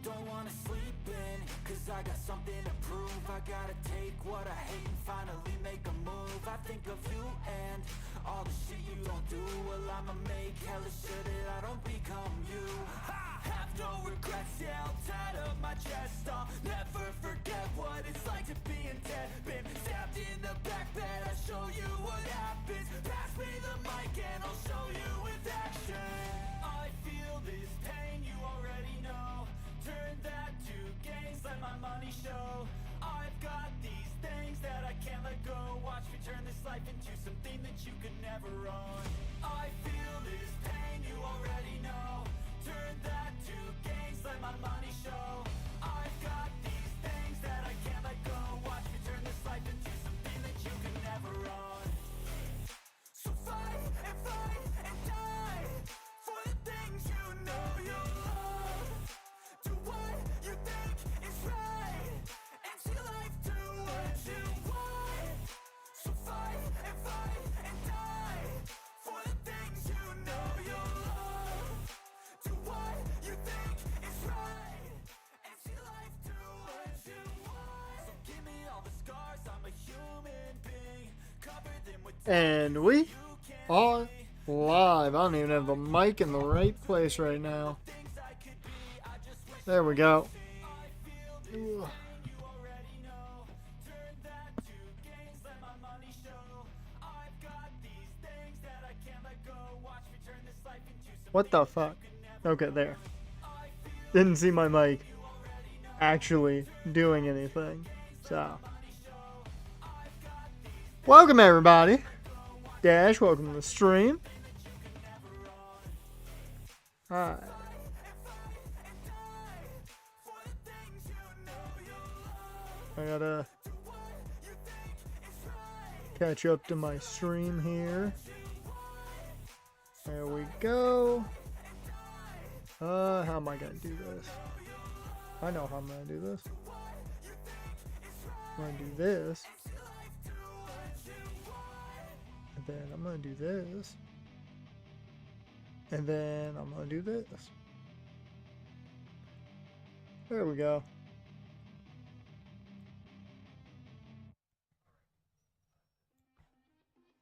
don't wanna sleep in, cause I got something to prove. I gotta take what I hate and finally make a move. I think of you and all the shit you don't do. Well, I'ma make hella sure that I don't become you. I have no regrets, yeah, I'll tie up my chest. I'll never forget what it's like to be in debt. Been stabbed in the back bed, I'll show you what happens. Pass me the mic and I'll show you with action. I feel this pain, you already know. Turn that to gains, let my money show. I've got these things that I can't let go. Watch me turn this life into something that you could never own. I feel this pain, you already know. Turn that to gains, let my money show. I've got these things that I can't let go. Watch me turn this life into something that you could never own. So fight and die for the things you know you love. Do what you think is right and see life do what you want. So fight and die for the things you know you love. Do what you think is right and see life do what you want. So give me all the scars, I'm a human being. Cover them with And we are live. I don't even have the mic in the right place right now. There we go. Ooh. What the fuck? Okay, there. Didn't see my mic actually doing anything. So, welcome everybody. Dash, welcome to the stream. Alright. I gotta catch up to my stream here. There we go. How am I gonna do this? I know how I'm gonna do this. I'm gonna do this. And then I'm gonna do this. And then I'm gonna do this. There we go.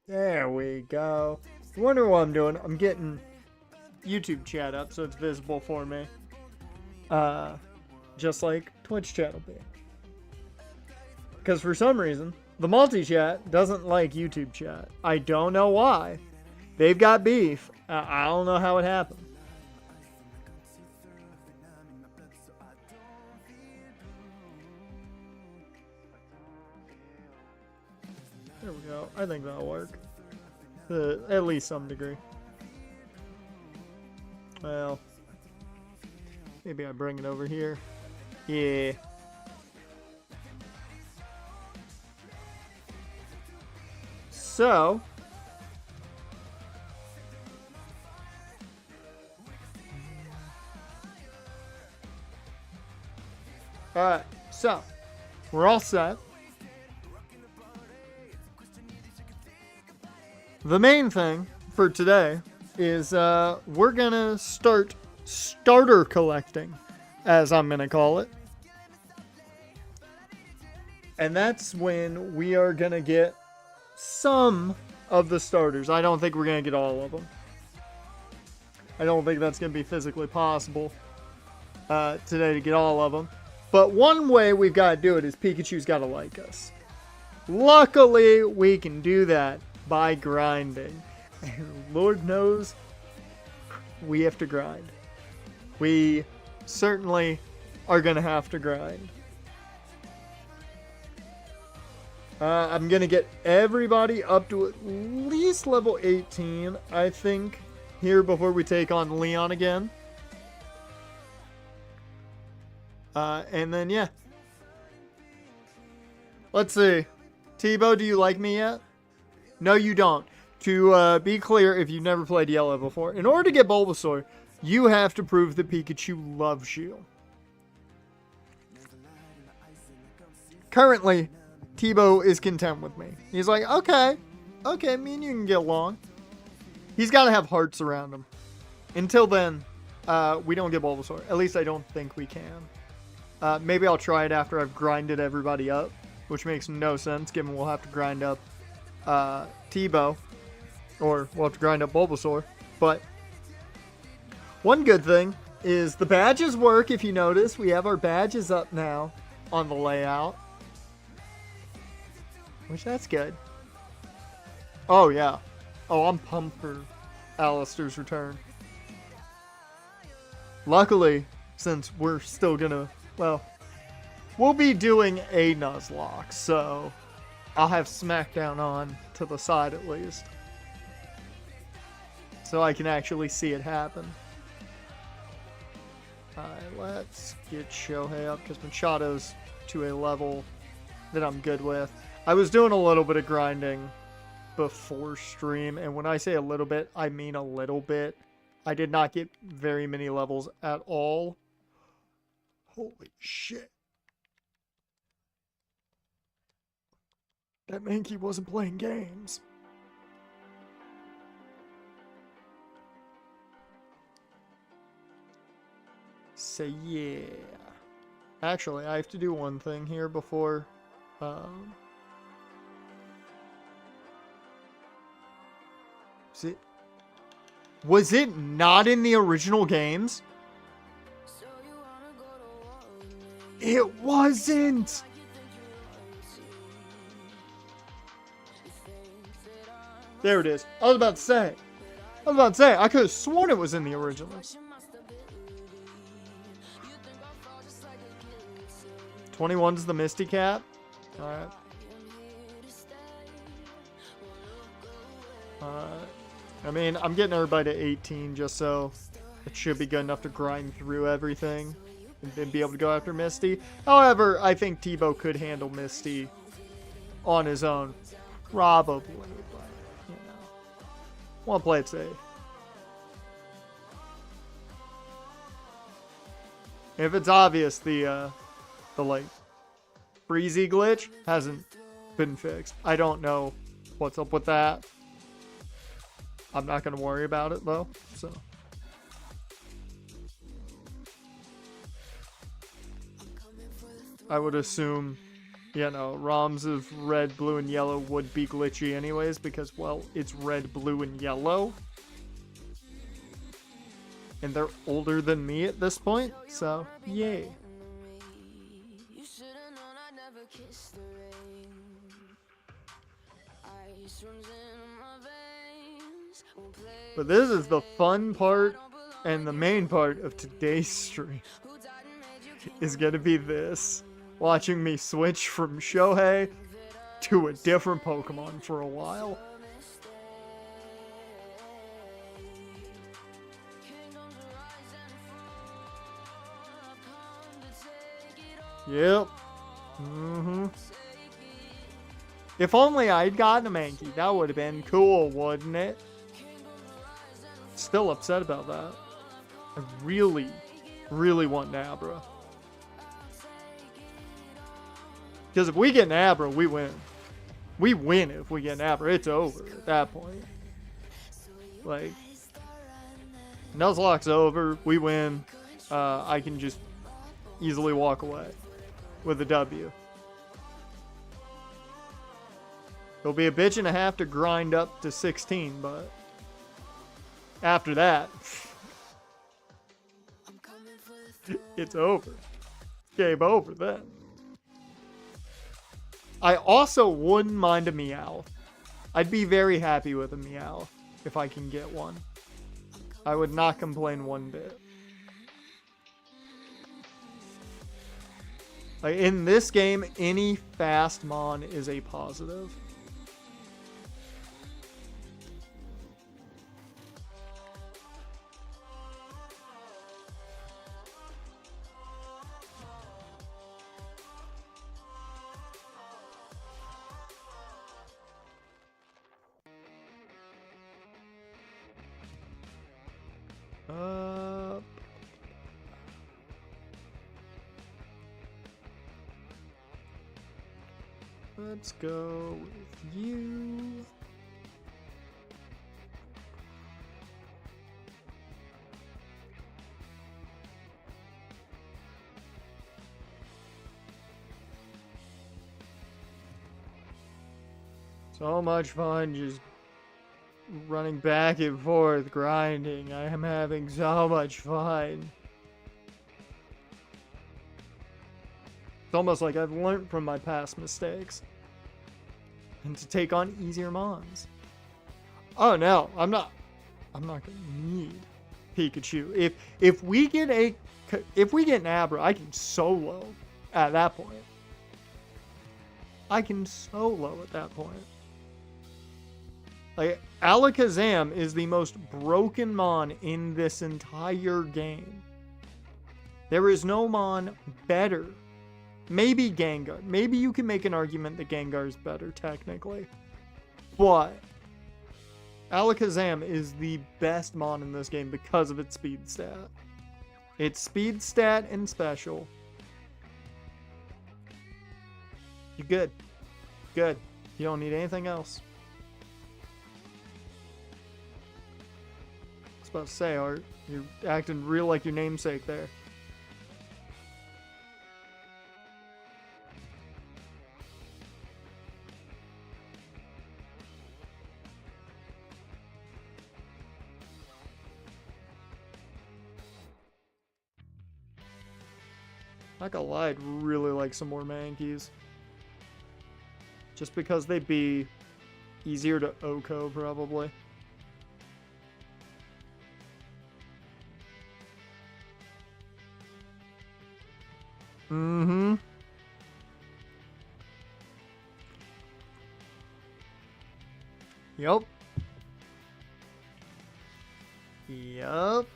There we go. You wonder what I'm doing? I'm getting YouTube chat up so it's visible for me. Just like Twitch chat will be. Because for some reason, the multi-chat doesn't like YouTube chat. I don't know why. They've got beef. I don't know how it happened. There we go. I think that'll work. At least some degree. Well, maybe I bring it over here. Yeah. So, alright, so we're all set. The main thing for today is we're gonna start starter collecting, as I'm gonna call it. And that's when we are gonna get some of the starters. I don't think we're gonna get all of them. I don't think that's gonna be physically possible today to get all of them. But one way we've got to do it is Pikachu's got to like us. Luckily, we can do that by grinding. And Lord knows we have to grind. We certainly are going to have to grind. I'm going to get everybody up to at least level 18, I think, here before we take on Leon again. And then, yeah. Let's see. Tebow, do you like me yet? No, you don't. To be clear, if you've never played Yellow before, in order to get Bulbasaur, you have to prove that Pikachu loves you. Currently, Tebow is content with me. He's like, okay, me and you can get along. He's got to have hearts around him. Until then, we don't get Bulbasaur. At least I don't think we can. Maybe I'll try it after I've grinded everybody up, which makes no sense given we'll have to grind up Tebow, or we'll have to grind up Bulbasaur. But one good thing is the badges work. If you notice, we have our badges up now on the layout, which that's good. Oh yeah. Oh, I'm pumped for Alistair's return. Luckily, since we're still gonna, well, we'll be doing a Nuzlocke, so I'll have SmackDown on to the side at least, so I can actually see it happen. Alright, let's get Shohei up, because Machado's to a level that I'm good with. I was doing a little bit of grinding before stream, and when I say a little bit, I mean a little bit. I did not get very many levels at all. Holy shit. That Mankey wasn't playing games. So yeah. Actually, I have to do one thing here before... Was it not in the original games? It wasn't! There it is. I was about to say, I could have sworn it was in the originals. 21's the Misty Cap. Alright. I mean, I'm getting everybody to 18 just so it should be good enough to grind through everything and then be able to go after Misty. However, I think Tebow could handle Misty on his own. Probably, but, you know. Want to play it safe. If it's obvious the like, breezy glitch hasn't been fixed. I don't know what's up with that. I'm not going to worry about it, though, so. I would assume, you know, ROMs of red, blue, and yellow would be glitchy anyways, because, well, it's red, blue, and yellow. And they're older than me at this point, so, yay. But this is the fun part and the main part of today's stream is going to be this. Watching me switch from Shohei to a different Pokemon for a while. Yep. If only I'd gotten a Mankey, that would have been cool, wouldn't it? Still upset about that. I really, really want Nabra. Because if we get Nabra, we win. We win if we get Nabra. It's over at that point. Like, Nuzlocke's over. We win. I can just easily walk away with a W. It'll be a bitch and a half to grind up to 16, but after that, it's over. Game over then. I also wouldn't mind a Meowth. I'd be very happy with a Meowth if I can get one. I would not complain one bit. Like, in this game, any fast mon is a positive. Let's go with you. So much fun just running back and forth, grinding. I am having so much fun. It's almost like I've learned from my past mistakes. And to take on easier mons. Oh no, I'm not gonna need Pikachu. If we get an Abra, I can solo at that point. I can solo at that point. Like, Alakazam is the most broken mon in this entire game. There is no mon better. Maybe Gengar. Maybe you can make an argument that Gengar is better, technically. But Alakazam is the best mon in this game because of its speed stat. Its speed stat and special. You're good. Good. You don't need anything else. I was about to say, Art, you're acting real like your namesake there. Not gonna lie, I'd really like some more Mankeys. Just because they'd be easier to OHKO, probably. Mm-hmm. Yup. Yup.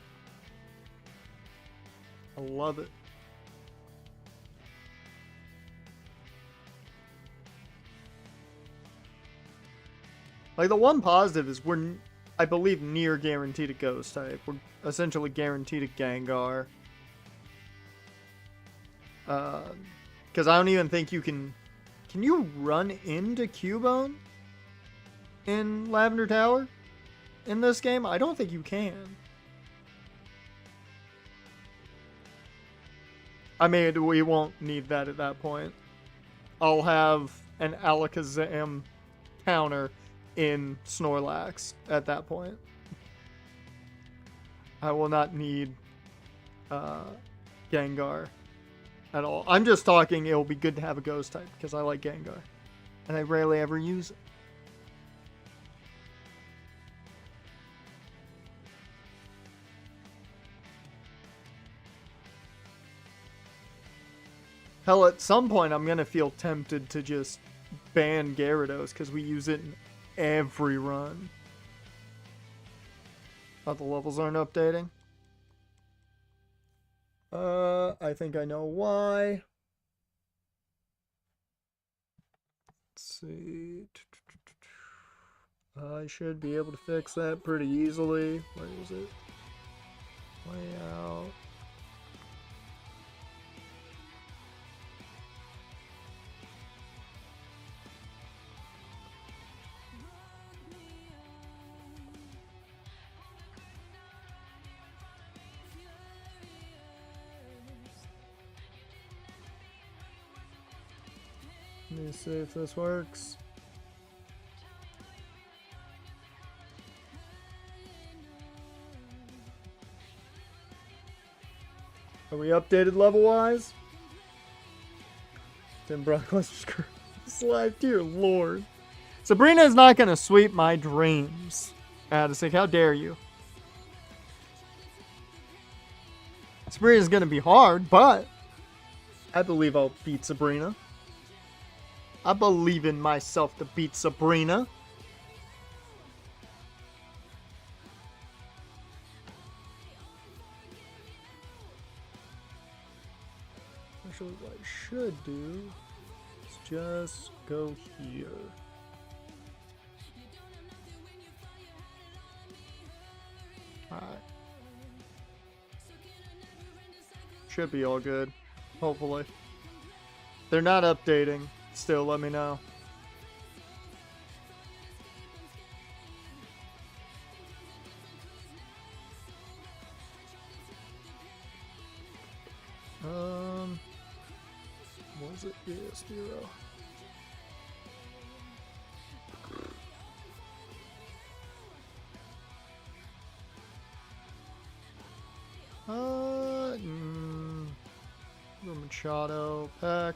I love it. Like, the one positive is we're, I believe, near guaranteed a Ghost type. We're essentially guaranteed a Gengar. Because I don't even think you can... Can you run into Cubone in Lavender Tower in this game? I don't think you can. I mean, we won't need that at that point. I'll have an Alakazam counter in Snorlax at that point. I will not need Gengar at all. I'm just talking it'll be good to have a Ghost type because I like Gengar. And I rarely ever use it. Hell, at some point I'm going to feel tempted to just ban Gyarados because we use it in every run. Oh, the levels aren't updating? I think I know why. Let's see. I should be able to fix that pretty easily. Where is it? Layout. Let me see if this works. Are we updated level-wise? Then Brock Lesnar's live, dear lord. Sabrina is not going to sweep my dreams. Addisik, how dare you? Sabrina's going to be hard, but I believe I'll beat Sabrina. I believe in myself to beat Sabrina. Actually, what I should do is just go here. Alright. Should be all good. Hopefully. They're not updating. Still, let me know. What was it? Yes, 0. Machado, Peck.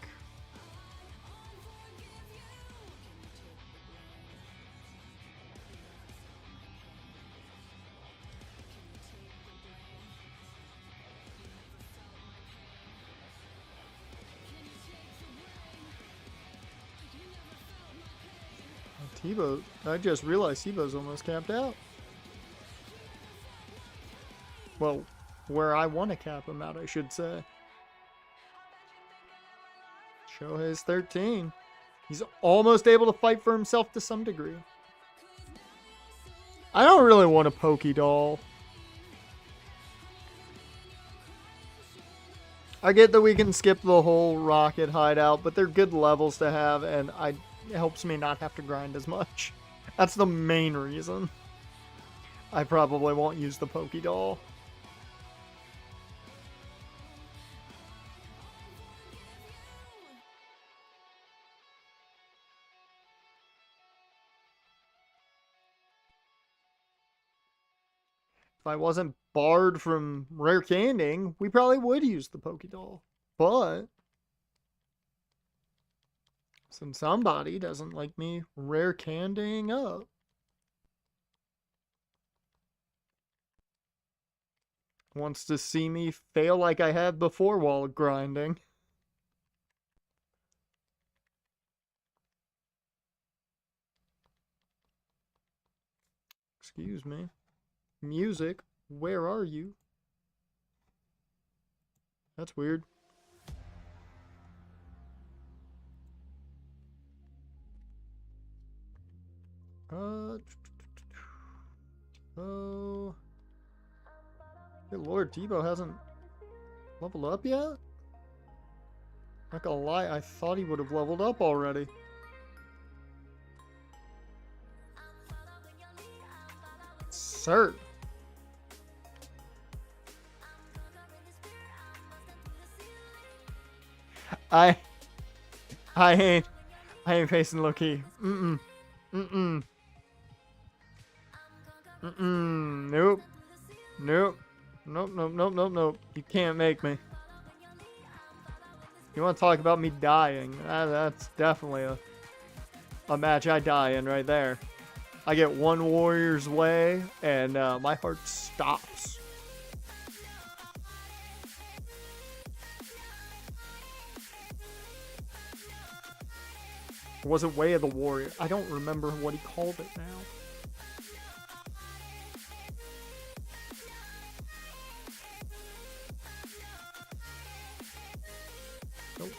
Tebow, I just realized Tebow's almost capped out. Well, where I want to cap him out, I should say. Shohei's 13. He's almost able to fight for himself to some degree. I don't really want a Pokédoll. I get that we can skip the whole Rocket hideout, but they're good levels to have, and it helps me not have to grind as much. That's the main reason. I probably won't use the Pokédoll. If I wasn't barred from rare candying, we probably would use the Pokédoll. But since somebody doesn't like me rare candying up, wants to see me fail like I had before while grinding. Excuse me. Music, where are you? That's weird. Oh. Good Lord, Tebow hasn't leveled up yet? Not gonna lie, I thought he would have leveled up already. Sir. I ain't facing Loki. Nope. Nope. You can't make me. You want to talk about me dying? That's definitely a match I die in right there. I get one Warrior's Way, and my heart stops. Or was it Way of the Warrior? I don't remember what he called it now. Nope.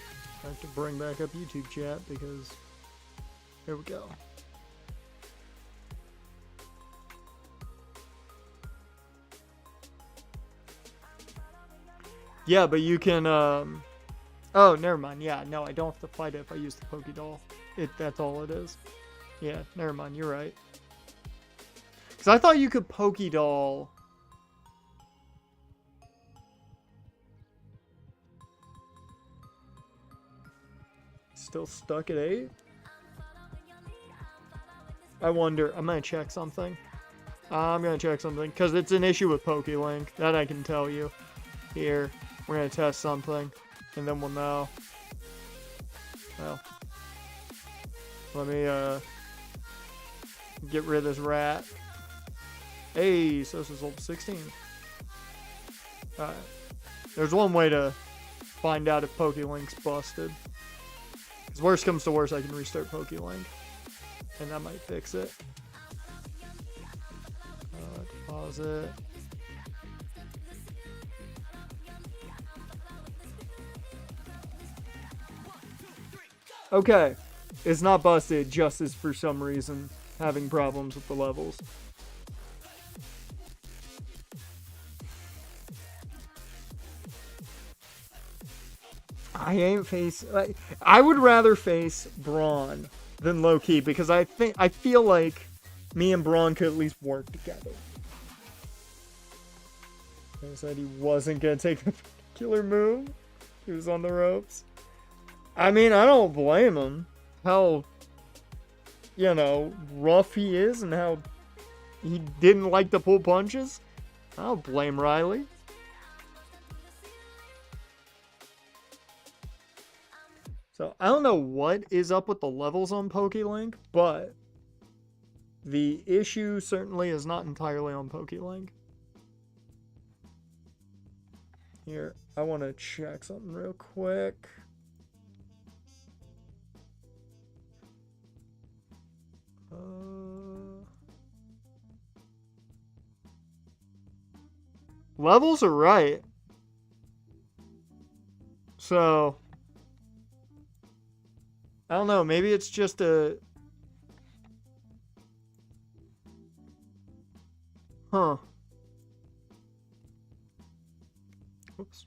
I have to bring back up YouTube chat because here we go. Yeah, but you can, oh, never mind. Yeah, no, I don't have to fight it if I use the Pokédoll. That's all it is. Yeah, never mind. You're right. Because I thought you could Pokédoll. Still stuck at 8? I wonder. I'm going to check something. I'm going to check something. Because it's an issue with PokéLink. That I can tell you. Here. We're going to test something. And then we'll know. Well. Let me, get rid of this rat. Hey, so this is level 16. Alright. There's one way to find out if PokéLink's busted. Because worst comes to worst, I can restart PokéLink. And that might fix it. Deposit. Okay. It's not busted, just is for some reason having problems with the levels. I would rather face Braun than Loki because I feel like me and Braun could at least work together. He said he wasn't gonna take the killer move. He was on the ropes. I mean, I don't blame him. How, rough he is and how he didn't like to pull punches. I don't blame Riley. So I don't know what is up with the levels on PokeLink, but the issue certainly is not entirely on PokeLink. Here, I want to check something real quick. Levels are right. So, I don't know. Maybe it's just a... Huh. Oops.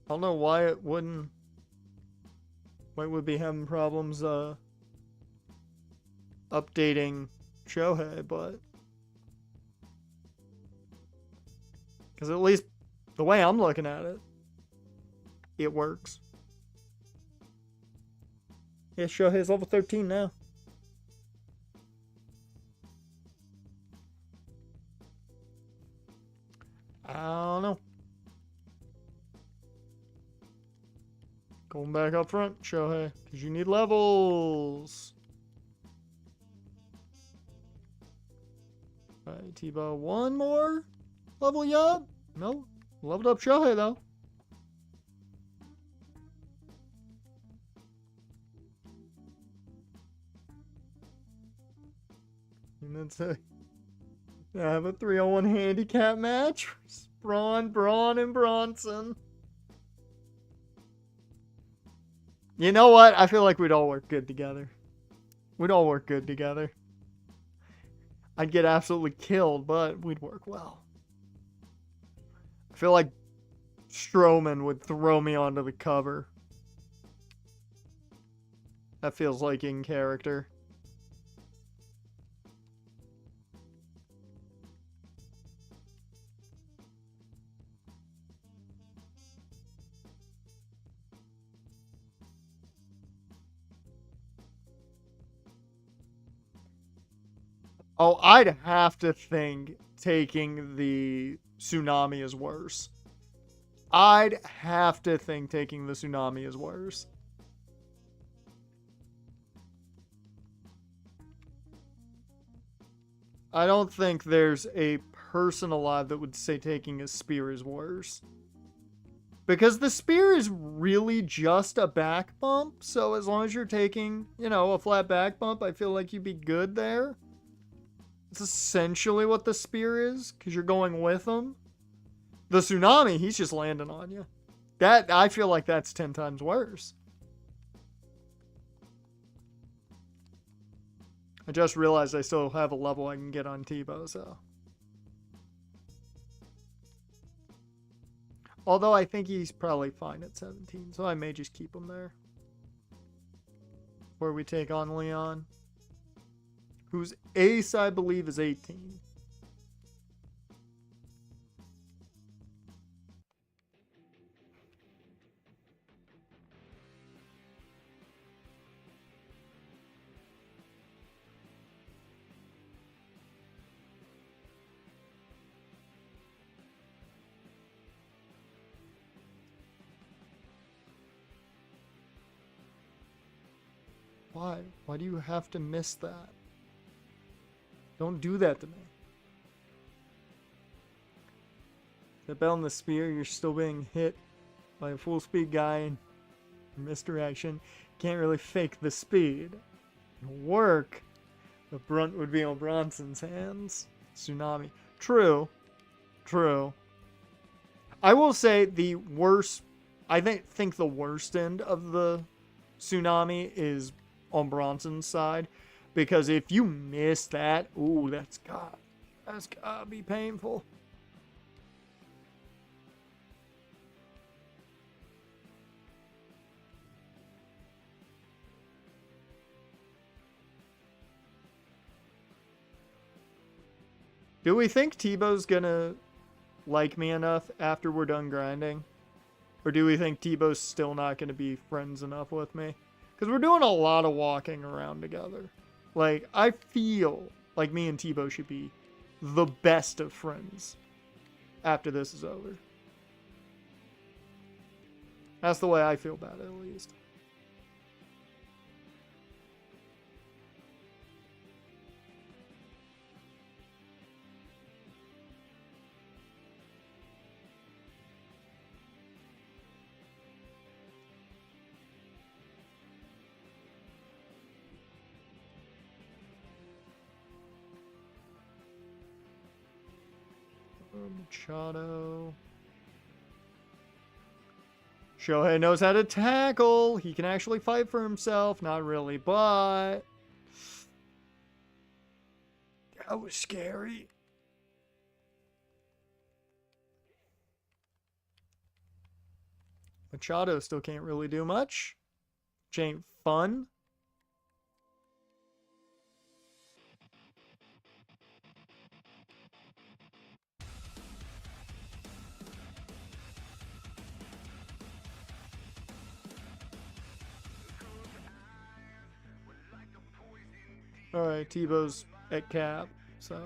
I don't know why it wouldn't... Why it would be having problems, updating Shohei, but... Because at least the way I'm looking at it, it works. Yeah, Shohei's level 13 now. I don't know. Going back up front, Shohei, because you need levels. Alright, Tebow, one more level you up? No, leveled up Shohei though. And that's a... I have a 3-on-1 handicap match. Braun, and Bronson. You know what? I feel like we'd all work good together. We'd all work good together. I'd get absolutely killed, but we'd work well. I feel like Strowman would throw me onto the cover. That feels like in character. Oh, I'd have to think taking the Tsunami is worse. I'd have to think taking the Tsunami is worse. I don't think there's a person alive that would say taking a Spear is worse. Because the Spear is really just a back bump, so as long as you're taking, you know, a flat back bump, I feel like you'd be good there. It's essentially what the Spear is, because you're going with him. The Tsunami, he's just landing on you. That, I feel like that's 10 times worse. I just realized I still have a level I can get on Tebow, so. Although I think he's probably fine at 17, so I may just keep him there. Where we take on Leon, whose ace, I believe, is 18. Why? Why do you have to miss that? Don't do that to me. The bell and the spear, you're still being hit by a full speed guy in misdirection. Can't really fake the speed. It'll work. The brunt would be on Bronson's hands. Tsunami. True. True. I will say the worst, I think the worst end of the Tsunami is on Bronson's side, because if you miss that, ooh, that's gotta be painful. Do we think Tebow's gonna like me enough after we're done grinding? Or do we think Tebow's still not gonna be friends enough with me? Because we're doing a lot of walking around together. Like, I feel like me and Tebow should be the best of friends. after this is over. That's the way I feel about it, at least. Machado. Shohei knows how to tackle. He can actually fight for himself. Not really, but... that was scary. Machado still can't really do much. Which ain't fun. Alright, Tebow's at cap, so.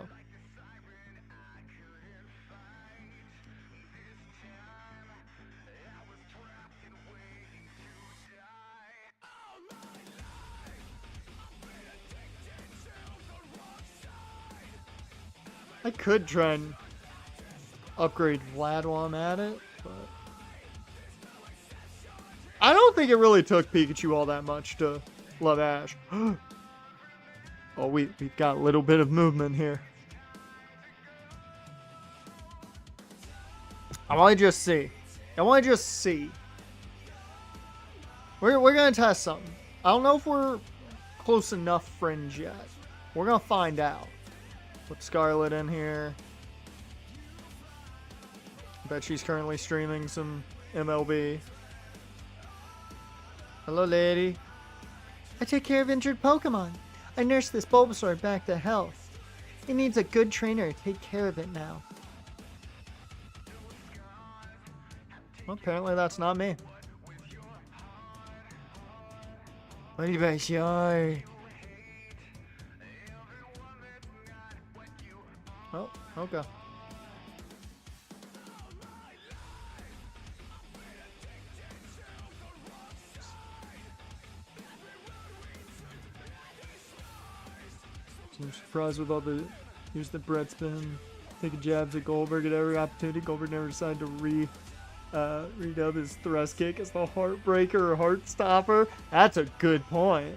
I could try and upgrade Vlad while I'm at it, but I don't think it really took Pikachu all that much to love Ash. Oh, we've got a little bit of movement here. I want to just see. We're gonna test something. I don't know if we're close enough friends yet. We're gonna find out. Put Scarlet in here. Bet she's currently streaming some MLB. Hello, lady. I take care of injured Pokemon. I nursed this Bulbasaur back to health. It needs a good trainer to take care of it now. Well, apparently that's not me. Bulbasaur. Oh, okay. I'm surprised with all the use the Brett spin, taking jabs at Goldberg at every opportunity. Goldberg never decided to redub his thrust kick as the Heartbreaker or Heartstopper. That's a good point.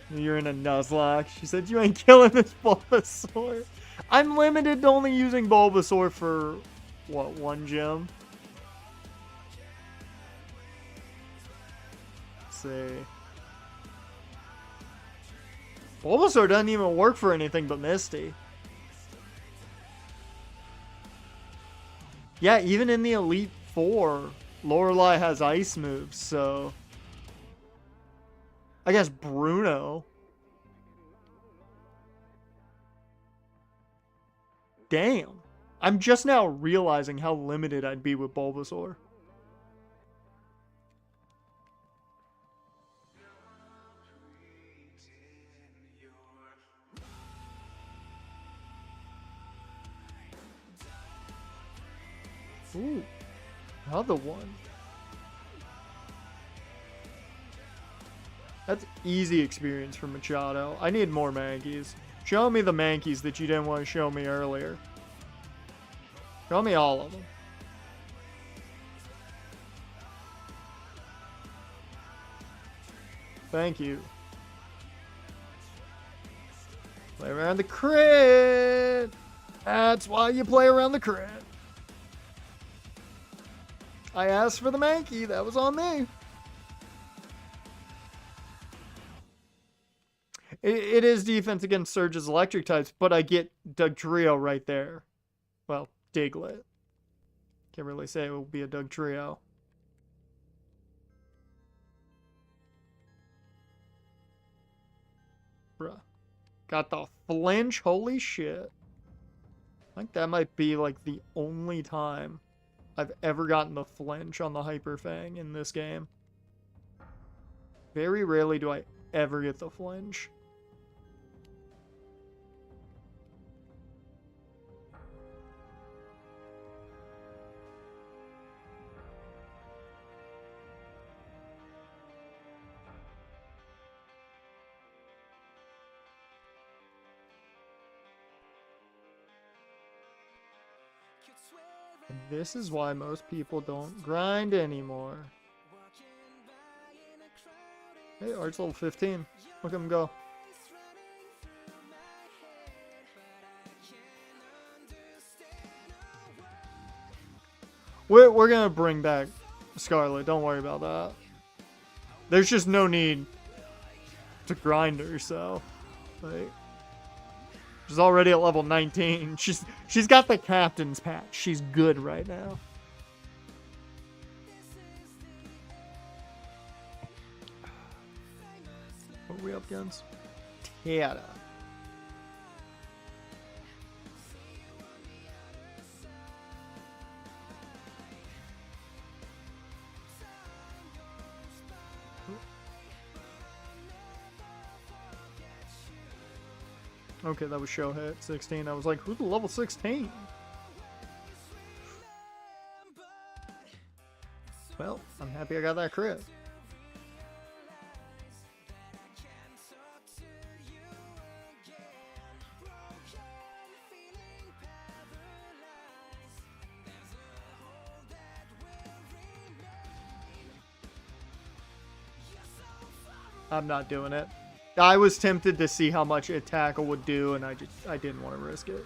You're in a Nuzlocke. She said you ain't killing this Bulbasaur. I'm limited to only using Bulbasaur for what, one gym? Let's see. Bulbasaur doesn't even work for anything but Misty. Yeah, even in the Elite Four, Lorelei has ice moves, so... I guess Bruno. Damn. I'm just now realizing how limited I'd be with Bulbasaur. Ooh, another one. That's easy experience for Machado. I need more Mankeys. Show me the Mankeys that you didn't want to show me earlier. Show me all of them. Thank you. Play around the crit. That's why you play around the crit. I asked for the Mankey. That was on me. It is defense against Surge's electric types, but I get Dugtrio right there. Well, Diglett. Can't really say it will be a Dugtrio. Bruh. Got the flinch. Holy shit. I think that might be like the only time I've ever gotten the flinch on the Hyper Fang in this game. Very rarely do I ever get the flinch. And this is why most people don't grind anymore. Hey, Art's level 15. Look at him go. We're gonna bring back Scarlet. Don't worry about that. There's just no need to grind her, so like she's already at level 19. She's got the captain's patch. She's good right now. What are we up against? Tiara. Okay, that was show hit 16. I was like, who's the level 16? Well, I'm happy I got that crit. I'm not doing it. I was tempted to see how much a tackle would do, and I didn't want to risk it.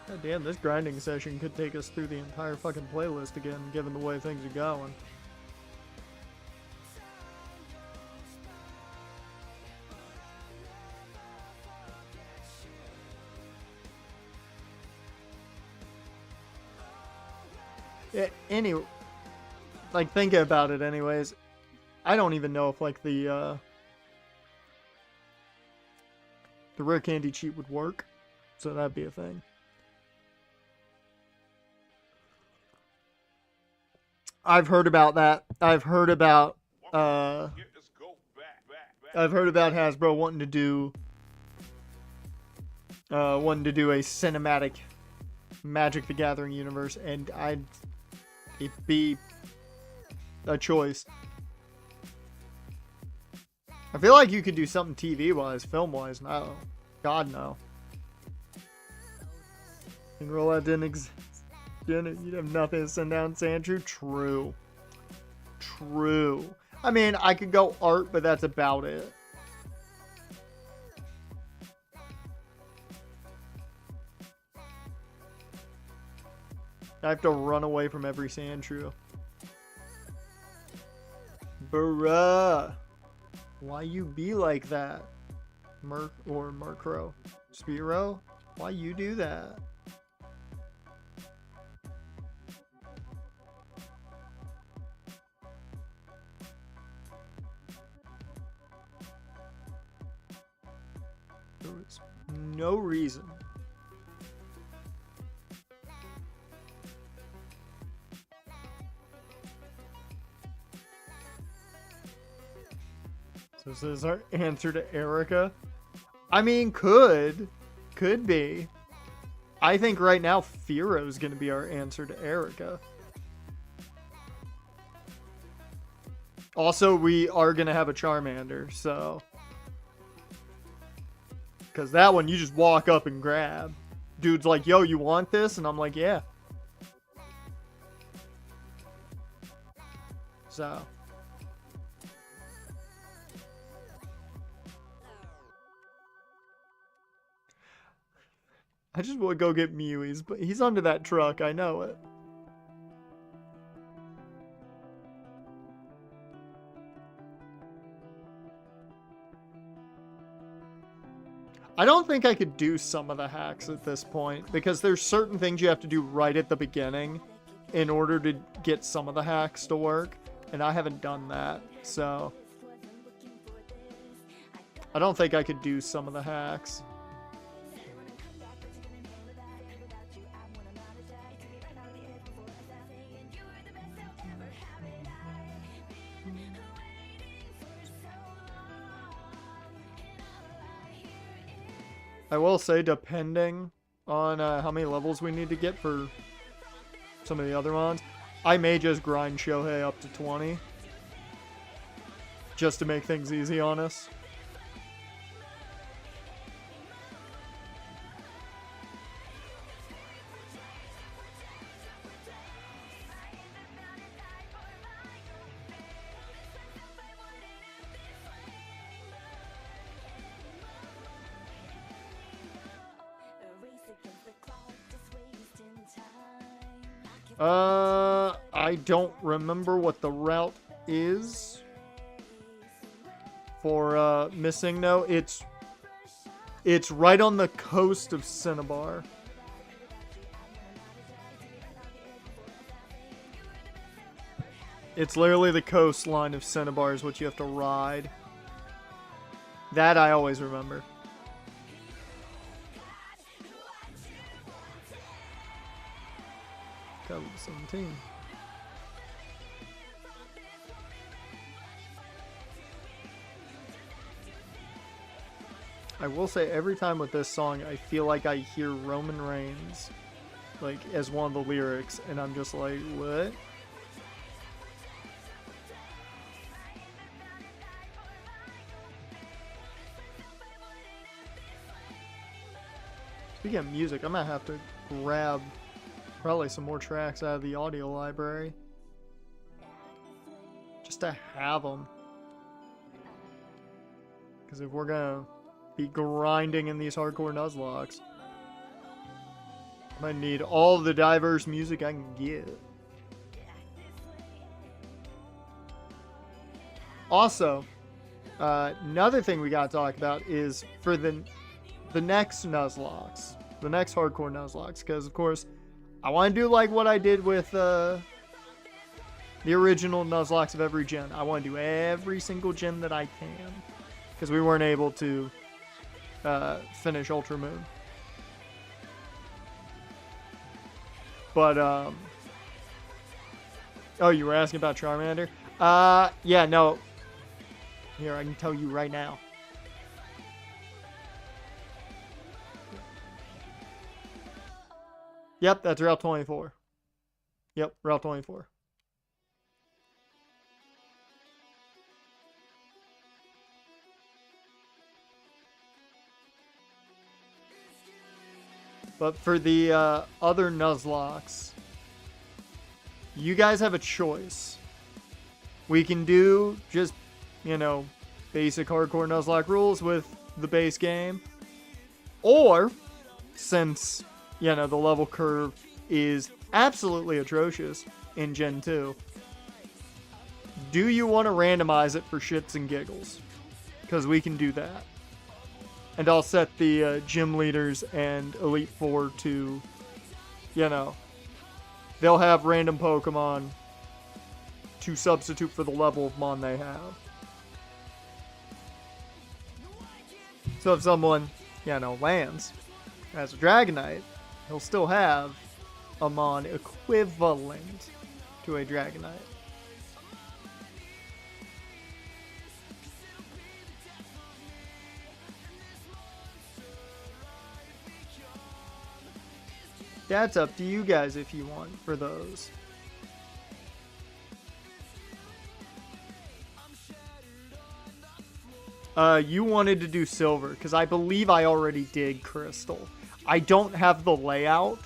God damn, this grinding session could take us through the entire fucking playlist again, given the way things are going. Yeah, anyway, like, thinking about it anyways, I don't even know if, like, the rare candy cheat would work, so that'd be a thing. I've heard about that. I've heard about Hasbro wanting to do a cinematic Magic the Gathering universe, and it'd be a choice. I feel like you could do something TV wise, film wise. No, God no. And rollout didn't exist. You'd have nothing to send down Sandshrew. True. True. I mean, I could go art, but that's about it. I have to run away from every Sandshrew. Bruh. Why you be like that? Murkrow. Spearow? Why you do that? There was no reason. So this is our answer to Erica. I mean, could be. I think right now Firo is going to be our answer to Erica. Also, we are going to have a Charmander, so. Because that one, you just walk up and grab. Dude's like, yo, you want this? And I'm like, yeah. So. I just want to go get Mew. He's under that truck. I know it. I don't think I could do some of the hacks at this point, because there's certain things you have to do right at the beginning in order to get some of the hacks to work, and I haven't done that, so I don't think I could do some of the hacks. I will say, depending on how many levels we need to get for some of the other ones, I may just grind Shohei up to 20. Just to make things easy on us. I don't remember what the route is for missing. No, it's right on the coast of Cinnabar. It's literally the coastline of Cinnabar is what you have to ride. That I always remember. Level 17. I will say every time with this song, I feel like I hear Roman Reigns, like, as one of the lyrics, and I'm just like, what? Speaking of music, I'm gonna have to grab probably some more tracks out of the audio library just to have them, because if we're gonna be grinding in these hardcore Nuzlocks, I might need all the diverse music I can get. Also, another thing we gotta talk about is for the next Nuzlocke, the next hardcore Nuzlocke, because of course I want to do like what I did with the original Nuzlocke of every gen. I want to do every single gen that I can, because we weren't able to finish Ultra Moon. But oh, you were asking about Charmander? Yeah, no. Here, I can tell you right now. Yep, that's Route 24. Yep, Route 24. But for the other Nuzlocks, you guys have a choice. We can do just, basic hardcore Nuzlocke rules with the base game. Or, since, the level curve is absolutely atrocious in Gen 2, do you want to randomize it for shits and giggles? Because we can do that. And I'll set the gym leaders and Elite Four to, they'll have random Pokemon to substitute for the level of Mon they have. So if someone, lands as a Dragonite, he'll still have a Mon equivalent to a Dragonite. That's up to you guys if you want for those. You wanted to do Silver, because I believe I already did Crystal. I don't have the layout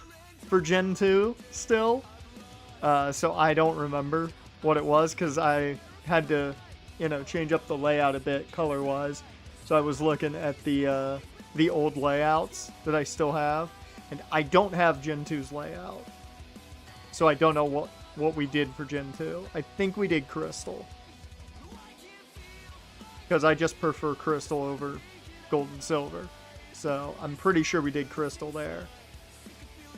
for Gen 2 still, so I don't remember what it was, because I had to, change up the layout a bit color-wise. So I was looking at the old layouts that I still have. And I don't have Gen 2's layout. So I don't know what we did for Gen 2. I think we did Crystal. Because I just prefer Crystal over Gold and Silver. So I'm pretty sure we did Crystal there.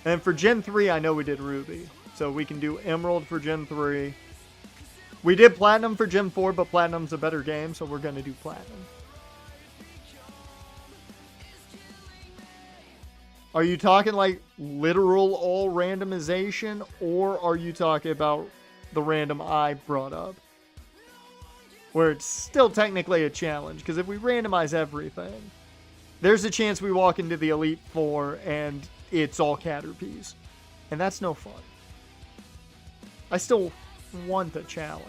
And for Gen 3, I know we did Ruby. So we can do Emerald for Gen 3. We did Platinum for Gen 4, but Platinum's a better game, so we're going to do Platinum. Are you talking like literal all randomization, or are you talking about the random I brought up? Where it's still technically a challenge, because if we randomize everything, there's a chance we walk into the Elite Four and it's all Caterpies. And that's no fun. I still want a challenge.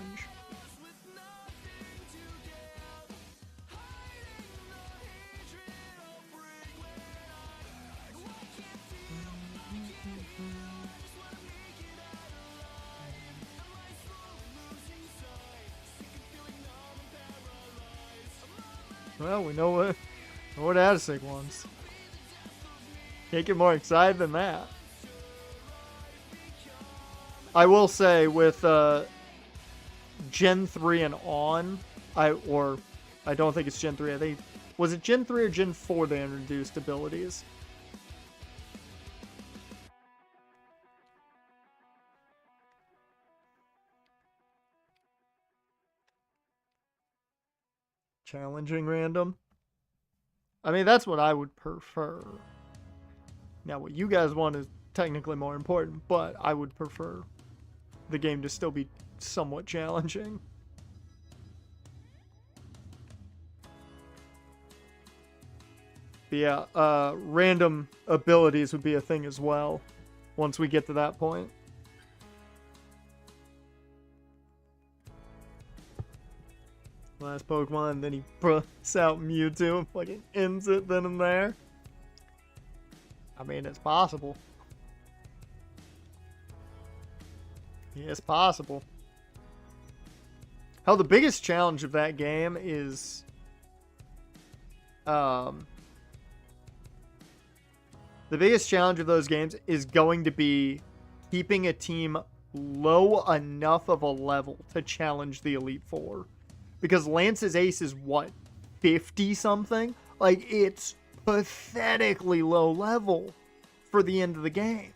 Well, we know what Adisig wants. Can't get more excited than that. I will say with Gen 3 and on, I don't think it's Gen 3. I think, was it Gen 3 or Gen 4 they introduced abilities? Challenging random. I mean, that's what I would prefer. Now, what you guys want is technically more important, but I would prefer the game to still be somewhat challenging. But yeah, random abilities would be a thing as well once we get to that point. Last Pokemon, then he puts out Mewtwo and fucking ends it then and there. I mean, it's possible. It's possible. Hell, the biggest challenge of that game is... the biggest challenge of those games is going to be keeping a team low enough of a level to challenge the Elite Four. Because Lance's ace is what? 50-something? Like, it's pathetically low level for the end of the game.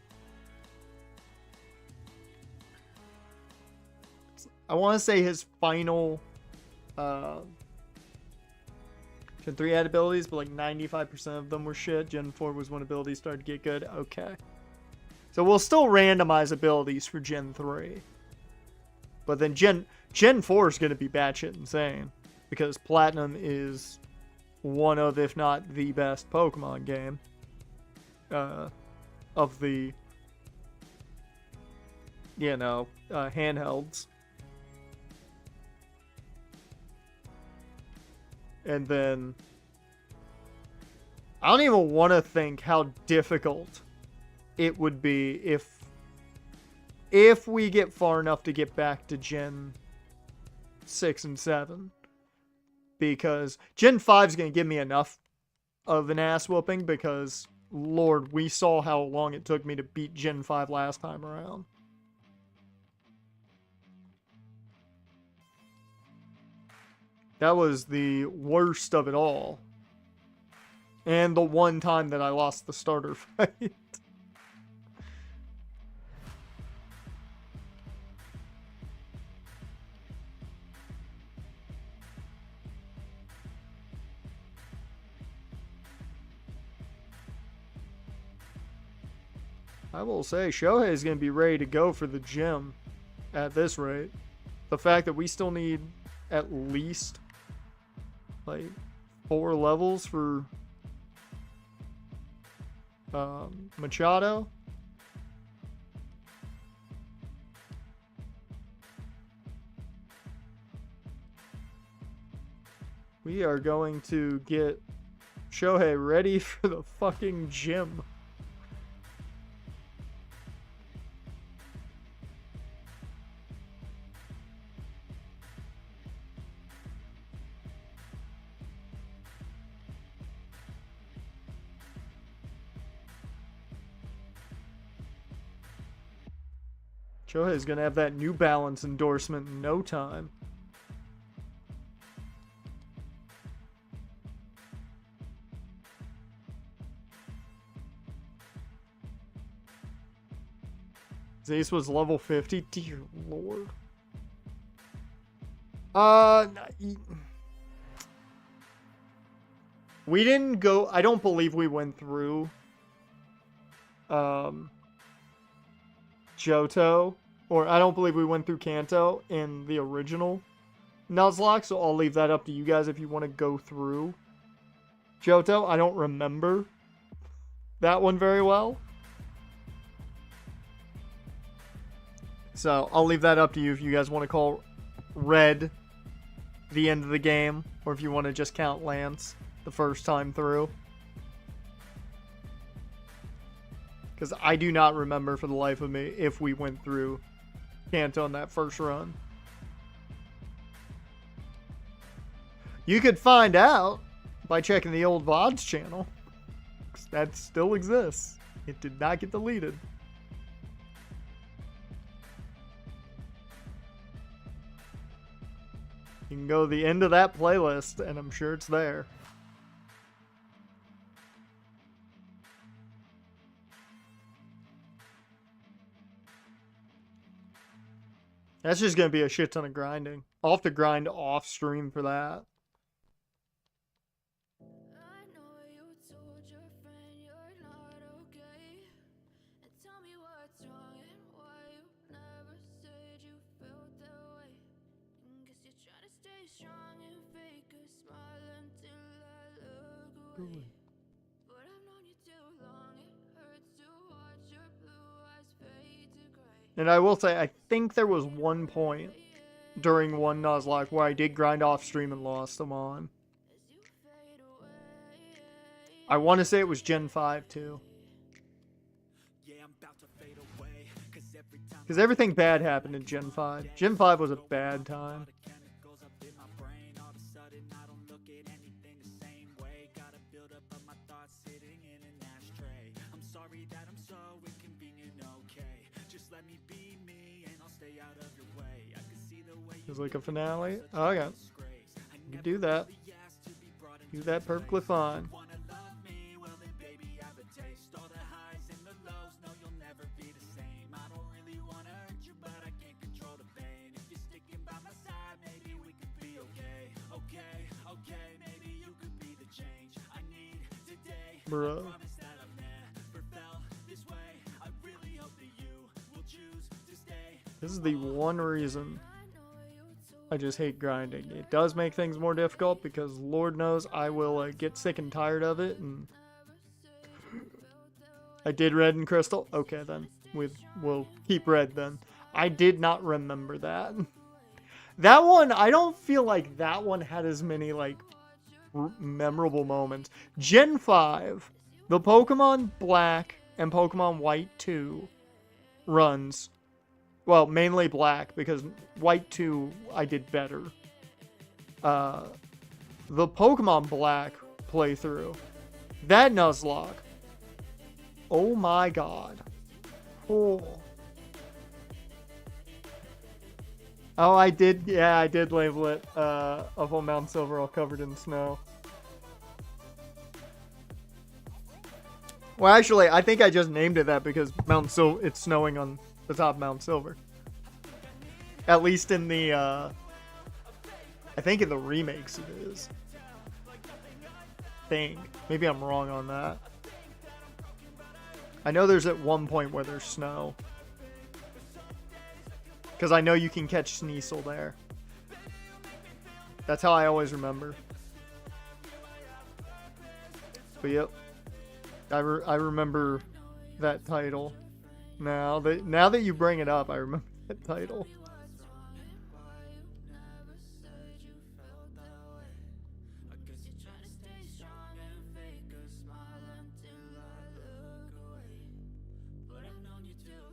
I want to say his final Gen 3 had abilities, but like 95% of them were shit. Gen 4 was when abilities started to get good. Okay. So we'll still randomize abilities for Gen 3. But then Gen 4 is going to be batshit insane. Because Platinum is one of, if not the best Pokemon game. Of the, you know, handhelds. And then I don't even want to think how difficult it would be if we get far enough to get back to Gen 6 and 7. Because Gen 5 is going to give me enough of an ass whooping because, Lord, we saw how long it took me to beat Gen 5 last time around. That was the worst of it all. And the one time that I lost the starter fight. I will say, Shohei is going to be ready to go for the gym at this rate. The fact that we still need at least like 4 levels for Machado. We are going to get Shohei ready for the fucking gym. Shohei is going to have that New Balance endorsement in no time. Ace was level 50? Dear Lord. We didn't go... I don't believe we went through... Johto, or I don't believe we went through Kanto in the original Nuzlocke, so I'll leave that up to you guys if you want to go through Johto, I don't remember that one very well. So I'll leave that up to you if you guys want to call Red the end of the game, or if you want to just count Lance the first time through. Because I do not remember for the life of me if we went through Kanto on that first run. You could find out by checking the old VODs channel. That still exists. It did not get deleted. You can go to the end of that playlist, and I'm sure it's there. That's just going to be a shit ton of grinding. I'll have to grind off stream for that. And I will say, I think there was one point during one Nuzlocke where I did grind off stream and lost them on. I want to say it was Gen 5 too. Because everything bad happened in Gen 5. Gen 5 was a bad time. It's like a finale. Oh, okay. You can do that. Do that perfectly fine. Bro. This is the one reason I just hate grinding. It does make things more difficult because Lord knows I will get sick and tired of it. And I did Red and Crystal. Okay, then we'll keep Red then. I did not remember that. That one, I don't feel like that one had as many like memorable moments. Gen 5, the Pokemon Black and Pokemon White 2 runs. Well, mainly Black, because White 2, I did better. The Pokemon Black playthrough. That Nuzlocke. Oh my god. Oh. Oh, I did, yeah, I did label it, up on Mount Silver all covered in snow. Well, actually, I think I just named it that because it's snowing on the top of Mount Silver. At least in the, I think in the remakes it is. Maybe I'm wrong on that. I know there's at one point where there's snow. Because I know you can catch Sneasel there. That's how I always remember. But yep. I remember that title. Now that you bring it up, I remember that title.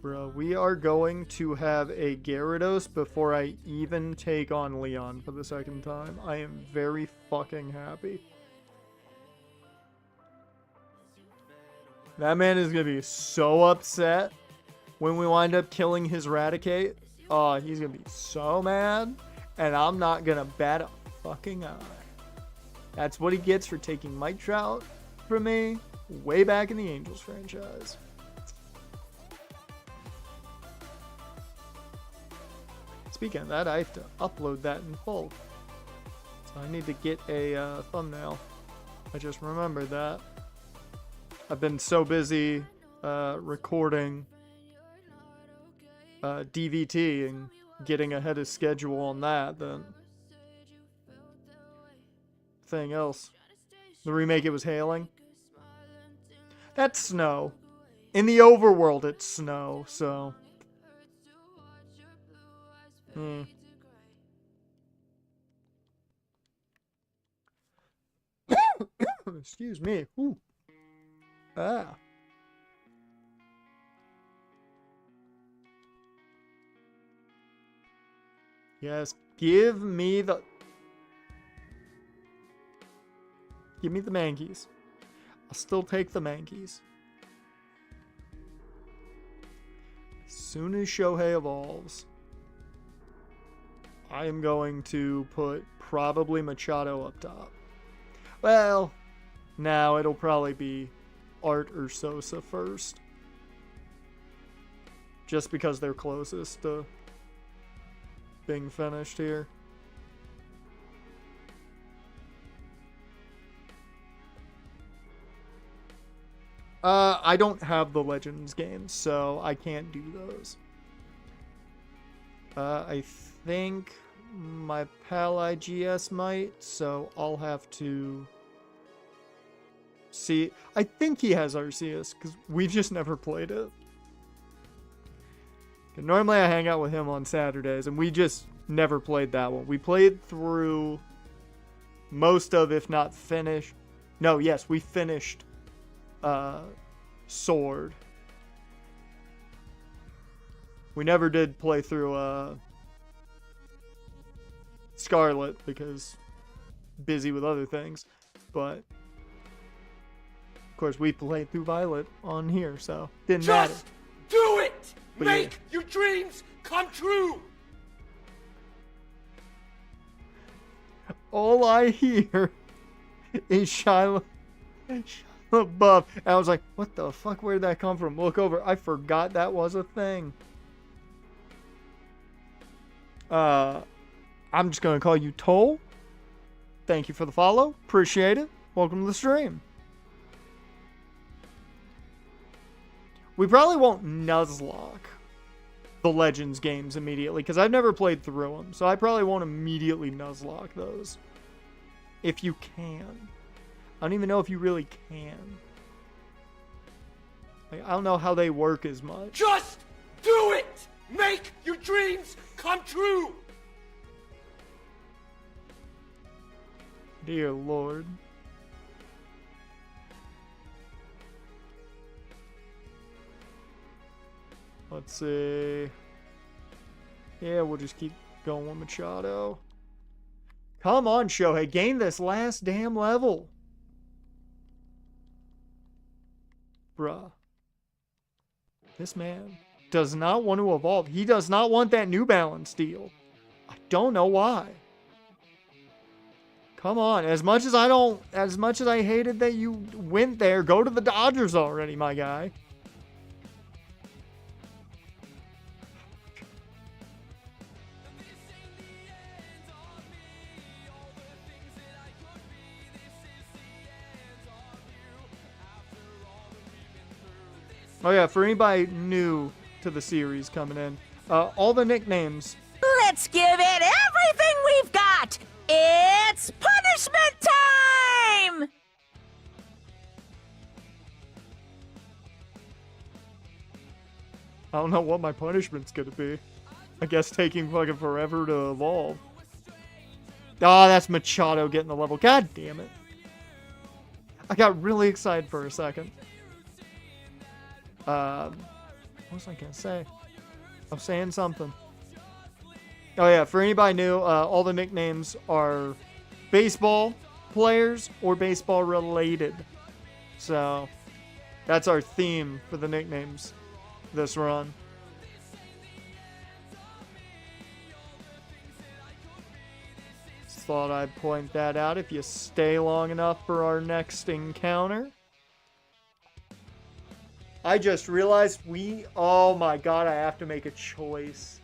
Bro, we are going to have a Gyarados before I even take on Leon for the second time. I am very fucking happy. That man is going to be so upset when we wind up killing his Raticate. Oh, he's going to be so mad. And I'm not going to bat a fucking eye. That's what he gets for taking Mike Trout from me way back in the Angels franchise. Speaking of that, I have to upload that in full. So I need to get a thumbnail. I just remembered that. I've been so busy recording DVT and getting ahead of schedule on that than anything else. The remake, it was hailing. That's snow. In the overworld, it's snow, so... Excuse me. Ooh. Ah. Yes, give me the mankeys. I'll still take the mankeys. As soon as Shohei evolves, I am going to put probably Machado up top. Well, now it'll probably be Art or Sosa first. Just because they're closest to being finished here. I don't have the Legends games, so I can't do those. I think my pal IGS might, so I'll have to see. I think he has Arceus, because we've just never played it. Normally I hang out with him on Saturdays, and we just never played that one. We played through most of, if not finished. No, yes, we finished Sword. We never did play through Scarlet, because busy with other things. But, of course, we played through Violet on here, so didn't matter. Just do it! But Make yeah. your dreams come true! All I hear is Shiloh above. And I was like, what the fuck? Where did that come from? Look over. I forgot that was a thing. I'm just going to call you Toll. Thank you for the follow. Appreciate it. Welcome to the stream. We probably won't Nuzlocke the Legends games immediately, because I've never played through them. So I probably won't immediately Nuzlocke those. If you can. I don't even know if you really can. Like, I don't know how they work as much. Just do it! Make your dreams come true! Dear Lord. Let's see. Yeah, we'll just keep going with Machado. Come on, Shohei. Gain this last damn level. Bruh. This man does not want to evolve. He does not want that New Balance deal. I don't know why. Come on. As much as I hated that you went there, go to the Dodgers already, my guy. Oh yeah, for anybody new to the series coming in, all the nicknames. Let's give it everything we've got! It's punishment time! I don't know what my punishment's gonna be. I guess taking fucking forever to evolve. Oh, that's Machado getting the level. God damn it. I got really excited for a second. What was I gonna say? I'm saying something. Oh yeah, for anybody new, all the nicknames are baseball players or baseball related. So, that's our theme for the nicknames this run. Just thought I'd point that out if you stay long enough for our next encounter. I just realized oh my god, I have to make a choice.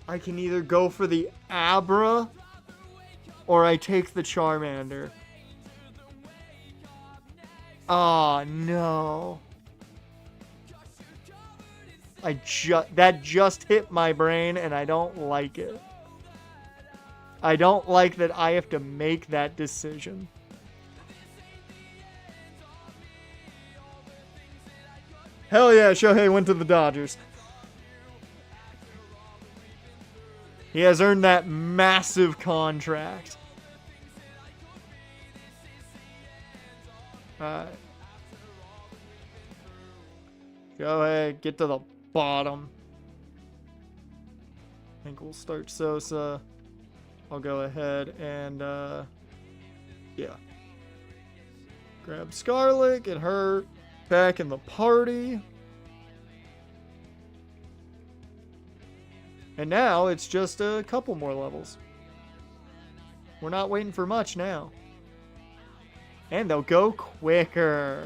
I can either go for the Abra or I take the Charmander. Oh no. That just hit my brain and I don't like it. I don't like that I have to make that decision. Hell yeah, Shohei went to the Dodgers. He has earned that massive contract. Alright. Shohei, get to the bottom. I think we'll start Sosa. I'll go ahead and, yeah. Grab Scarlet, get her back in the party. And now it's just a couple more levels. We're not waiting for much now. And they'll go quicker.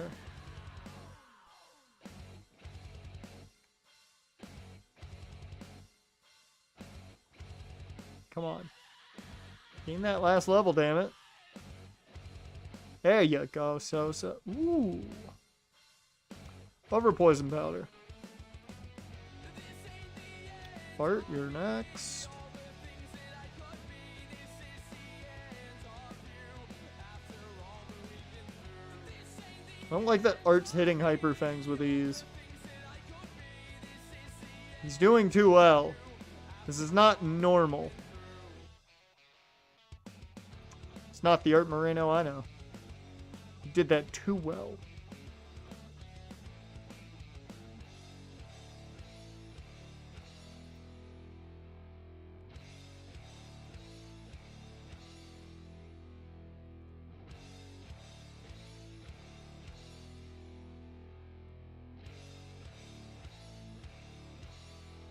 Come on. Gain that last level, damn it. There you go, Sosa. Ooh. Over poison powder. Bart, you're next. I don't like that Art's hitting Hyper Fangs with ease. He's doing too well. This is not normal. It's not the Art Moreno I know. He did that too well.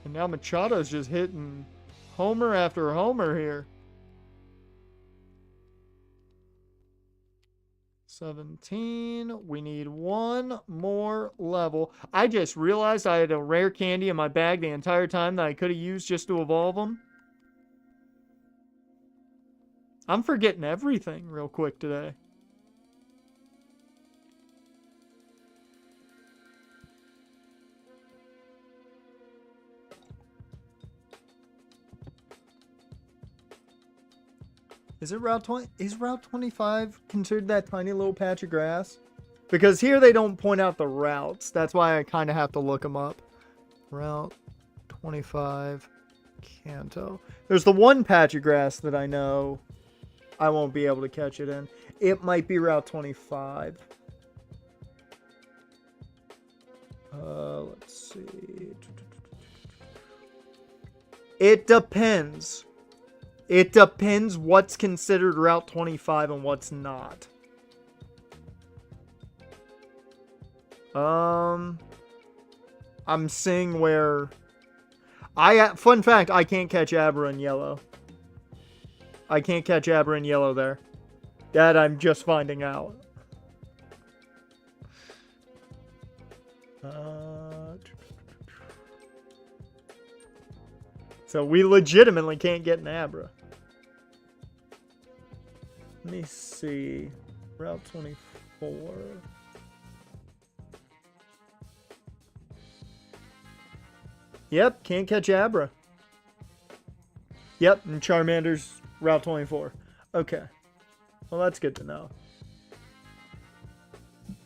And now Machado's just hitting homer after homer here. 17. We need one more level. I just realized I had a rare candy in my bag the entire time that I could have used just to evolve them. I'm forgetting everything real quick today. Is it Route 20? Is Route 25 considered that tiny little patch of grass? Because here they don't point out the routes. That's why I kind of have to look them up. Route 25, Kanto. There's the one patch of grass that I know I won't be able to catch it in. It might be Route 25. Let's see. It depends. It depends what's considered Route 25 and what's not. I'm seeing where fun fact, I can't catch Abra in yellow. I can't catch Abra in yellow there. That I'm just finding out. So we legitimately can't get an Abra. Let me see. Route 24. Yep, can't catch Abra. Yep, and Charmander's Route 24. Okay. Well, that's good to know.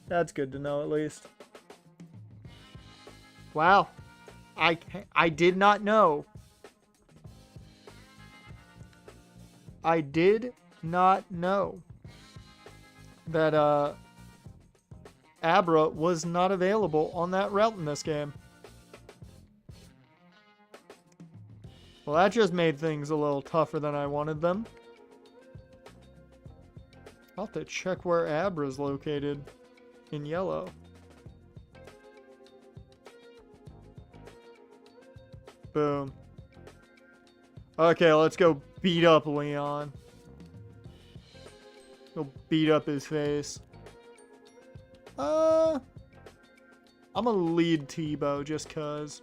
That's good to know, at least. Wow. I did not know. I did not know that Abra was not available on that route in this game. Well, that just made things a little tougher than I wanted them. I'll have to check where Abra's located in yellow. Boom. Okay, let's go beat up Leon. Go beat up his face. I'm gonna lead Tebow just cause.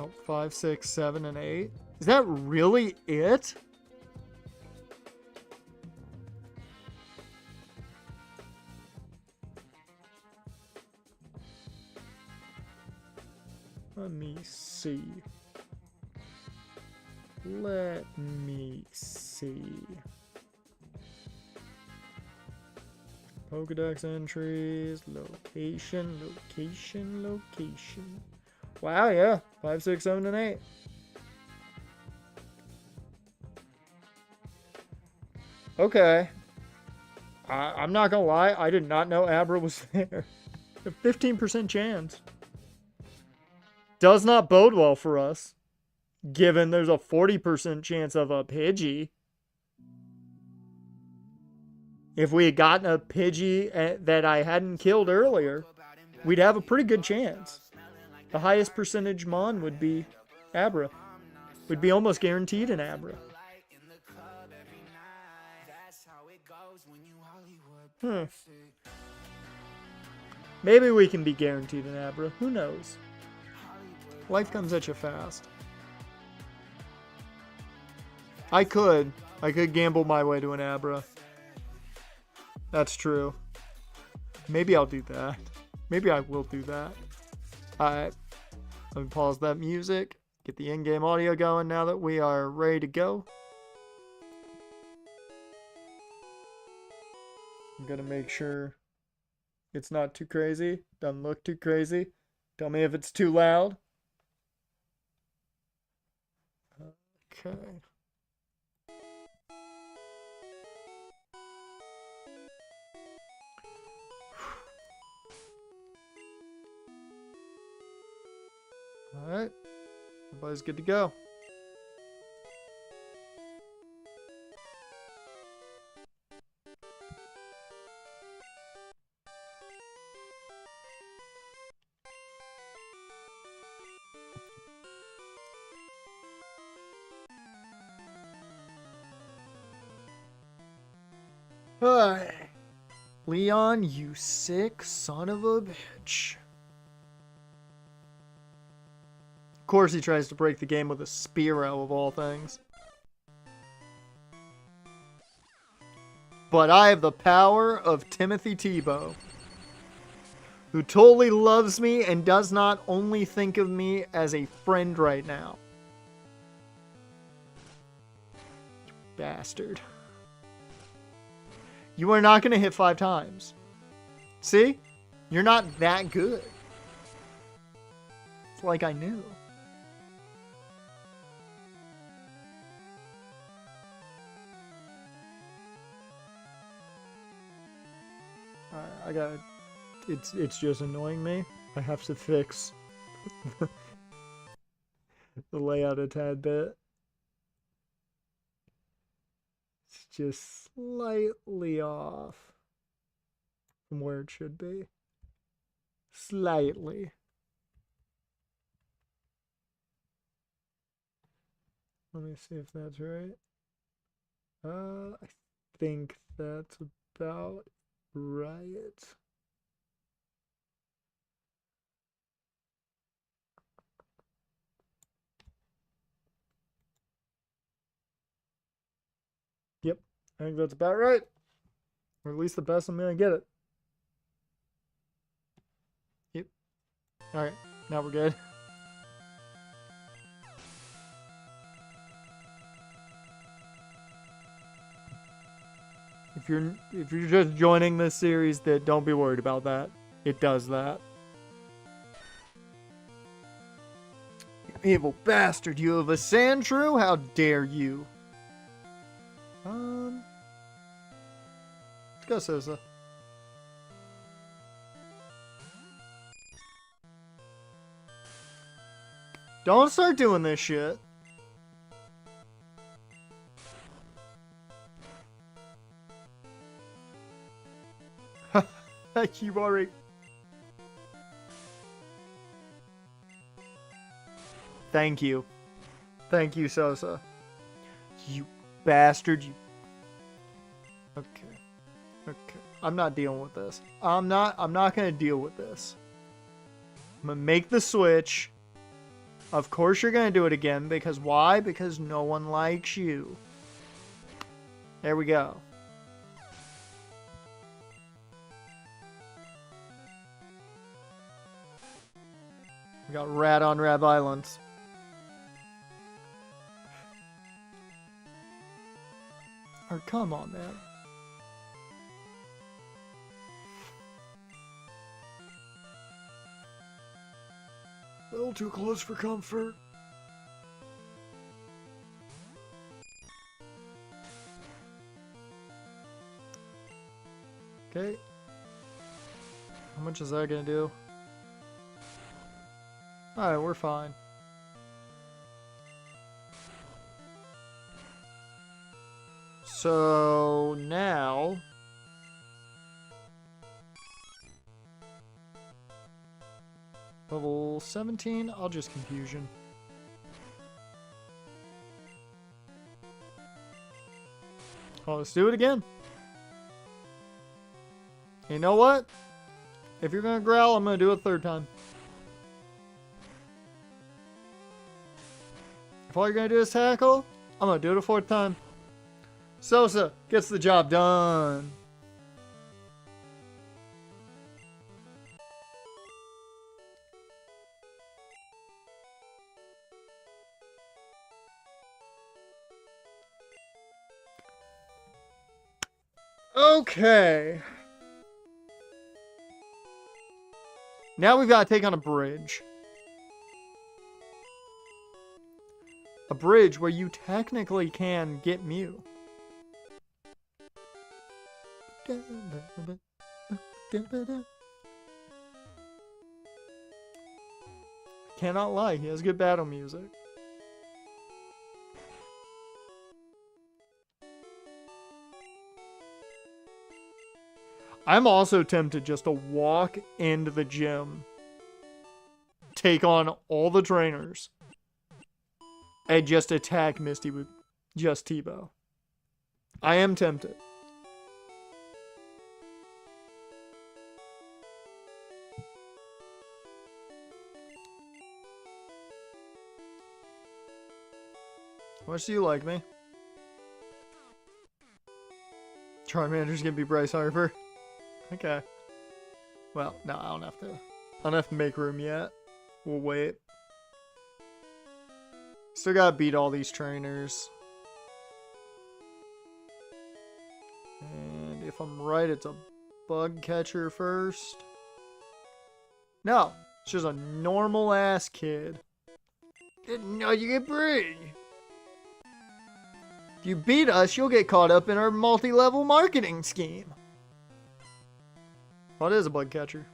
Oh, 5, 6, 7, and 8. Is that really it? Let me see. Let me see. Pokedex entries. Location, location, location. Wow, yeah. 5, 6, 7, and 8. Okay. I'm not gonna lie. I did not know Abra was there. A 15% chance. Does not bode well for us. Given there's a 40% chance of a Pidgey. If we had gotten a Pidgey that I hadn't killed earlier, we'd have a pretty good chance. The highest percentage Mon would be Abra. We'd be almost guaranteed an Abra. Maybe we can be guaranteed an Abra. Who knows? Life comes at you fast. I could gamble my way to an Abra. That's true. Maybe I'll do that. Maybe I will do that. Alright. Let me pause that music. Get the in-game audio going now that we are ready to go. I'm gonna make sure it's not too crazy. Doesn't look too crazy. Tell me if it's too loud. Okay. Alright. Everybody's good to go. Alright. Leon, you sick son of a bitch. Of course he tries to break the game with a Spearow of all things. But I have the power of Timothy Tebow, who totally loves me and does not only think of me as a friend right now. Bastard. You are not going to hit 5 times. See? You're not that good. It's like I knew. I gotta... It's just annoying me. I have to fix the layout a tad bit. It's just slightly off from where it should be. Slightly. Let me see if that's right. I think that's about right. Yep, I think that's about right. Or at least the best I'm gonna get it. Yep. Alright, now we're good. If you're just joining this series, then don't be worried about that. It does that. You evil bastard, you have a Sandshrew? How dare you? Let's go, Sosa. Don't start doing this shit. You already... Thank you. Thank you, Sosa. You bastard, you... Okay. Okay. I'm not dealing with this. I'm not gonna deal with this. I'm gonna make the switch. Of course you're gonna do it again, because why? Because no one likes you. There we go. We got rat on rat violence. Or come on, man. little too close for comfort. Okay. How much is that gonna do? Alright, we're fine. So now level 17, I'll just confusion. Oh, let's do it again. You know what? If you're gonna growl, I'm gonna do it a third time. If all you're gonna do is tackle, I'm gonna do it a fourth time. Sosa gets the job done. Okay. Now we've got to take on a bridge. A bridge where you technically can get Mew. Cannot lie, he has good battle music. I'm also tempted just to walk into the gym, take on all the trainers, and just attack Misty with just Tebow. I am tempted. How much do you like me? Charmander's gonna be Bryce Harper. Okay. Well, no, I don't have to make room yet. We'll wait. Still gotta beat all these trainers. And if I'm right, it's a bug catcher first. No, it's just a normal ass kid. Didn't know you could breed. If you beat us, you'll get caught up in our multi-level marketing scheme. What is a bug catcher?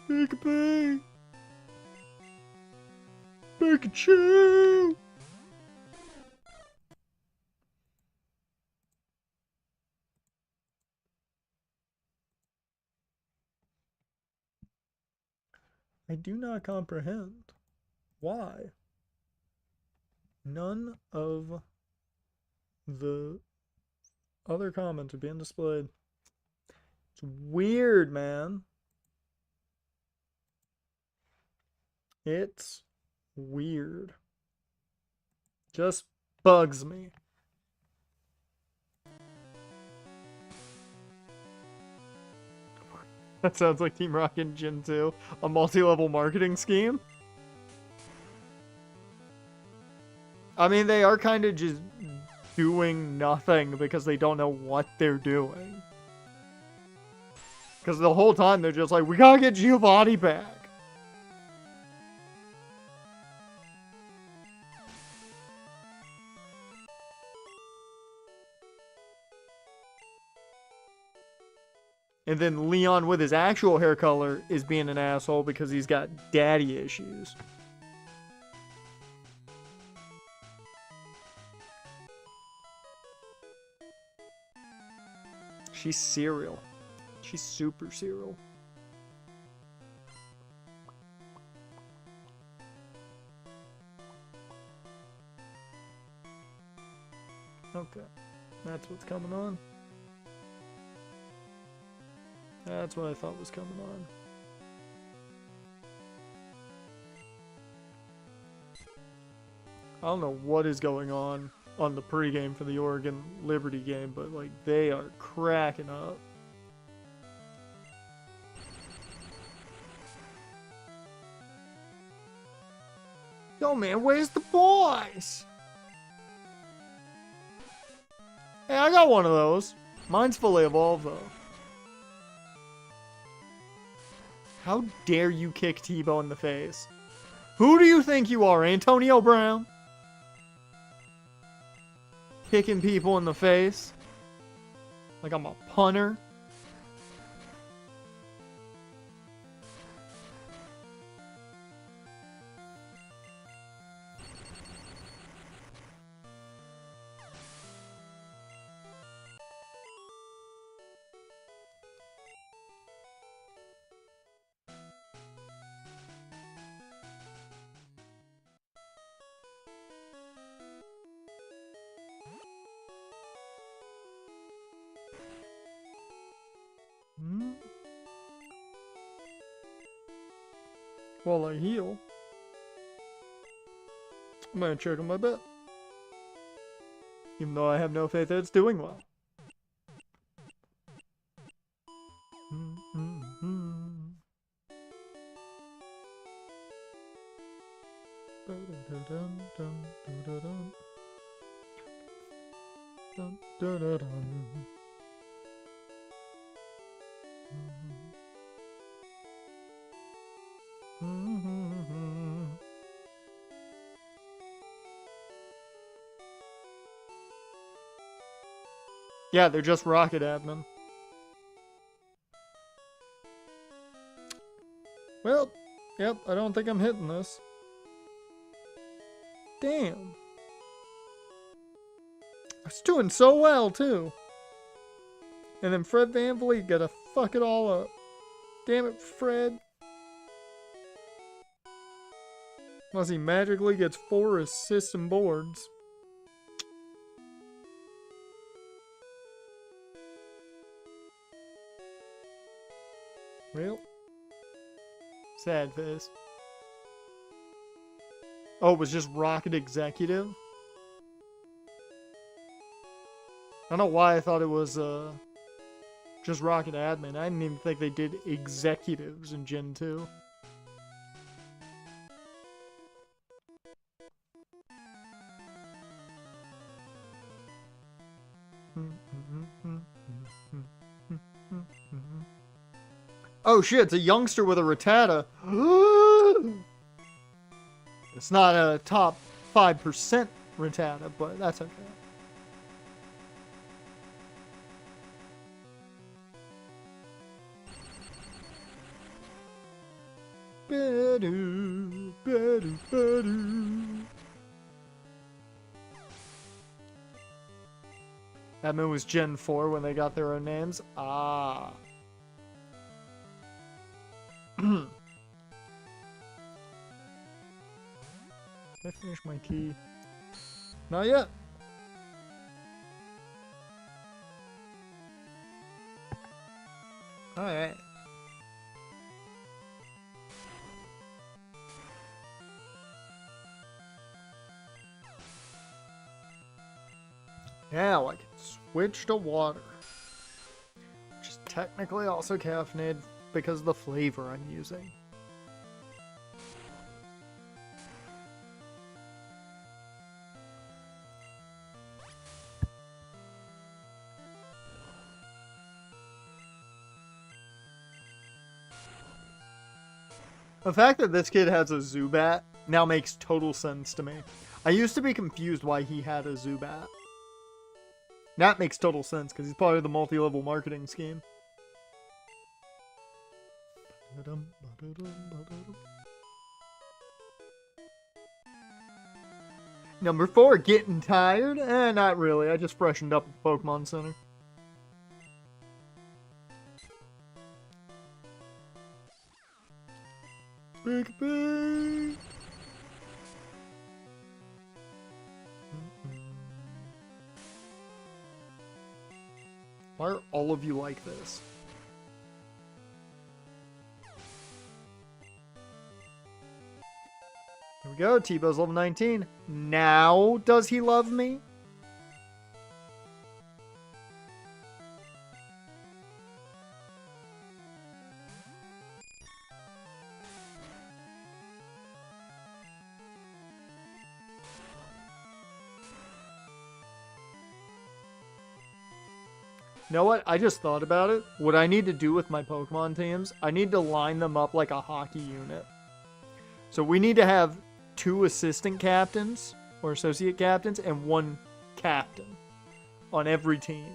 Peekaboo! Pikachu! I do not comprehend. Why? None of the other comments are being displayed. It's weird, man. It's weird. Just bugs me. That sounds like Team Rocket and Gen 2. A multi-level marketing scheme? I mean, they are kind of just doing nothing because they don't know what they're doing. Because the whole time they're just like, we gotta get Giovanni back. And then Leon with his actual hair color is being an asshole because he's got daddy issues. She's cereal. She's super cereal. Okay. That's what's coming on. That's what I thought was coming on. I don't know what is going on the pregame for the Oregon Liberty game, but like they are cracking up. Yo man, where's the boys? Hey, I got one of those. Mine's fully evolved though. How dare you kick Tebow in the face? Who do you think you are, Antonio Brown? Kicking people in the face? Like I'm a punter? While I heal, I'm gonna check on my bet. Even though I have no faith that it's doing well. Yeah, they're just rocket admin. Well, yep, I don't think I'm hitting this. Damn. I was doing so well, too. And then Fred VanVleet gotta fuck it all up. Damn it, Fred. Unless he magically gets 4 assists and boards. Well. Sad face. Oh, it was just Rocket Executive? I don't know why I thought it was, just Rocket Admin. I didn't even think they did executives in Gen 2. Oh shit, it's a youngster with a Rattata. It's not a top 5% Rattata, but that's okay. That move was Gen 4 when they got their own names. Ah. Did I finish my tea? Not yet. Alright. Now I can switch to water. Which is technically also caffeinated because of the flavor I'm using. The fact that this kid has a Zubat now makes total sense to me. I used to be confused why he had a Zubat. That makes total sense because he's part of the multi-level marketing scheme. Number 4, getting tired? Not really. I just freshened up at the Pokemon Center. Big Bang! Why are all of you like this? Here we go, Tebow's level 19. Now, does he love me? You know what? I just thought about it. What I need to do with my Pokemon teams, I need to line them up like a hockey unit. So we need to have 2 assistant captains or associate captains and 1 captain on every team.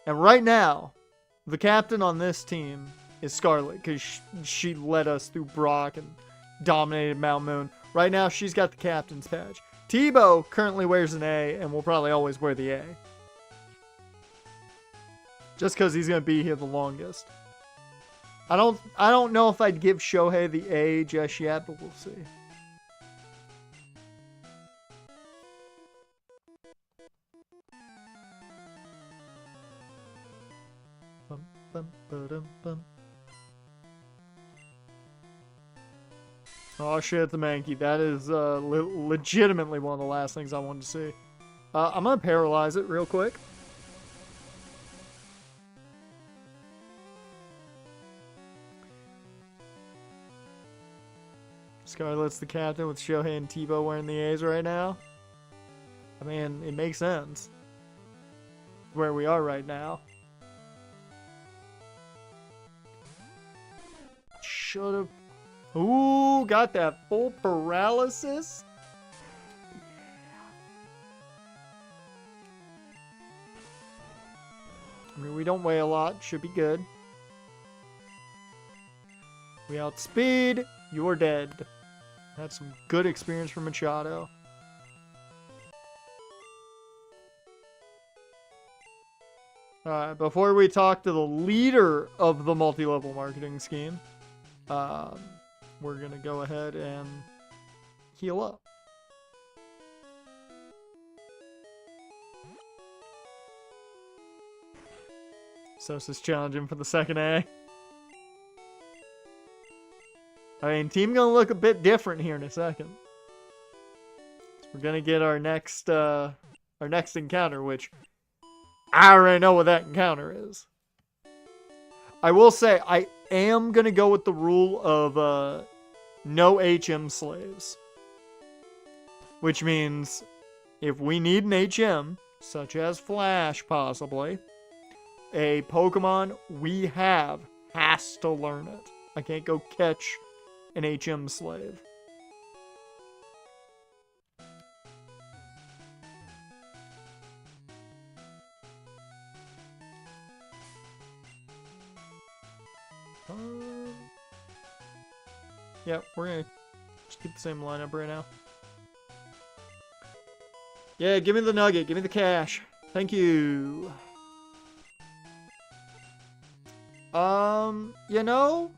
And right now, the captain on this team is Scarlet because she led us through Brock and dominated Mount Moon. Right now, she's got the captain's patch. Tebow currently wears an A and will probably always wear the A. Just because he's going to be here the longest. I don't know if I'd give Shohei the A just yet, but we'll see. Bum, bum, ba-dum, bum. Oh shit, the Mankey. That is legitimately one of the last things I wanted to see. I'm gonna paralyze it real quick. Scarlet's the captain with Shohei and Tebow wearing the A's right now. I mean, it makes sense. Where we are right now. Should've... Ooh, got that full paralysis. I mean, we don't weigh a lot. Should be good. We outspeed. You're dead. That's some good experience from Machado. Alright, before we talk to the leader of the multi-level marketing scheme, we're going to go ahead and heal up. Sosa's challenging for the second A. I mean, team gonna look a bit different here in a second. We're gonna get our next encounter, which I already know what that encounter is. I will say I am gonna go with the rule of no HM slaves, which means if we need an HM, such as Flash possibly, a Pokemon we have has to learn it. I can't go catch an HM slave. Yeah, we're gonna just keep the same lineup right now. Yeah, give me the nugget, give me the cash. Thank you. You know,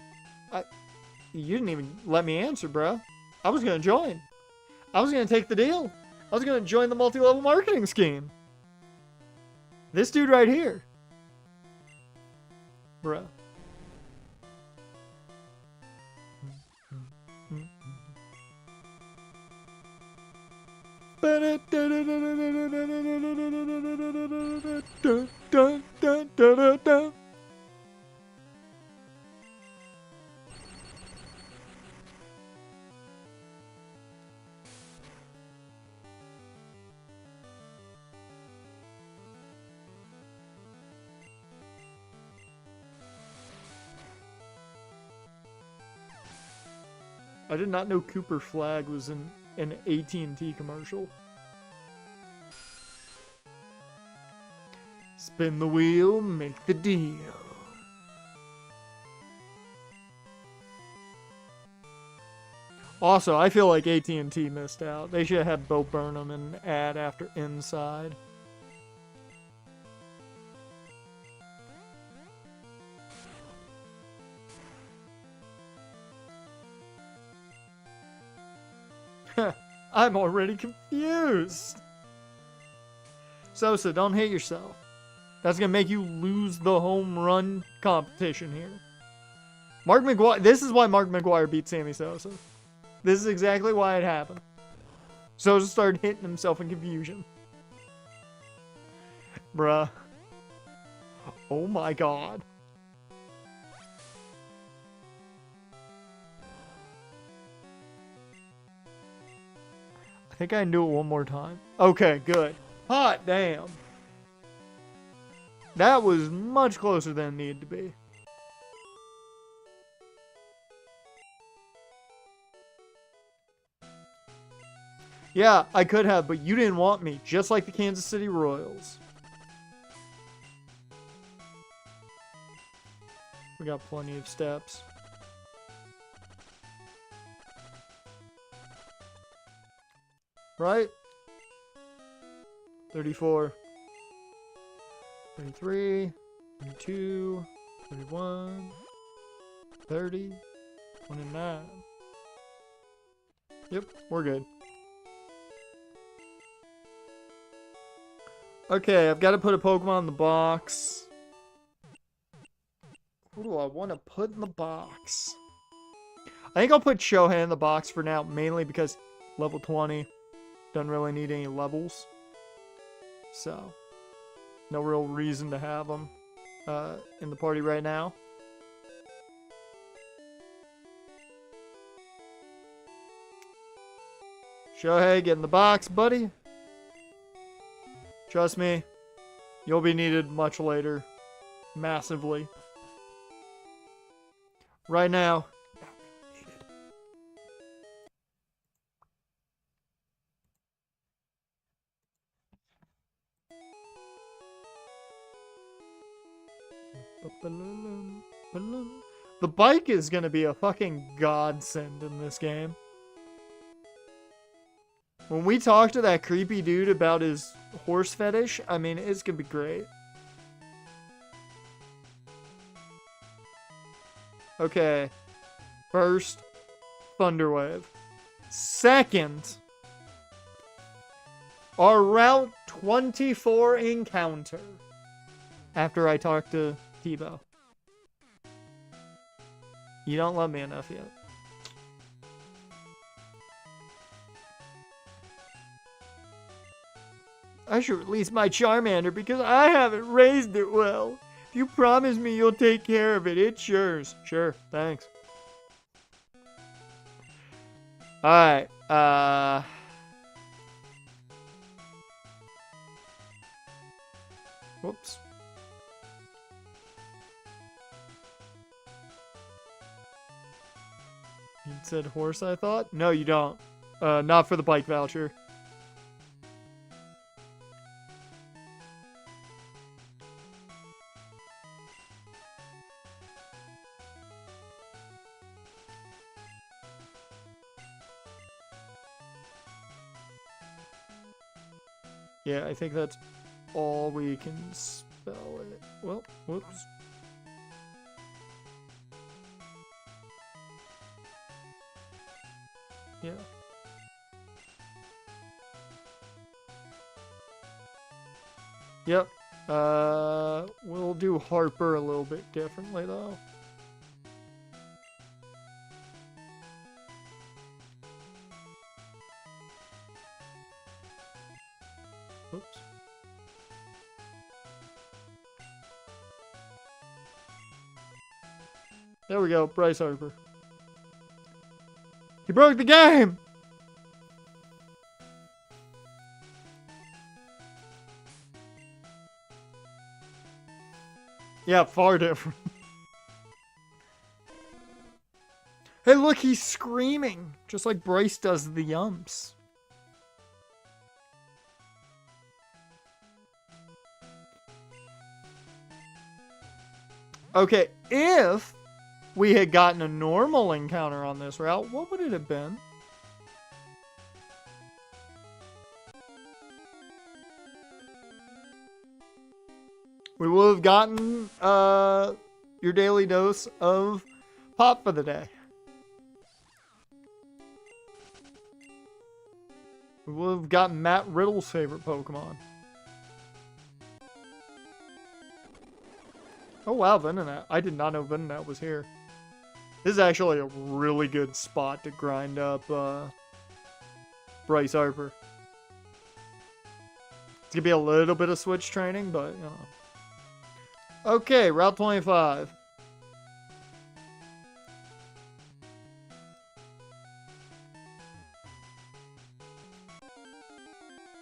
you didn't even let me answer, bro. I was gonna join. I was gonna take the deal. I was gonna join the multi-level marketing scheme. This dude right here. Bruh. I did not know Cooper Flag was in an AT&T commercial. Spin the wheel, make the deal. Also, I feel like AT&T missed out. They should have had Bo Burnham in an ad after Inside. I'm already confused. Sosa, don't hate yourself. That's going to make you lose the home run competition here. Mark McGwire, this is why Mark McGwire beat Sammy Sosa. This is exactly why it happened. Sosa started hitting himself in confusion. Bruh. Oh my god. I think I can do it one more time. Okay, good. Hot damn. That was much closer than it needed to be. Yeah, I could have, but you didn't want me, just like the Kansas City Royals. We got plenty of steps. Right? 34. 33. 32. 31. 30. 29. Yep, we're good. Okay, I've got to put a Pokemon in the box. Who do I want to put in the box? I think I'll put Shohei in the box for now, mainly because level 20 doesn't really need any levels. So, no real reason to have him in the party right now. Shohei, get in the box, buddy. Trust me, you'll be needed much later. Massively. Right now, needed. The bike is going to be a fucking godsend in this game. When we talk to that creepy dude about his horse fetish, I mean, it's going to be great. Okay. First, Thunderwave. Second, our Route 24 encounter. After I talk to Tebow. You don't love me enough yet. I should release my Charmander because I haven't raised it well. If you promise me you'll take care of it, it's yours. Sure, thanks. Alright, whoops. You said horse, I thought? No, you don't. Not for the bike voucher. Yeah, I think that's all we can spell it. Well, whoops. Yeah. Yep. We'll do Harper a little bit differently, though. Oops. There we go, Bryce Harper. He broke the game! Yeah, far different. Hey, look, he's screaming, just like Bryce does the yumps. Okay, if we had gotten a normal encounter on this route, what would it have been? We would have gotten your daily dose of pop for the day. We would have gotten Matt Riddle's favorite Pokemon. Oh wow, Venonat. I did not know Venonat was here. This is actually a really good spot to grind up Bryce Harper. It's gonna be a little bit of switch training, but you know. Okay, Route 25.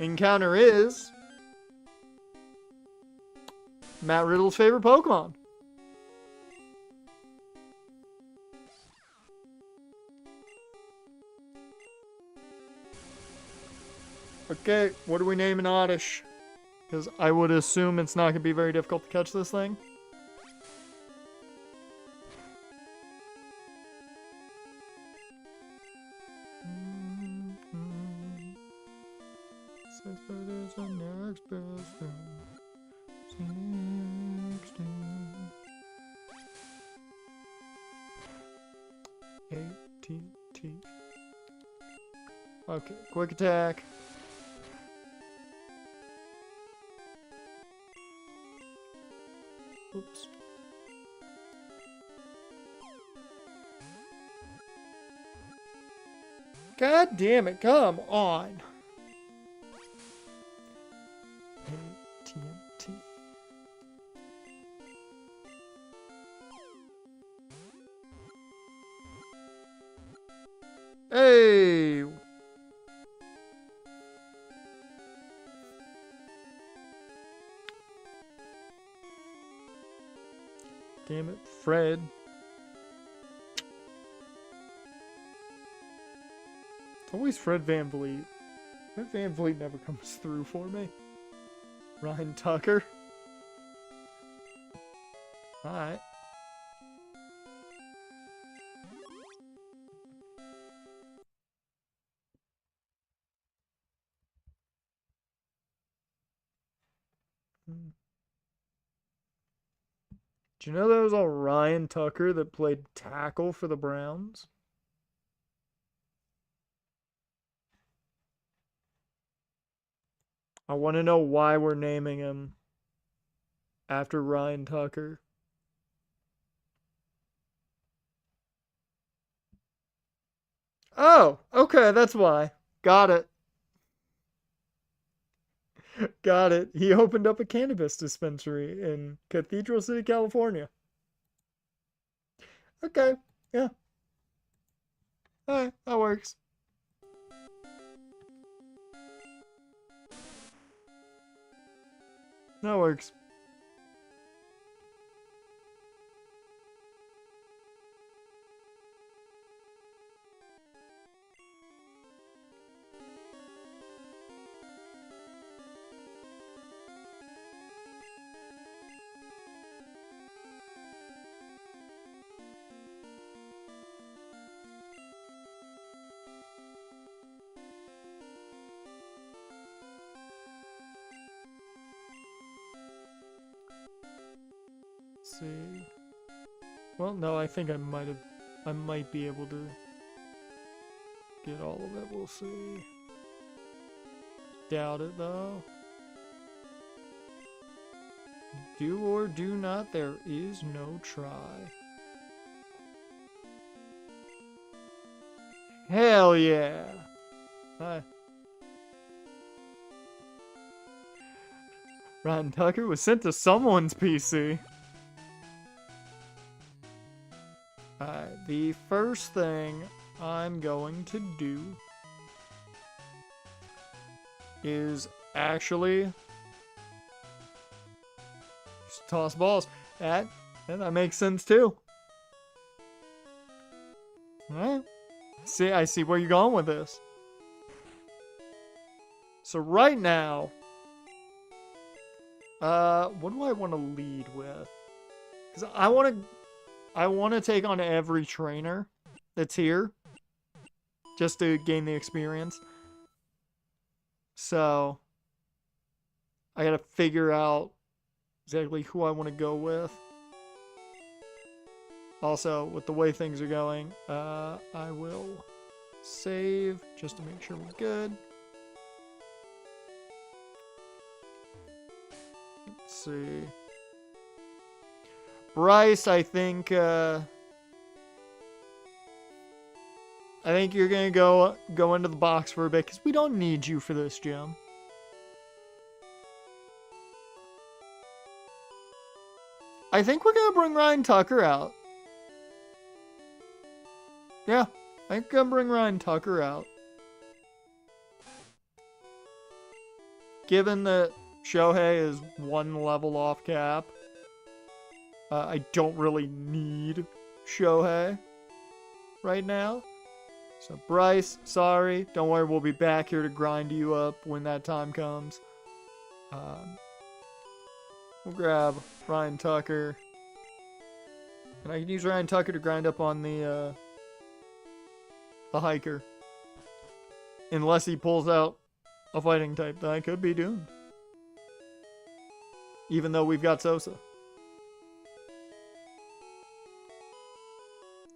Encounter is Matt Riddle's favorite Pokemon. Okay, what are we naming Oddish? Because I would assume it's not going to be very difficult to catch this thing. A-T-T. Okay, quick attack. Oops. God damn it, come on. AT&T. Hey! Damn it, Fred. It's always Fred VanVleet. Fred VanVleet never comes through for me. Ryan Tucker. Alright. Do you know there was a Ryan Tucker that played tackle for the Browns? I want to know why we're naming him after Ryan Tucker. Oh, okay, that's why. Got it. Got it. He opened up a cannabis dispensary in Cathedral City, California. Okay, yeah. Alright, that works. That works. See. Well, no, I think I might be able to get all of it. We'll see. Doubt it though. Do or do not, there is no try. Hell yeah. Hi. Ryan Tucker was sent to someone's PC. Alright, the first thing I'm going to do is actually just toss balls. That makes sense too. Alright. See, I see where you're going with this. So right now, what do I want to lead with? Because I want to take on every trainer that's here, just to gain the experience. So, I gotta figure out exactly who I want to go with. Also, with the way things are going, I will save just to make sure we're good. Let's see. Bryce, I think you're gonna go into the box for a bit because we don't need you for this gym. I think we're gonna bring Ryan Tucker out. Yeah, I think we're gonna bring Ryan Tucker out. Given that Shohei is one level off cap. I don't really need Shohei right now. So Bryce, sorry. Don't worry, we'll be back here to grind you up when that time comes. We'll grab Ryan Tucker. And I can use Ryan Tucker to grind up on the hiker. Unless he pulls out a fighting type, then I could be doomed. Even though we've got Sosa.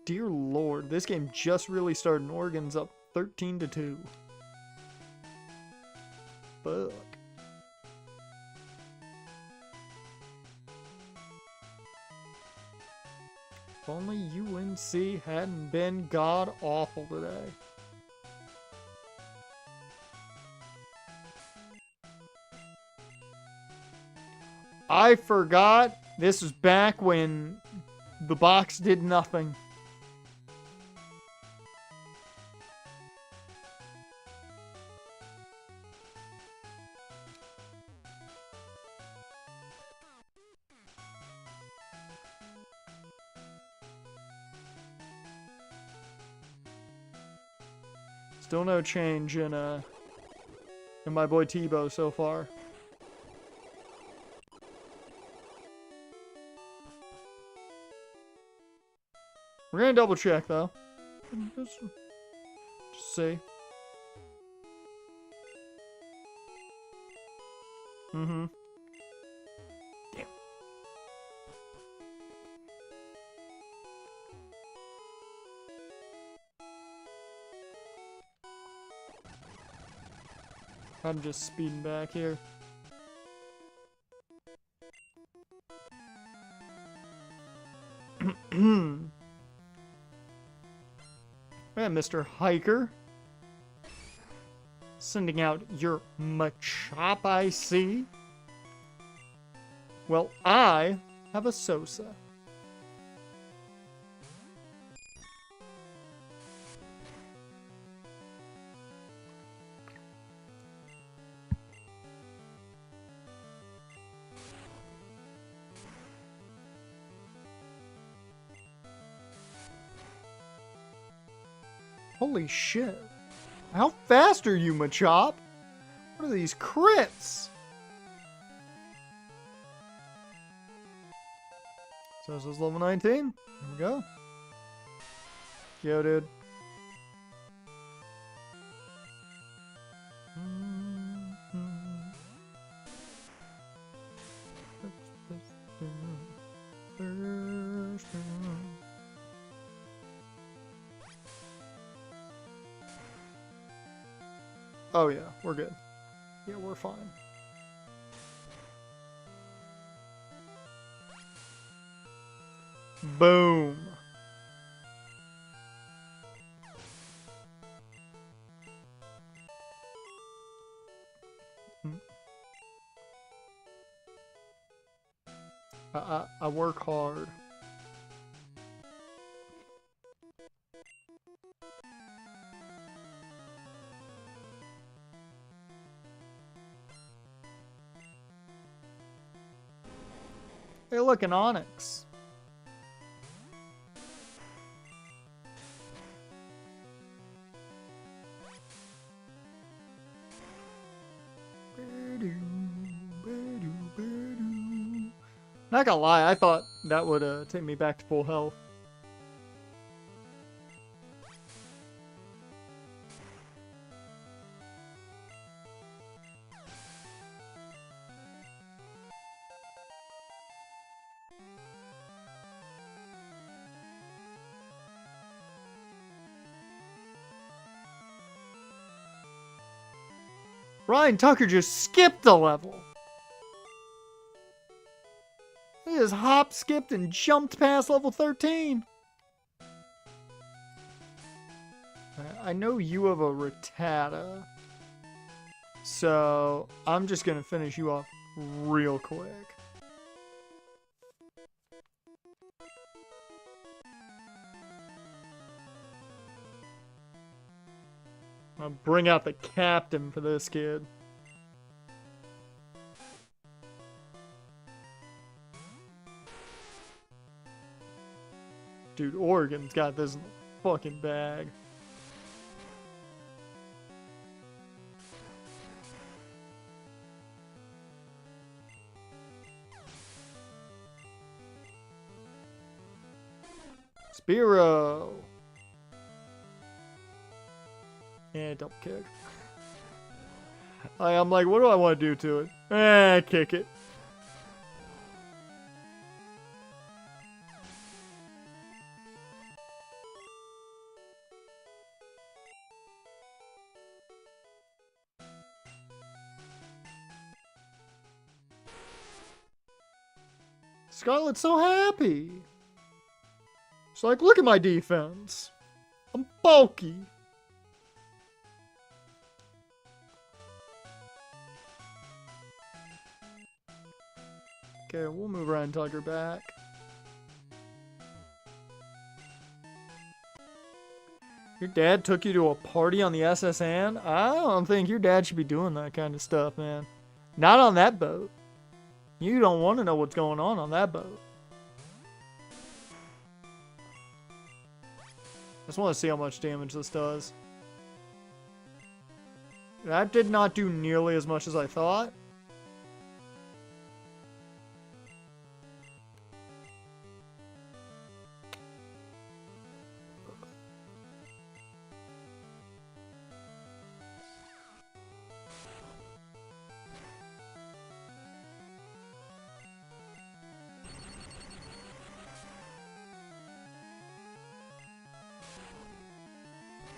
Dear Lord, this game just really started and Oregon's up 13-2. Fuck. If only UNC hadn't been god awful today. I forgot this was back when the box did nothing. Still no change in my boy Tebow so far. We're gonna double check though. Just see. Mm-hmm. Damn. I'm just speeding back here. Hey, Mr. Hiker. Sending out your Machop, I see. Well, I have a Sosa. Holy shit. How fast are you, Machop? What are these crits? So this is level 19. Here we go. Yo, dude. Oh yeah, we're good. Yeah, we're fine. Boom. I work hard. Hey, look, an Onyx. Not gonna lie, I thought that would take me back to full health. Ryan Tucker just skipped a level. He just hop, skipped, and jumped past level 13. I know you have a Rattata. So, I'm just going to finish you off real quick. I'll bring out the captain for this kid. dude, Oregon's got this in the fucking bag. Spiro. Yeah, double kick. I'm like, what do I want to do to it? Kick it. Scarlett's so happy. She's like, look at my defense. I'm bulky. Okay, we'll move around and tug her back. Your dad took you to a party on the SSN? I don't think your dad should be doing that kind of stuff, man. Not on that boat. You don't want to know what's going on that boat. I just want to see how much damage this does. That did not do nearly as much as I thought.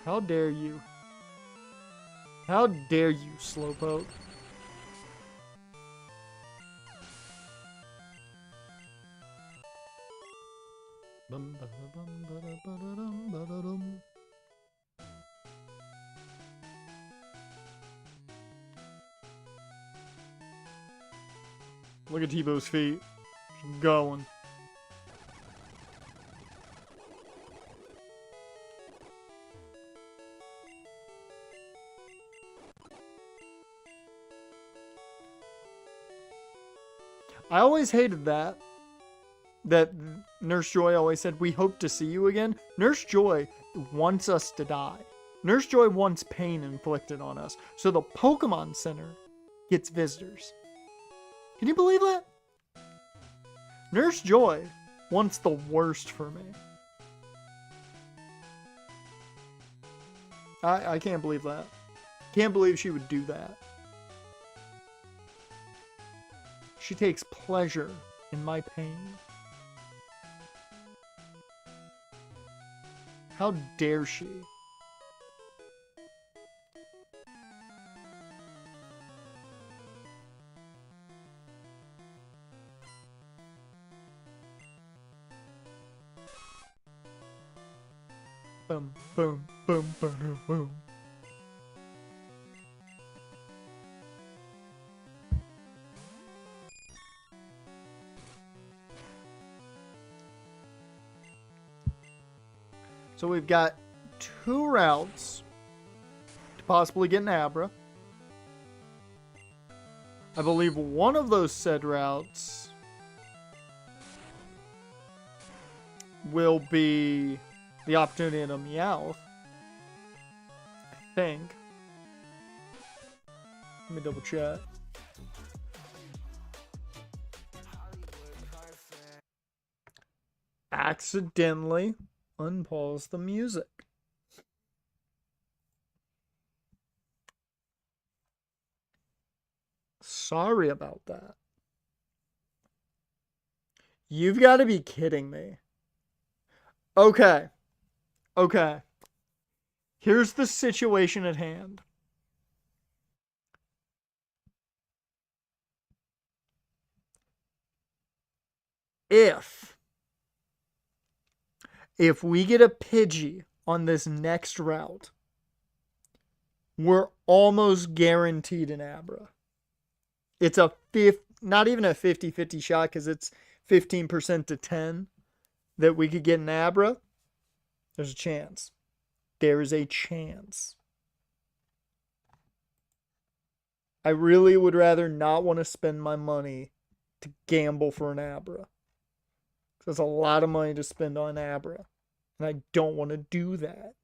How dare you? How dare you, Slowpoke? Look at Tebow's feet. Just going. I always hated that Nurse Joy always said, we hope to see you again. Nurse Joy wants us to die. Nurse Joy wants pain inflicted on us. So the Pokemon Center gets visitors. Can you believe that? Nurse Joy wants the worst for me. I can't believe that. Can't believe she would do that. She takes pleasure in my pain. How dare she? Boom, boom, boom, boom, boom. So we've got 2 routes to possibly get an Abra. I believe one of those said routes will be the opportunity in a Meowth. I think. Let me double check. Accidentally unpause the music. Sorry about that. You've got to be kidding me. Okay. Okay. Here's the situation at hand. If we get a Pidgey on this next route, we're almost guaranteed an Abra. It's a not even a 50-50 shot because it's 15% to 10 that we could get an Abra. There's a chance. There is a chance. I really would rather not want to spend my money to gamble for an Abra. That's a lot of money to spend on Abra. And I don't want to do that.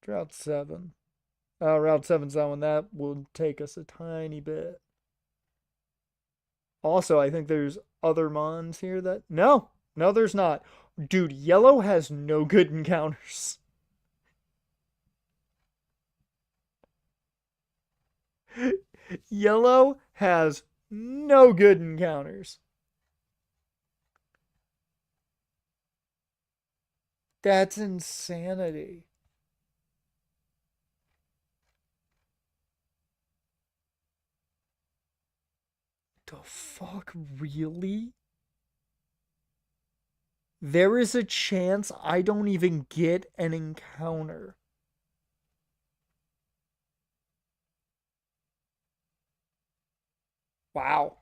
Route 7. Route 7's that one. That will take us a tiny bit. Also, I think there's other mons here that... No, there's not. Dude, yellow has no good encounters. Yellow has no good encounters. That's insanity. The fuck, really? There is a chance I don't even get an encounter. Wow.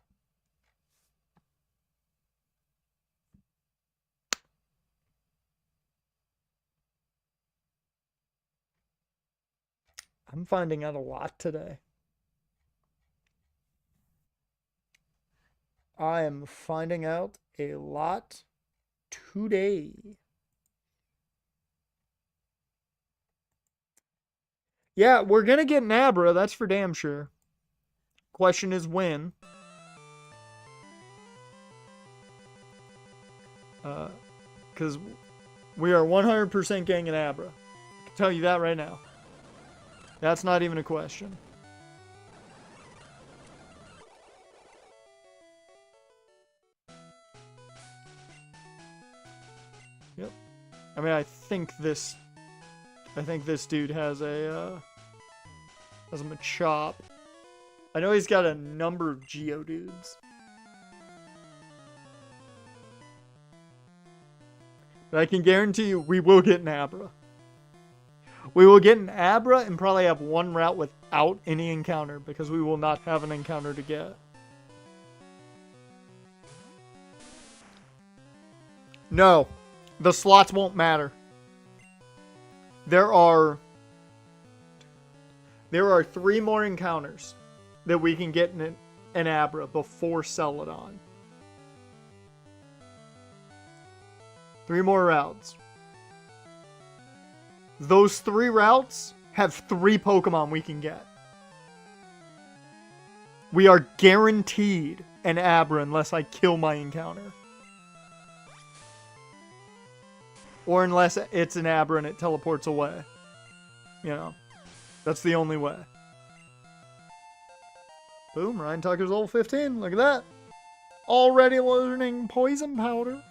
I'm finding out a lot today. I am finding out a lot today. Yeah, we're going to get an Abra, that's for damn sure. Question is when. Because we are 100% getting an Abra. I can tell you that right now. That's not even a question. Yep. I mean, I think this dude has a Machop. I know he's got a number of Geodudes. But I can guarantee you we will get an Abra. We will get an Abra and probably have one route without any encounter because we will not have an encounter to get. No, the slots won't matter. There are 3 more encounters that we can get in an Abra before Celadon. 3 more routes. Those 3 routes have 3 Pokemon we can get. We are guaranteed an Abra unless I kill my encounter. Or unless it's an Abra and it teleports away. You know, that's the only way. Boom, Ryan Tucker's level 15. Look at that. Already learning Poison Powder.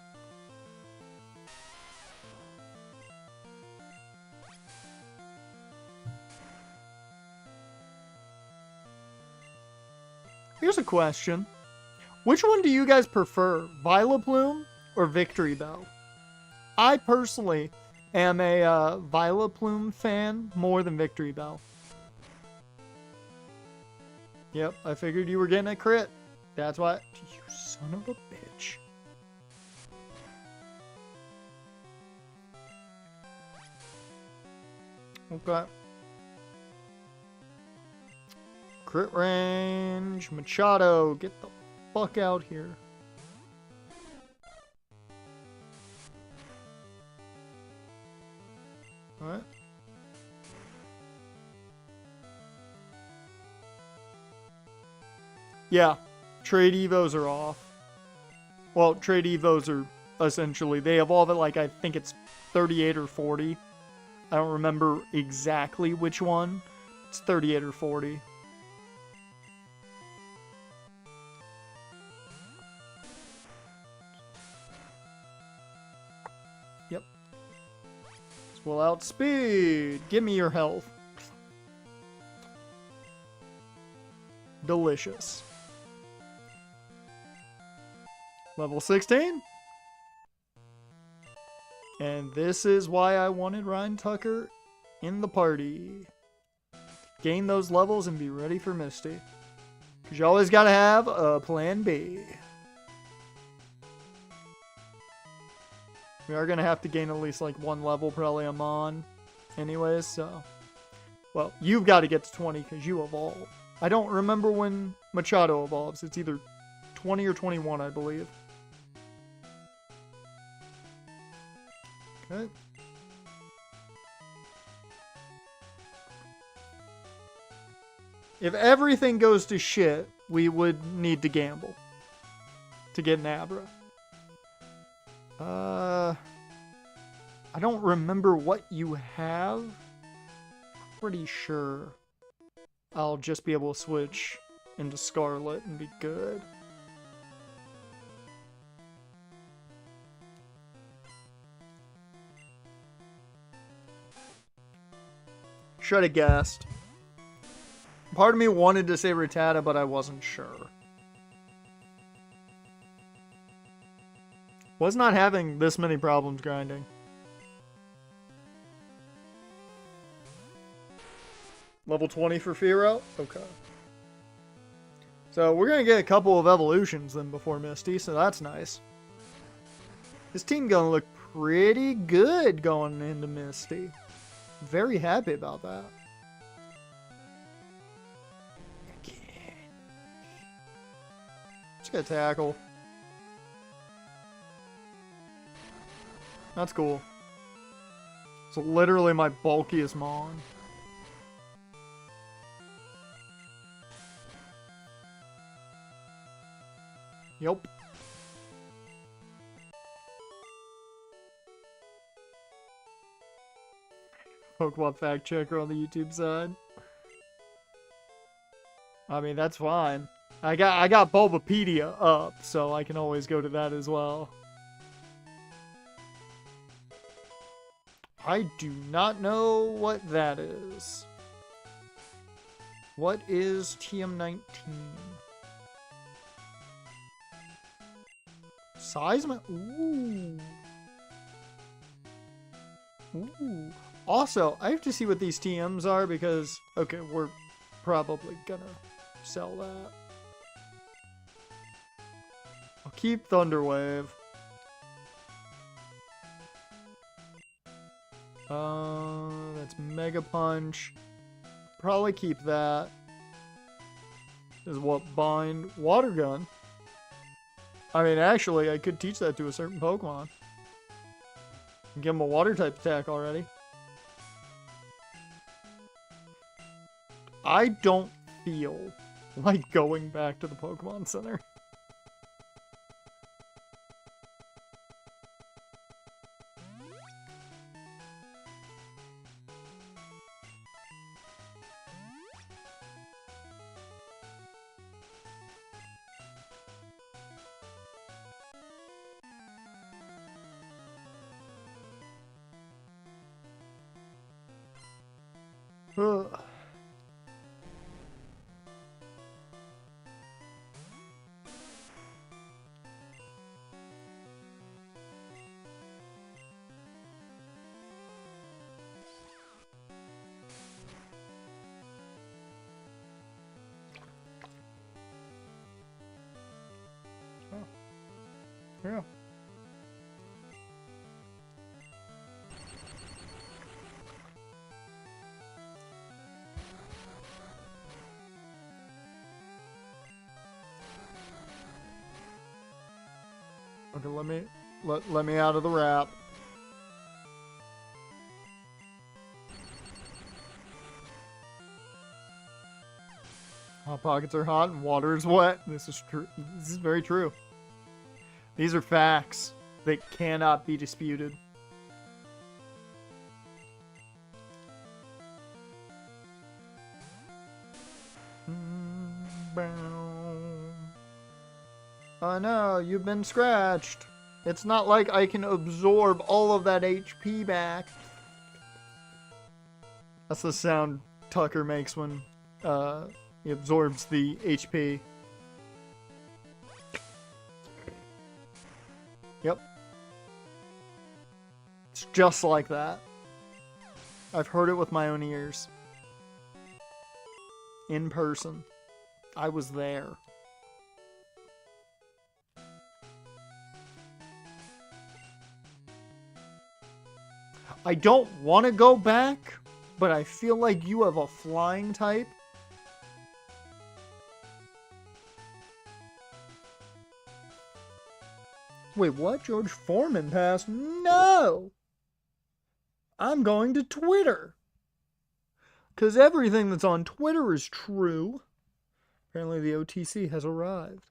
Here's a question. Which one do you guys prefer? Vileplume or Victory Bell? I personally am a Vileplume fan more than Victory Bell. Yep, I figured you were getting a crit. That's why. You son of a bitch. Okay. Crit range. Machado, get the fuck out here. Alright. Yeah, trade evos are off. Well, trade evos are essentially, they evolve at like, I think it's 38 or 40. I don't remember exactly which one. It's 38 or 40. Yep. Will outspeed. Give me your health. Delicious. Level 16. And this is why I wanted Ryan Tucker in the party. Gain those levels and be ready for Misty. Because you always got to have a plan B. We are going to have to gain at least like 1 level probably a Mon. Anyways, so. Well, you've got to get to 20 because you evolve. I don't remember when Machado evolves. It's either 20 or 21, I believe. Okay. If everything goes to shit, we would need to gamble to get an Abra. I don't remember what you have. Pretty sure I'll just be able to switch into Scarlet and be good. Should have guessed. Part of me wanted to say Rattata, but I wasn't sure. Was not having this many problems grinding. Level 20 for Fearow? Okay. So we're going to get a couple of evolutions then before Misty, so that's nice. This team going to look pretty good going into Misty. Very happy about that. Just gonna tackle. That's cool. It's literally my bulkiest Mon. Yep. Pokemon fact checker on the YouTube side. I mean, that's fine. I got Bulbapedia up, so I can always go to that as well. I do not know what that is. What is TM19? Seismic? Ooh. Ooh. Also, I have to see what these TMs are because, okay, we're probably gonna sell that. I'll keep Thunderwave. That's Mega Punch. Probably keep that. Is what bind Water Gun. I mean, actually, I could teach that to a certain Pokemon. Give him a water type attack already. I don't feel like going back to the Pokemon Center. Ugh. Yeah. Okay, let me out of the wrap. Hot pockets are hot and water is wet. This is true. This is very true. These are facts that cannot be disputed. Oh no, you've been scratched. It's not like I can absorb all of that HP back. That's the sound Tucker makes when he absorbs the HP. Yep. It's just like that. I've heard it with my own ears. In person. I was there. I don't want to go back, but I feel like you have a flying type. Wait, what? George Foreman passed? No! I'm going to Twitter. Because everything that's on Twitter is true. Apparently the OTC has arrived.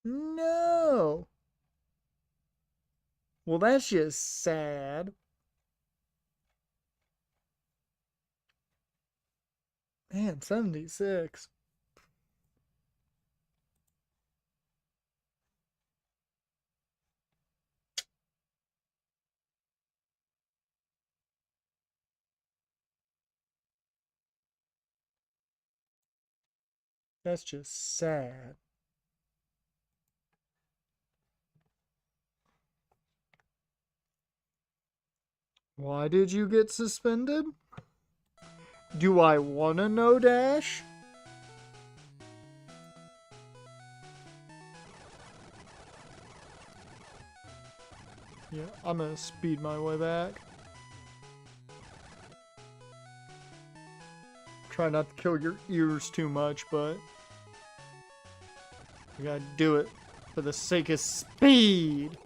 No! Well, that's just sad. Man, 76. That's just sad. Why did you get suspended? Do I want to know, Dash? Yeah, I'm gonna speed my way back. Try not to kill your ears too much, but you gotta do it for the sake of speed.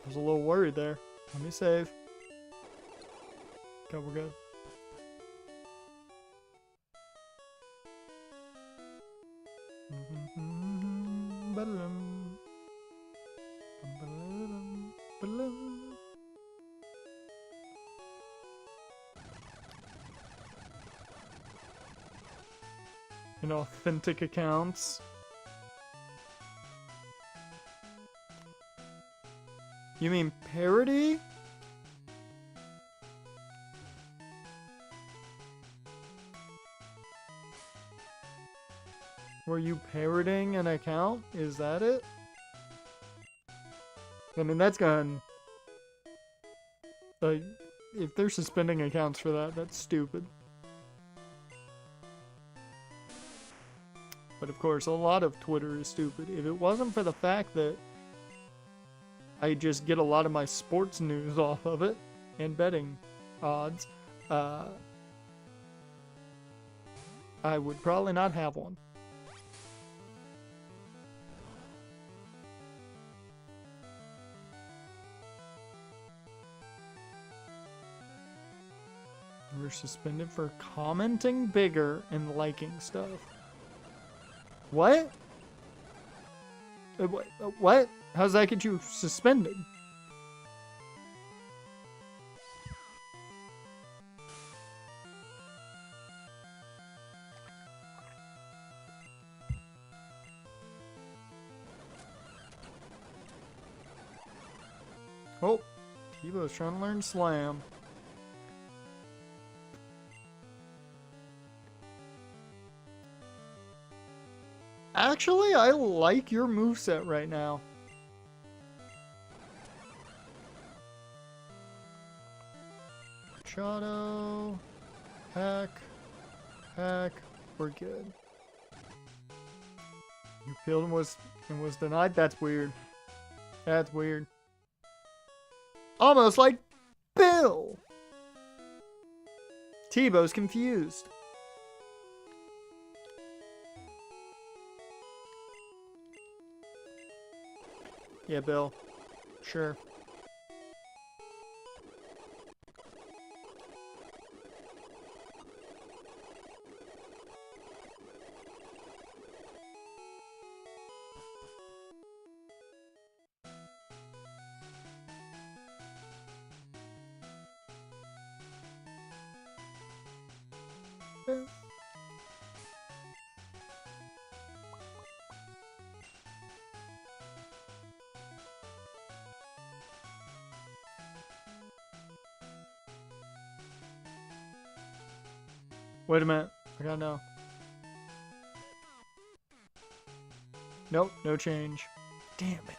I was a little worried there. Let me save. Okay, we're good. Authentic accounts. You mean parody? Were you parroting an account? Is that it? I mean, that's gone. Like, if they're suspending accounts for that, that's stupid. But of course, a lot of Twitter is stupid. If it wasn't for the fact that I just get a lot of my sports news off of it, and betting odds, I would probably not have one. We're suspended for commenting bigger and liking stuff. What? What? How's that get you suspended? Oh, Tebow's trying to learn slam. Actually, I like your moveset right now. Machado. Hack. Hack. We're good. You peeled and was denied? That's weird. That's weird. Almost like Bill. Tebow's confused. Yeah, Bill. Sure. Wait a minute. I gotta know. Nope, no change. Damn it.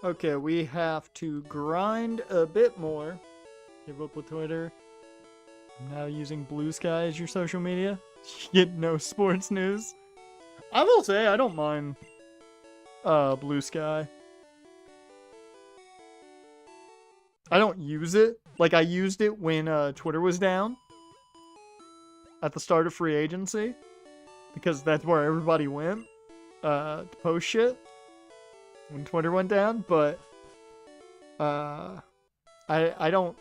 Okay, we have to grind a bit more. Give up with Twitter. I'm now using Blue Sky as your social media. You get no sports news. I will say I don't mind Blue Sky. I don't use it. Like, I used it when Twitter was down at the start of free agency, because that's where everybody went to post shit when Twitter went down. But I don't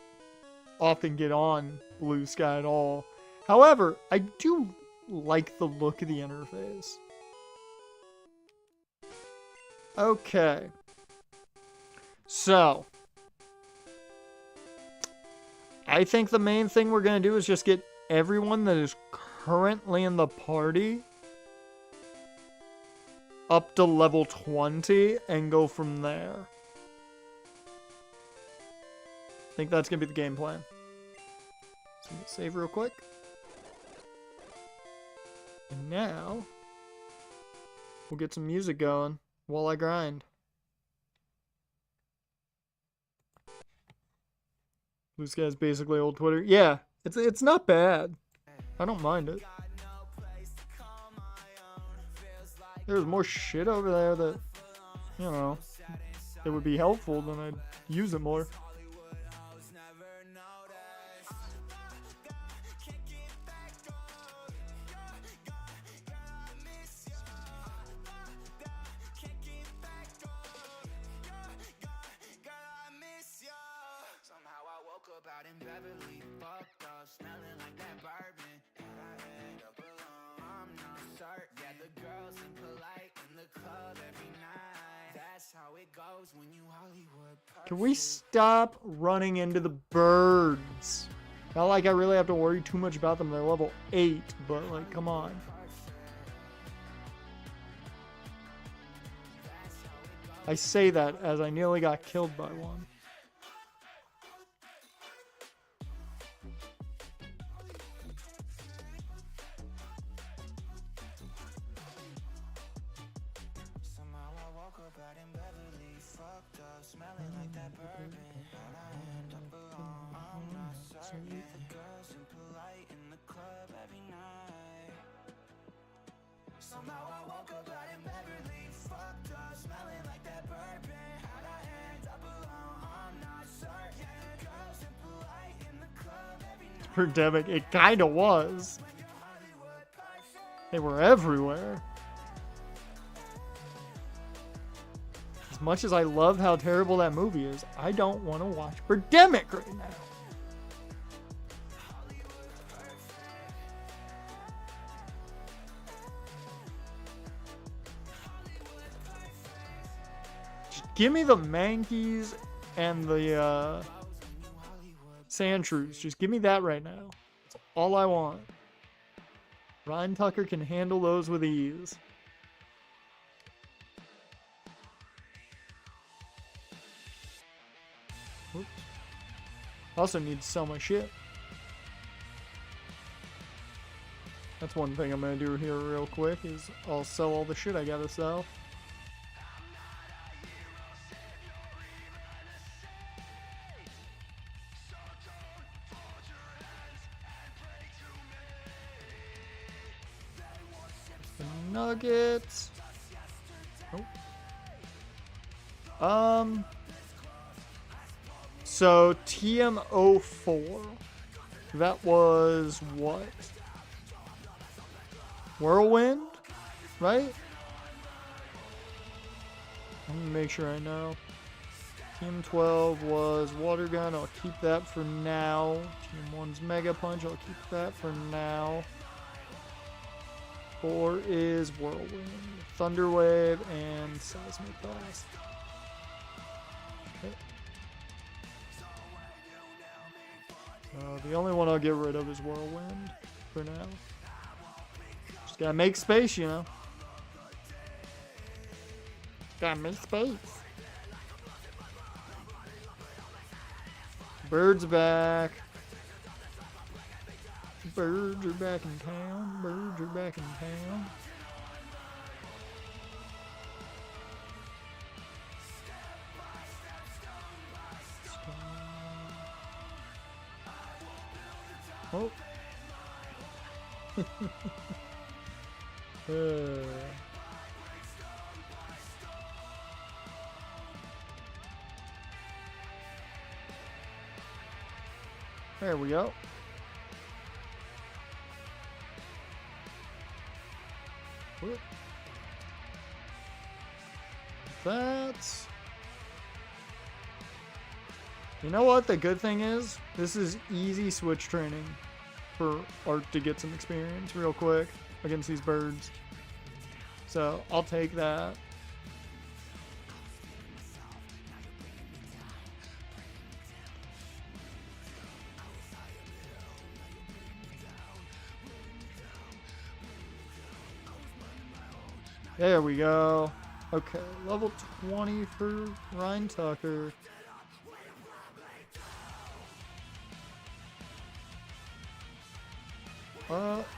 often get on Blue Sky at all. However, I do like the look of the interface. Okay. So, I think the main thing we're going to do is just get everyone that is currently in the party up to level 20 and go from there. I think that's going to be the game plan. So let me save real quick. And now, we'll get some music going while I grind. Blue Sky's basically old Twitter. Yeah, it's not bad. I don't mind it. There's more shit over there that, you know, it would be helpful, then I'd use it more. Can we stop running into the birds? Not like I really have to worry too much about them. They're level 8, but like, come on. I say that as I nearly got killed by one. Pandemic, it kinda was. They were everywhere. As much as I love how terrible that movie is, I don't want to watch Pandemic right now. Just give me the Mankeys and the Sand Shrews. Just give me that right now. That's all I want. Ryan Tucker can handle those with ease. Oops. Also need to sell my shit. That's one thing I'm gonna do here real quick, is I'll sell all the shit I gotta sell. Nuggets. Oh. So TM04. That was what? Whirlwind, right? Let me make sure I know. TM12 was Water Gun. I'll keep that for now. TM1's Mega Punch. I'll keep that for now. 4 is Whirlwind, Thunder Wave, and Seismic Blast. Okay. The only one I'll get rid of is Whirlwind for now. Just gotta make space, you know. Gotta make space. Bird's back. Birds are back in town. Birds are back in town. Oh. There we go. Whoop. That's... You know what the good thing is? This is easy switch training for Art to get some experience real quick against these birds. So I'll take that. There we go. Okay, level 20 for Ryan Tucker.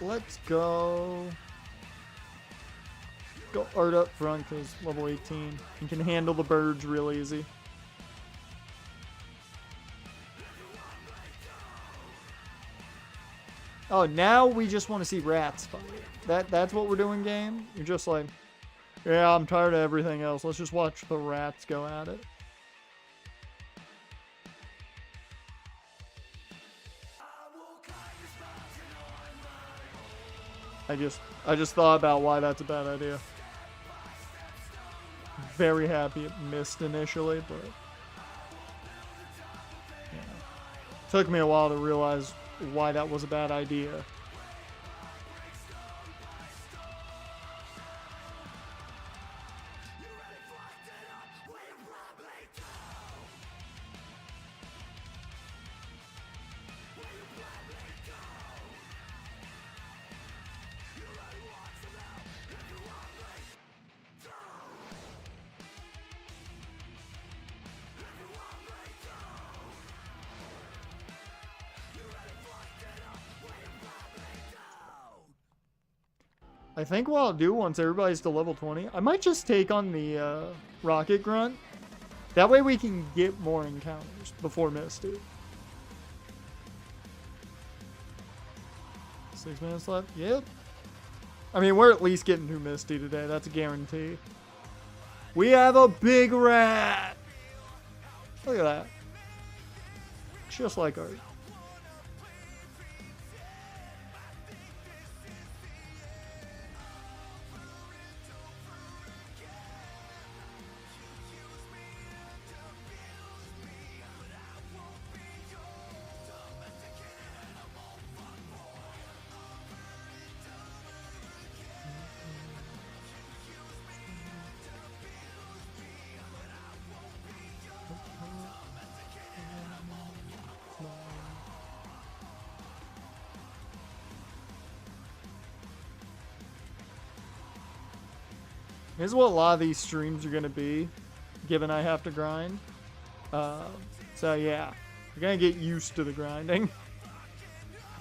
Let's go Art up front because level 18. He can handle the birds real easy. Oh, now we just want to see rats fight. That's what we're doing, game? You're just like, yeah, I'm tired of everything else. Let's just watch the rats go at it. I just thought about why that's a bad idea. Very happy it missed initially, but yeah. Took me a while to realize why that was a bad idea. I think what I'll do once everybody's to level 20, I might just take on the Rocket Grunt. That way we can get more encounters before Misty. 6 minutes left. Yep. I mean, we're at least getting through Misty today. That's a guarantee. We have a big rat. Look at that. Just like Art. This is what a lot of these streams are going to be, given I have to grind. So yeah, you're going to get used to the grinding.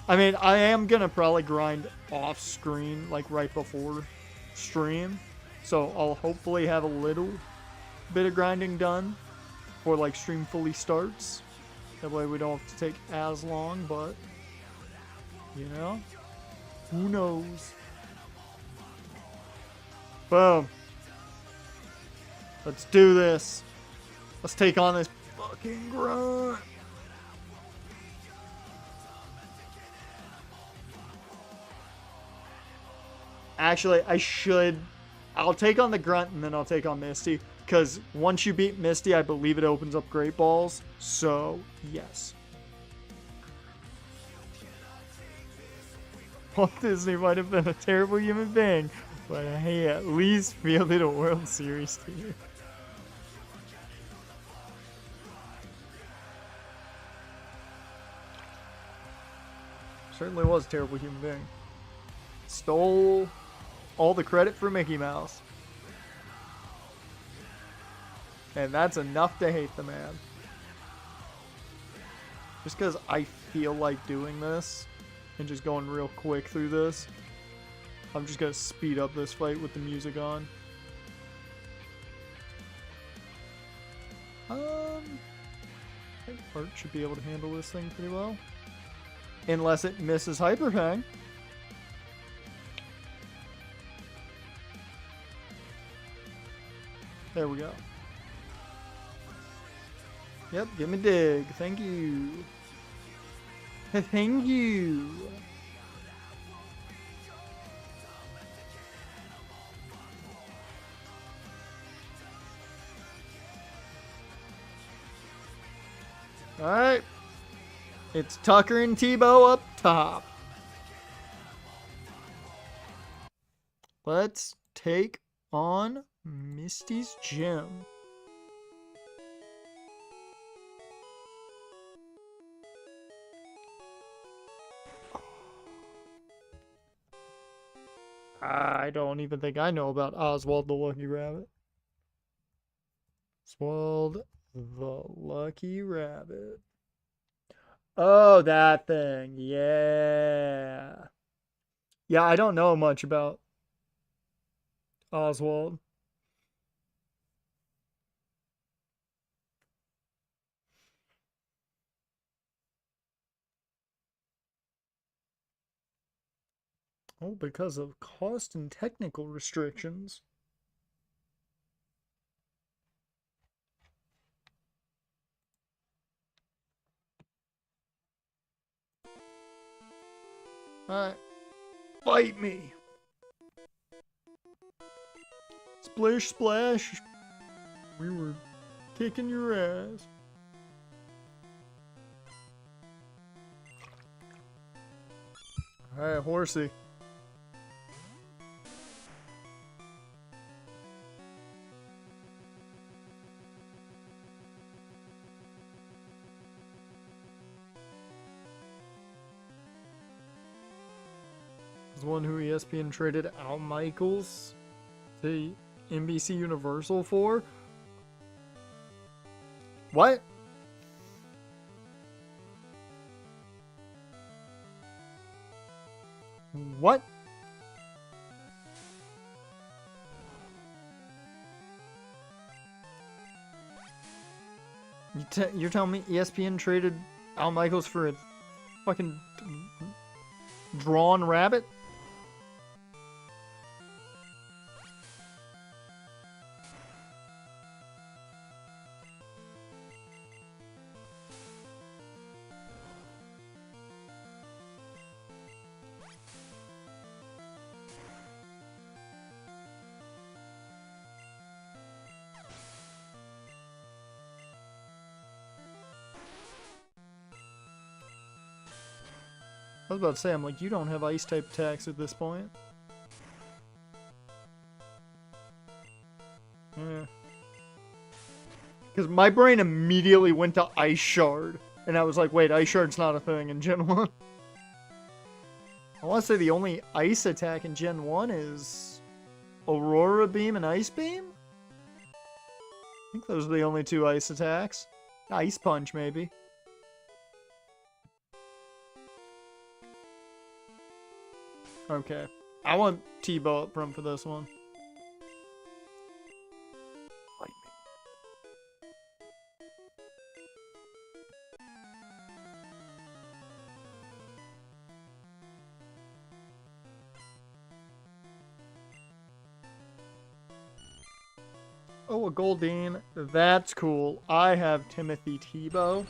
I mean, I am going to probably grind off screen, like right before stream. So I'll hopefully have a little bit of grinding done before like stream fully starts. That way we don't have to take as long, but you know, who knows? Boom. Let's do this. Let's take on this fucking grunt. Actually, I'll take on the grunt and then I'll take on Misty. Because once you beat Misty, I believe it opens up Great Balls. So, yes. Walt Disney might have been a terrible human being, but he at least fielded a World Series team. Certainly was a terrible human being. Stole all the credit for Mickey Mouse. And that's enough to hate the man. Just because I feel like doing this and just going real quick through this, I'm just going to speed up this fight with the music on. I think Art should be able to handle this thing pretty well. Unless it misses Hyper Fang. There we go. Yep, give me dig. Thank you. Thank you. Alright. It's Tucker and Tebow up top. Let's take on Misty's Gym. I don't even think I know about Oswald the Lucky Rabbit. Oswald the Lucky Rabbit. Oh, that thing. Yeah. Yeah, I don't know much about Oswald. Oh, because of cost and technical restrictions. Alright. Fight me. Splish splash. We were kicking your ass. Alright, horsey. Is one who ESPN traded Al Michaels to NBC Universal for? What? What? You're telling me ESPN traded Al Michaels for a fucking drawn rabbit? I was about to say, I'm like, you don't have ice type attacks at this point. Yeah. Because my brain immediately went to Ice Shard. And I was like, wait, Ice Shard's not a thing in Gen 1. I want to say the only ice attack in Gen 1 is Aurora Beam and Ice Beam? I think those are the only two ice attacks. Ice Punch, maybe. Okay. I want Tebow up front for this one. Fight me. Oh, a Goldeen. That's cool. I have Timothy Tebow.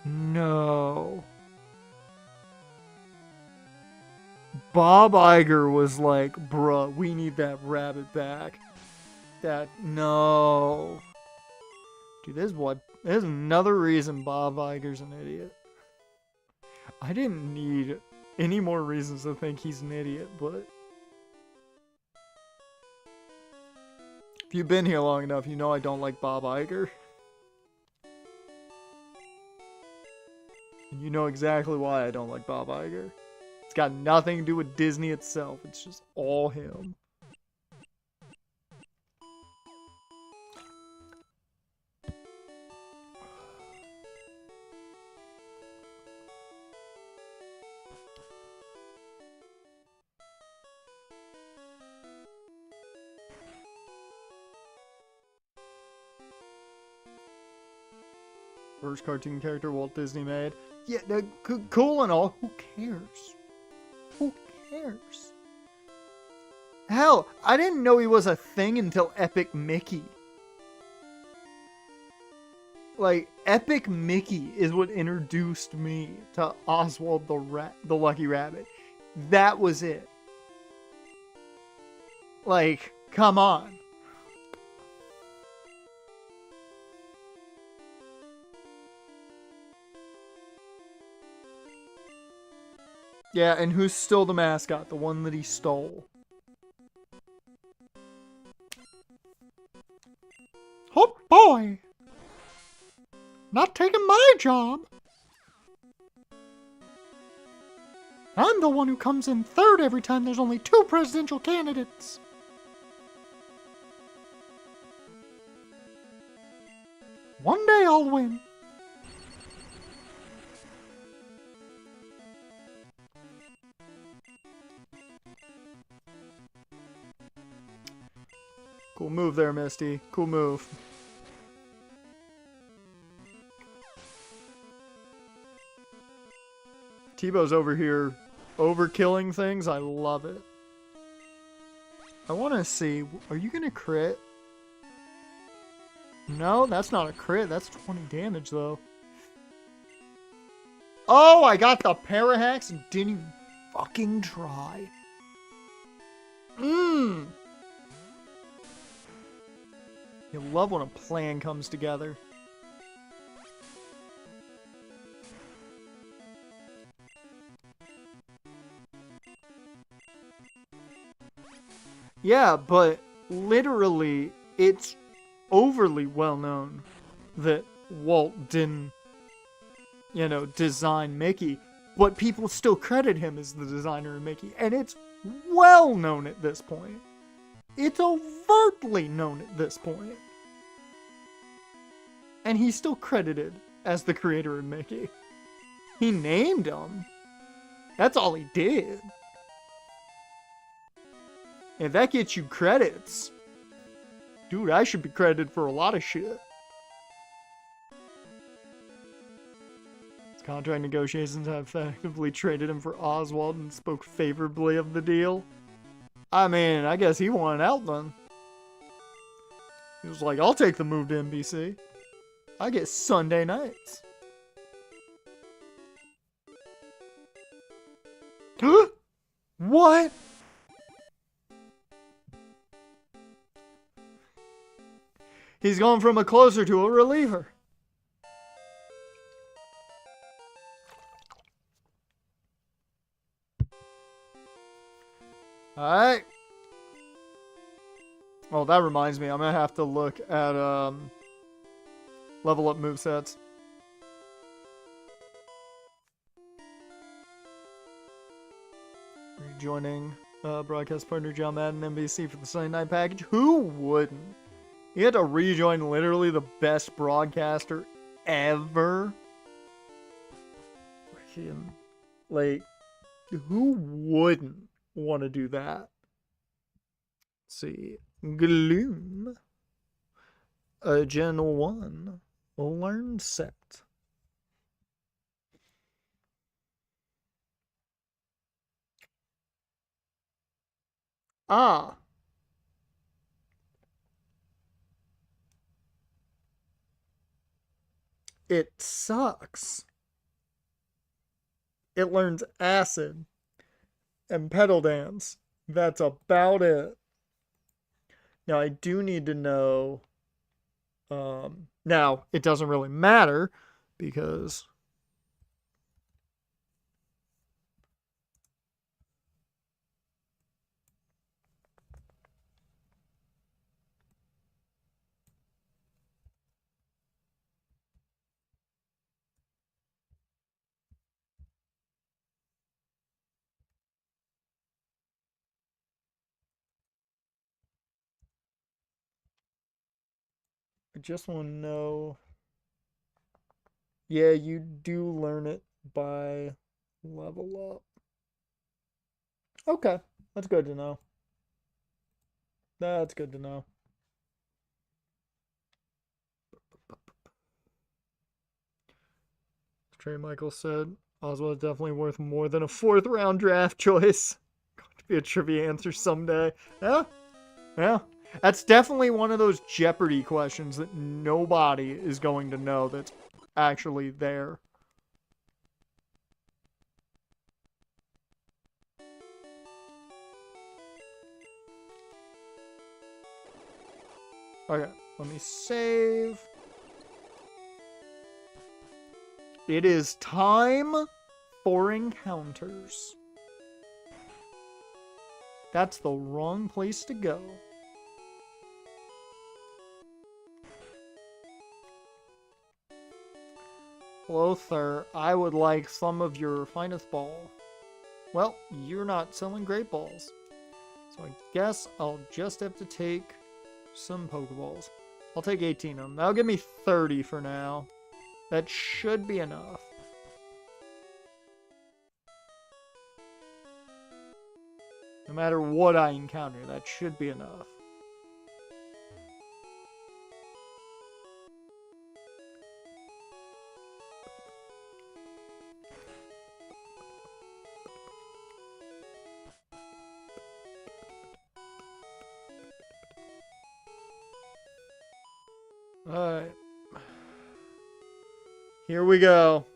No. Bob Iger was like, bruh, we need that rabbit back. No. Dude, there's another reason Bob Iger's an idiot. I didn't need any more reasons to think he's an idiot, but if you've been here long enough, you know I don't like Bob Iger. And you know exactly why I don't like Bob Iger. It's got nothing to do with Disney itself. It's just all him. First cartoon character Walt Disney made. Yeah, cool and all. Who cares? Who cares? Hell, I didn't know he was a thing until Epic Mickey. Like, Epic Mickey is what introduced me to Oswald the Lucky Rabbit. That was it. Like, come on. Yeah, and who's still the mascot? The one that he stole. Oh boy! Not taking my job! I'm the one who comes in third every time there's only 2 presidential candidates. One day I'll win. Cool move there, Misty. Cool move. Tebow's over here overkilling things. I love it. I want to see. Are you going to crit? No, that's not a crit. That's 20 damage, though. Oh, I got the Parahax and didn't even fucking try. You love when a plan comes together. Yeah, but literally, it's overly well known that Walt didn't, design Mickey, but people still credit him as the designer of Mickey, and it's well known at this point. It's overtly known at this point. And he's still credited as the creator of Mickey. He named him. That's all he did. If that gets you credits, dude, I should be credited for a lot of shit. His contract negotiations have effectively traded him for Oswald and spoke favorably of the deal. I mean, I guess he wanted out then. He was like, I'll take the move to NBC. I get Sunday nights. What? He's going from a closer to a reliever. Alright. Oh, that reminds me. I'm going to have to look at level up movesets. Rejoining broadcast partner John Madden NBC for the Sunday night package. Who wouldn't? You had to rejoin literally the best broadcaster ever. Like, who wouldn't want to do that? Let's see. Gloom. Gen 1. Learn set. Ah. It sucks. It learns acid and pedal dance. That's about it. Now, I do need to know. Now, it doesn't really matter because I just want to know. Yeah, you do learn it by level up. Okay, that's good to know. That's good to know. Trey Michael said Oswald is definitely worth more than a 4th round draft choice. Going to be a trivia answer someday. Yeah. Yeah. That's definitely one of those Jeopardy questions that nobody is going to know that's actually there. Okay, let me save. It is time for encounters. That's the wrong place to go. Hello, sir. I would like some of your finest ball. Well, you're not selling great balls. So I guess I'll just have to take some Pokeballs. I'll take 18 of them. That'll give me 30 for now. That should be enough. No matter what I encounter, that should be enough. Alright. Here we go.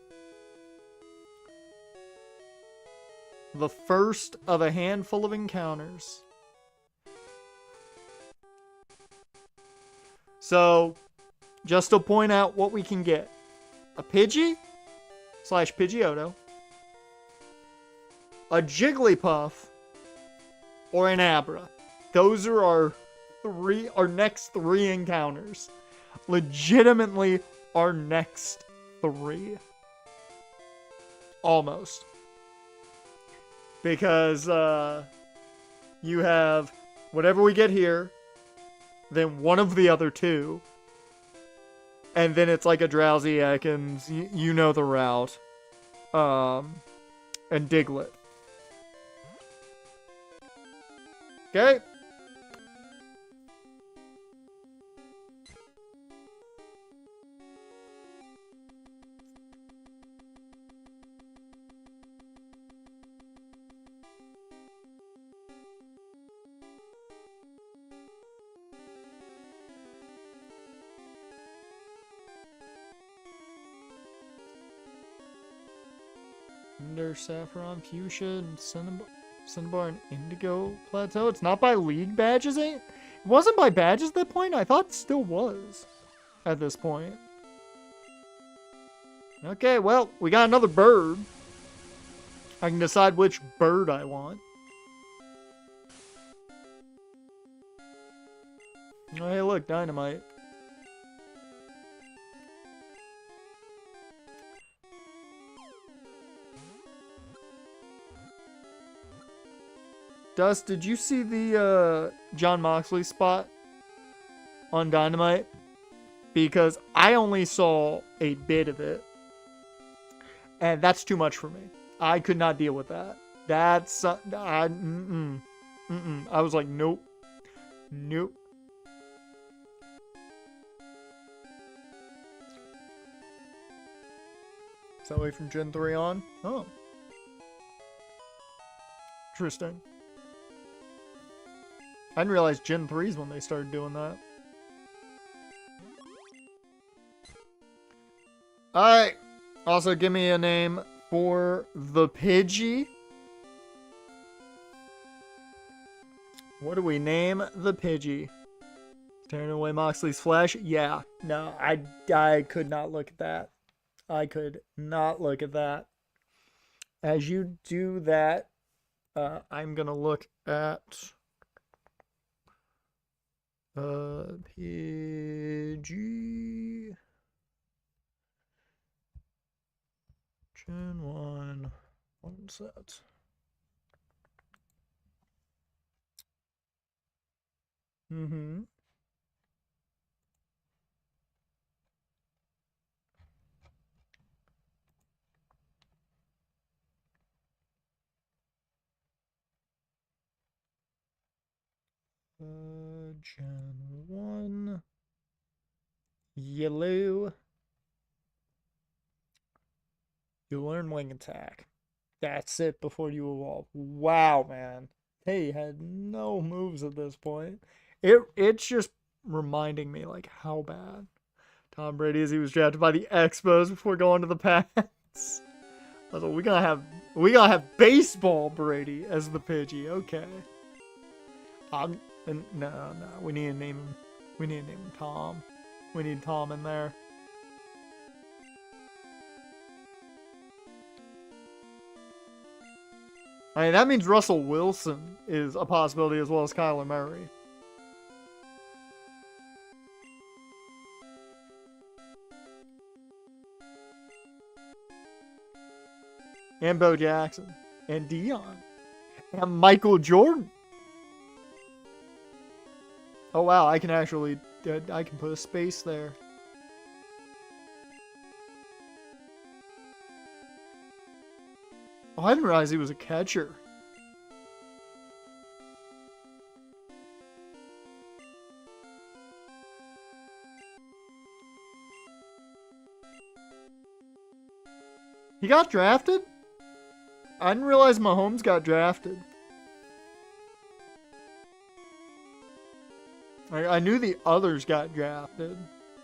The first of a handful of encounters. So, just to point out what we can get. A Pidgey / Pidgeotto. A Jigglypuff. Or an Abra. Those are our next 3 encounters. Legitimately our next 3. Almost. Because you have whatever we get here, then one of the other 2, and then it's like a Drowsy Ekans, you know the route, and Diglett. Okay. Under Saffron, Fuchsia, and Cinnabar, and Indigo Plateau. It's not by league badges, eh? It wasn't by badges at that point? I thought it still was at this point. Okay, well, we got another bird. I can decide which bird I want. Oh, hey, look, Dynamite. Dust, did you see the John Moxley spot on Dynamite? Because I only saw a bit of it. And that's too much for me. I could not deal with that. That's... I was like, nope. Nope. Is that way from Gen 3 on? Oh. Interesting. I didn't realize Gen 3's when they started doing that. Alright. Also, give me a name for the Pidgey. What do we name the Pidgey? Tearing away Moxley's flesh? Yeah. No, I could not look at that. I could not look at that. As you do that, I'm going to look at... Pidgey... Gen 1 set. Gen 1 yellow. You learn Wing Attack. That's it before you evolve. Wow, man. He had no moves at this point. It's just reminding me like how bad Tom Brady is. He was drafted by the Expos before going to the Pats. I was like, we gotta have baseball Brady as the Pidgey. Okay. No. We need to name him. We need to name him Tom. We need Tom in there. I mean, that means Russell Wilson is a possibility as well as Kyler Murray. And Bo Jackson. And Dion. And Michael Jordan. Oh wow, I can actually, I can put a space there. Oh, I didn't realize he was a catcher. He got drafted? I didn't realize Mahomes got drafted. I knew the others got drafted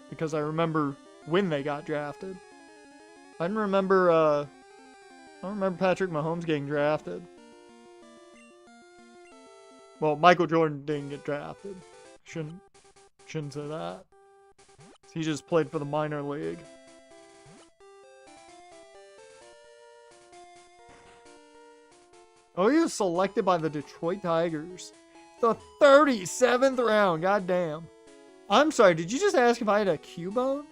because I remember when they got drafted. I didn't remember, I don't remember Patrick Mahomes getting drafted. Well, Michael Jordan didn't get drafted. Shouldn't say that. He just played for the minor league. Oh, he was selected by the Detroit Tigers. The 37th round, goddamn. I'm sorry, did you just ask if I had a Cubone?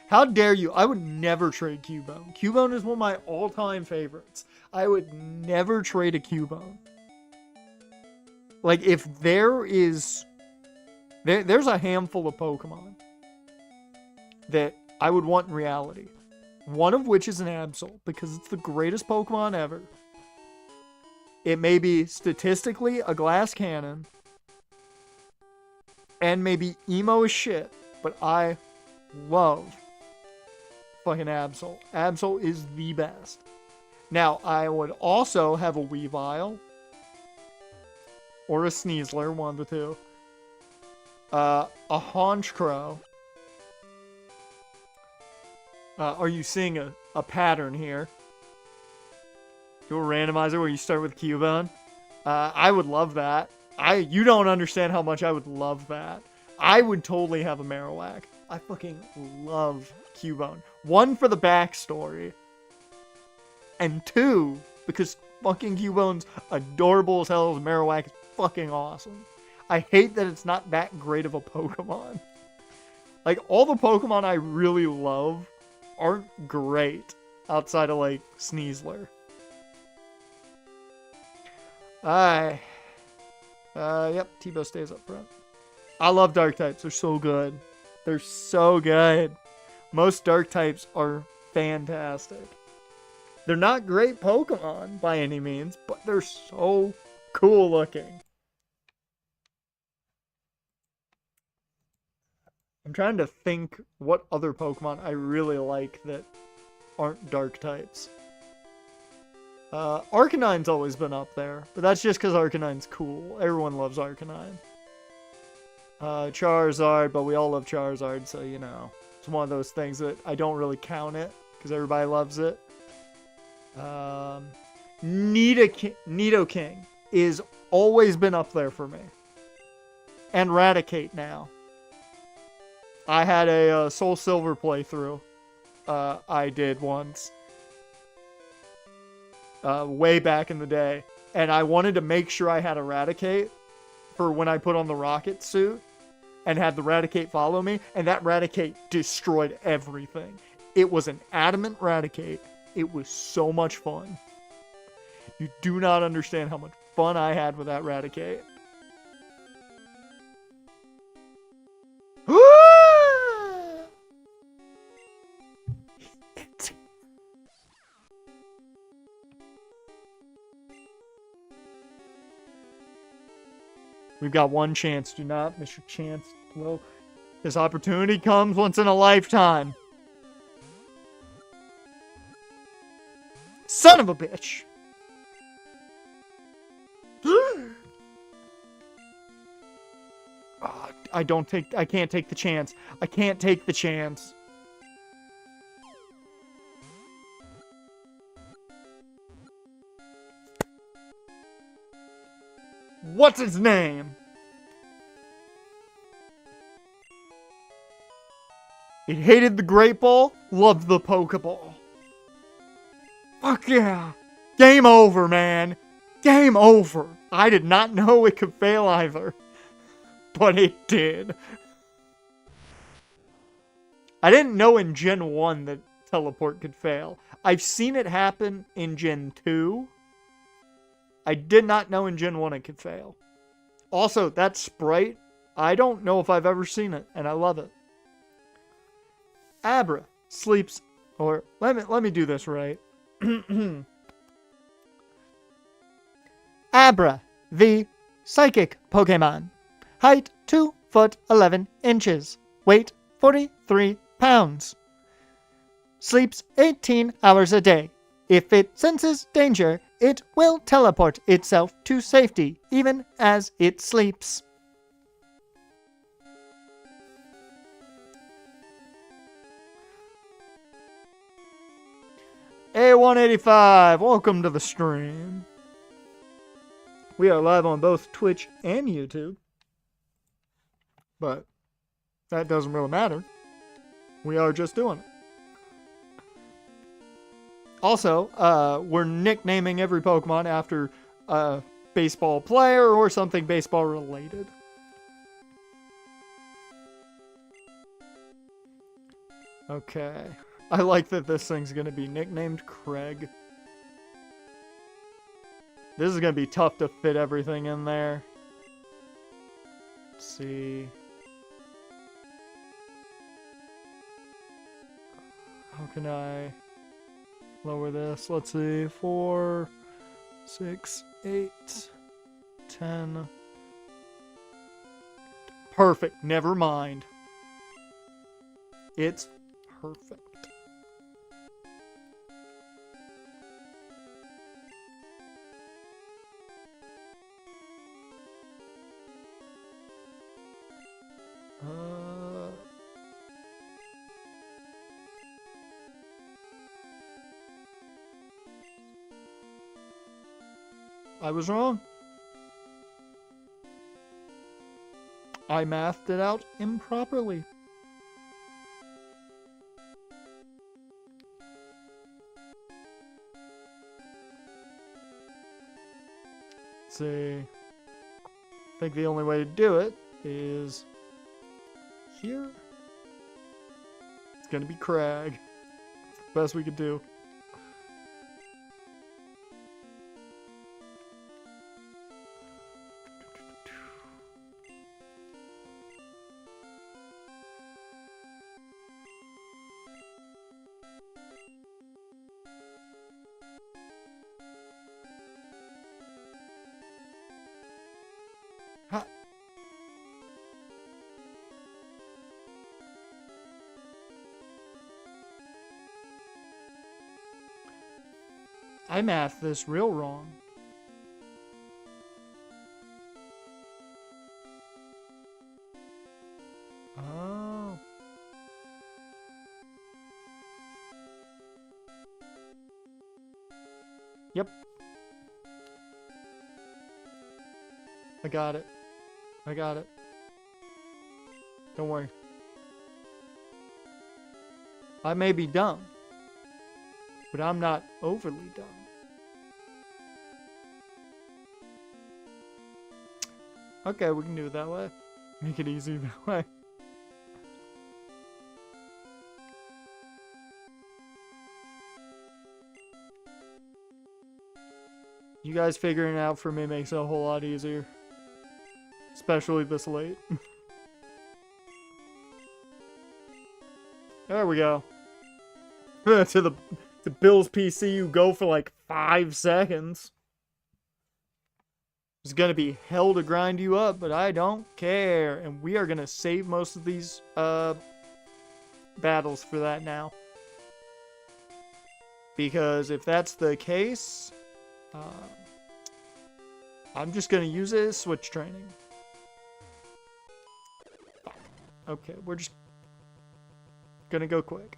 How dare you? I would never trade Cubone. Cubone is one of my all-time favorites. I would never trade a Cubone. Like, if there is... There's a handful of Pokemon that I would want in reality. One of which is an Absol, because it's the greatest Pokemon ever. It may be statistically a glass cannon. And maybe emo as shit. But I love fucking Absol. Absol is the best. Now, I would also have a Weavile. Or a Sneasler, one of the two. A Honchkrow. Are you seeing a pattern here? Do a randomizer where you start with Cubone. I would love that. You don't understand how much I would love that. I would totally have a Marowak. I fucking love Cubone. One, for the backstory. And two, because fucking Cubone's adorable as hell. Marowak is fucking awesome. I hate that it's not that great of a Pokemon. Like, all the Pokemon I really love aren't great outside of, like, Sneasler. Yep, Tebow stays up front. I love Dark types. They're so good. They're so good. Most Dark types are fantastic. They're not great Pokemon by any means, but they're so cool looking. I'm trying to think what other Pokemon I really like that aren't Dark types. Arcanine's always been up there, but that's just because Arcanine's cool. Everyone loves Arcanine. Charizard, but we all love Charizard, so you know. It's one of those things that I don't really count it, because everybody loves it. Nidoking is always been up there for me. And Raticate now. I had a Soul Silver playthrough. I did once. Way back in the day. And I wanted to make sure I had a Raticate for when I put on the rocket suit and had the Raticate follow me. And that Raticate destroyed everything. It was an adamant Raticate. It was so much fun. You do not understand how much fun I had with that Raticate. We've got one chance. Do not miss your chance. Well, this opportunity comes once in a lifetime. Son of a bitch! I can't take the chance. I can't take the chance. What's its name? It hated the Great Ball, loved the Pokeball. Fuck yeah. Game over, man. Game over. I did not know it could fail either. But it did. I didn't know in Gen 1 that teleport could fail. I've seen it happen in Gen 2. I did not know in Gen 1 it could fail. Also, that sprite, I don't know if I've ever seen it, and I love it. Abra sleeps, or let me do this right. Abra, the psychic Pokemon. Height 2 foot 11 inches. Weight 43 pounds. Sleeps 18 hours a day. If it senses danger, it will teleport itself to safety, even as it sleeps. A185, welcome to the stream. We are live on both Twitch and YouTube. But that doesn't really matter. We are just doing it. Also, we're nicknaming every Pokemon after a baseball player or something baseball related. Okay. I like that this thing's going to be nicknamed Craig. This is going to be tough to fit everything in there. Let's see. How can I lower this? Let's see. 4, 6, 8, 10. Perfect. Never mind. It's perfect. I was wrong. I mathed it out improperly. Let's see. I think the only way to do it is here. It's gonna be Crag. It's the best we could do. I mathed this real wrong. Oh. Yep. I got it. I got it. Don't worry. I may be dumb, but I'm not overly dumb. Okay, we can do it that way. Make it easy that way. You guys figuring it out for me makes it a whole lot easier. Especially this late. There we go. to Bill's PC, you go for like 5 seconds. It's gonna be hell to grind you up, but I don't care. And we are gonna save most of these battles for that now. Because if that's the case, I'm just going to use it as switch training. Okay, we're just going to go quick.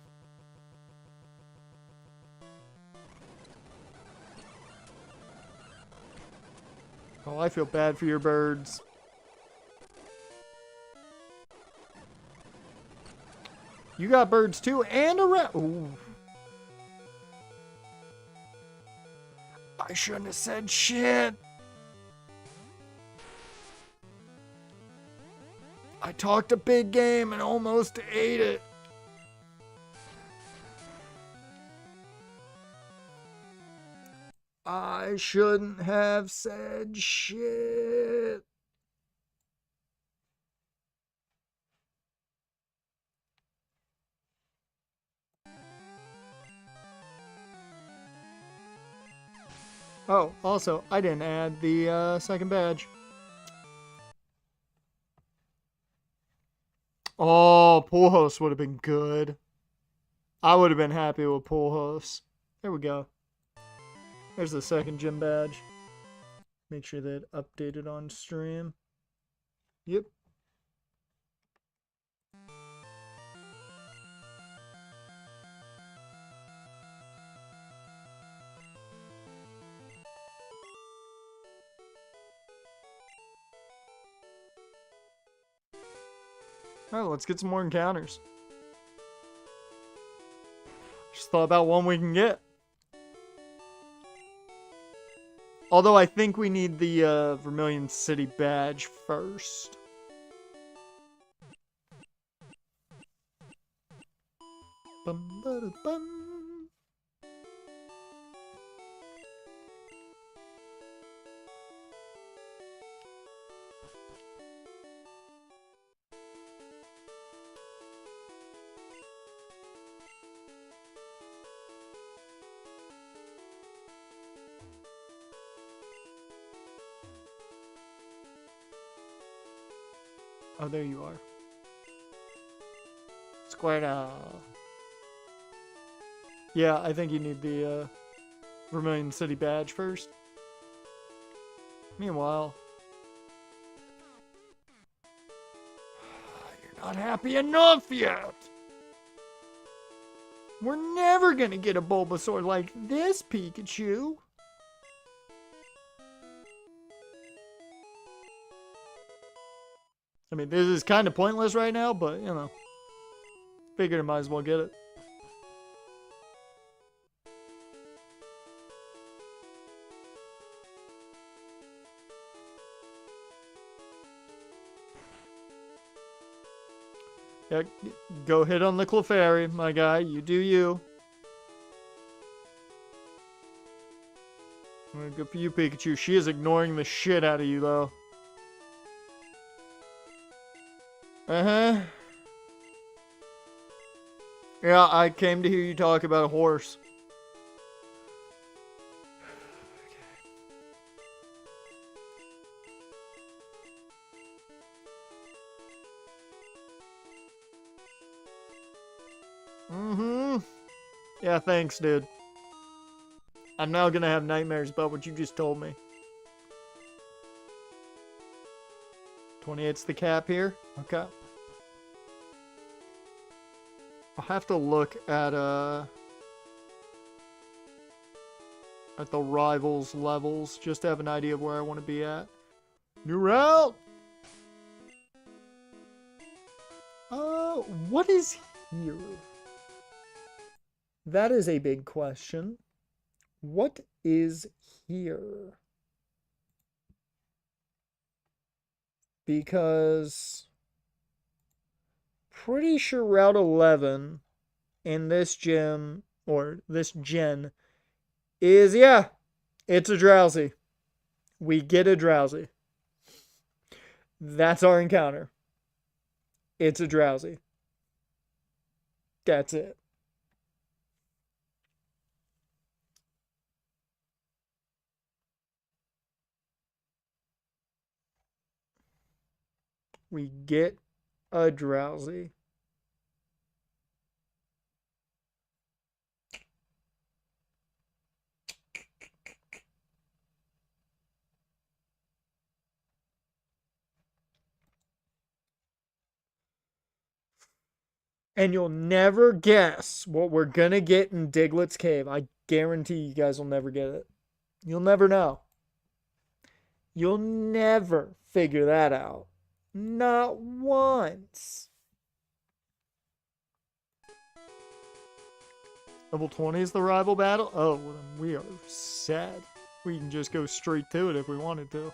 Oh, I feel bad for your birds. You got birds too, and a rat. Ooh. I shouldn't have said shit. I talked a big game and almost ate it. I shouldn't have said shit. Oh, also, I didn't add the second badge. Oh, pool host would have been good. I would have been happy with pool host. There we go. There's the second gym badge. Make sure that updated on stream. Yep. Alright, let's get some more encounters. Just thought about one we can get. Although I think we need the Vermilion City badge first. Bum, ba, bum. Oh, there you are. Squirtle. Yeah, I think you need the Vermilion City badge first. Meanwhile, you're not happy enough yet. We're never gonna get a Bulbasaur like this, Pikachu. I mean, this is kind of pointless right now, but, you know. Figured I might as well get it. Yeah, go hit on the Clefairy, my guy. You do you. Good for you, Pikachu. She is ignoring the shit out of you, though. Uh-huh. Yeah, I came to hear you talk about a horse. Mm-hmm. Yeah, thanks, dude. I'm now gonna have nightmares about what you just told me. 28's the cap here? Okay. I'll have to look at the rivals levels just to have an idea of where I want to be at. New route! What is here? That is a big question. What is here? Because pretty sure Route 11 in this gym, or this gen, is, yeah, it's a Drowsy. We get a Drowsy. That's our encounter. It's a Drowsy. That's it. We get a Drowsy. And you'll never guess what we're gonna get in Diglett's Cave. I guarantee you guys will never get it. You'll never know. You'll never figure that out. Not once. Level 20 is the rival battle? Oh, well then we are sad. We can just go straight to it if we wanted to.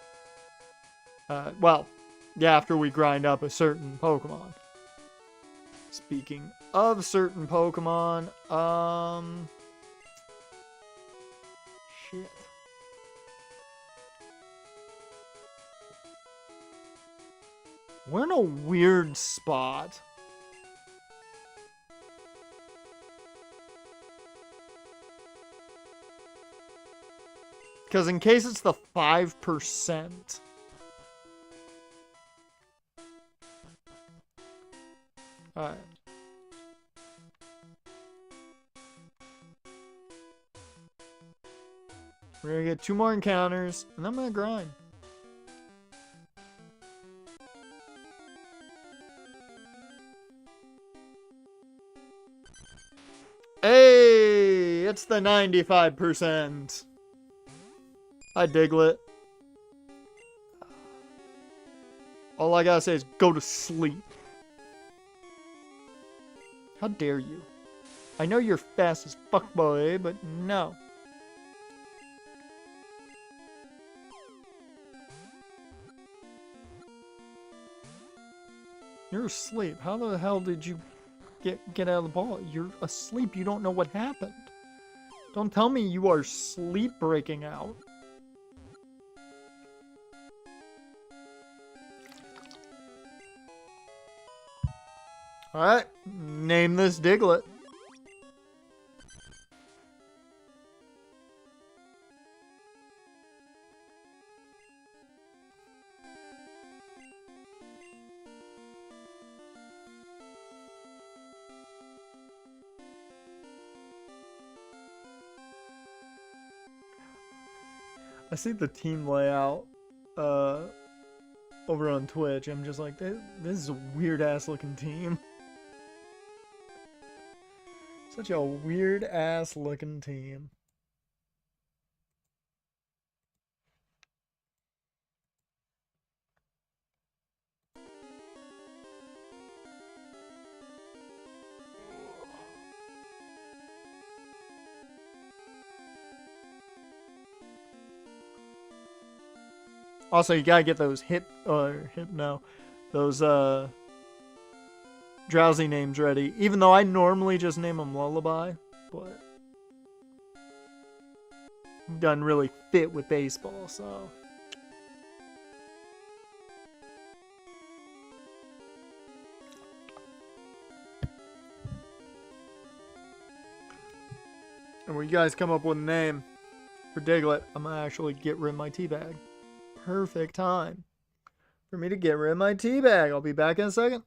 Well, yeah, after we grind up a certain Pokemon. Speaking of certain Pokemon, shit. We're in a weird spot. Because in case it's the 5%. Alright. We're gonna get 2 more encounters, and I'm gonna grind. Hey! It's the 95%. Hi, Diglett. All I gotta say is go to sleep. How dare you? I know you're fast as fuck, boy, but no. You're asleep. How the hell did you get out of the ball? You're asleep. You don't know what happened. Don't tell me you are sleep breaking out. Alright, name this Diglett. I see the team layout over on Twitch. I'm just like, this is a weird ass looking team. Such a weird ass looking team. Also, you gotta get those those drowsy names ready. Even though I normally just name them Lullaby, but doesn't really fit with baseball, so. And when you guys come up with a name for Diglett, I'm gonna actually get rid of my tea bag. Perfect time for me to get rid of my tea bag. I'll be back in a second.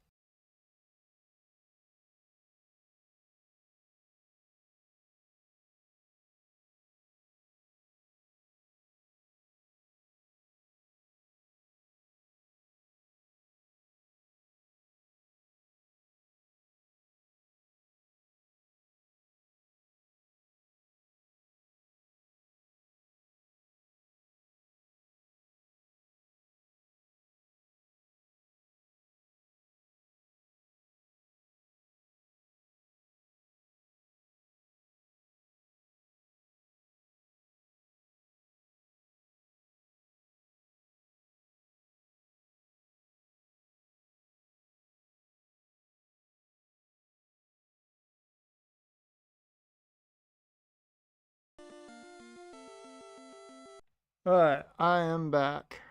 Alright, I am back.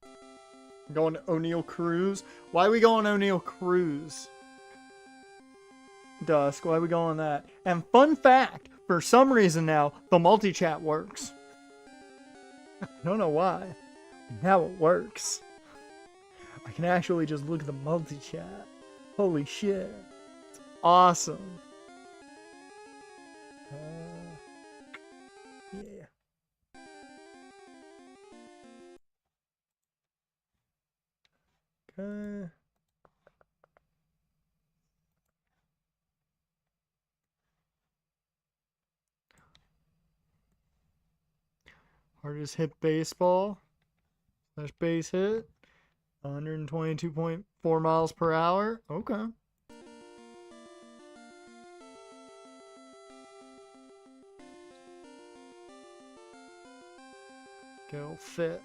I'm going to O'Neill Cruise. Why are we going O'Neill Cruise? Dusk, why are we going that? And fun fact, for some reason now, the multi-chat works. I don't know why. Now it works. I can actually just look at the multi-chat. Holy shit. It's awesome. Yeah. Okay. Hardest hit baseball. Slash base hit. 122.4 miles per hour. Okay. Go fit.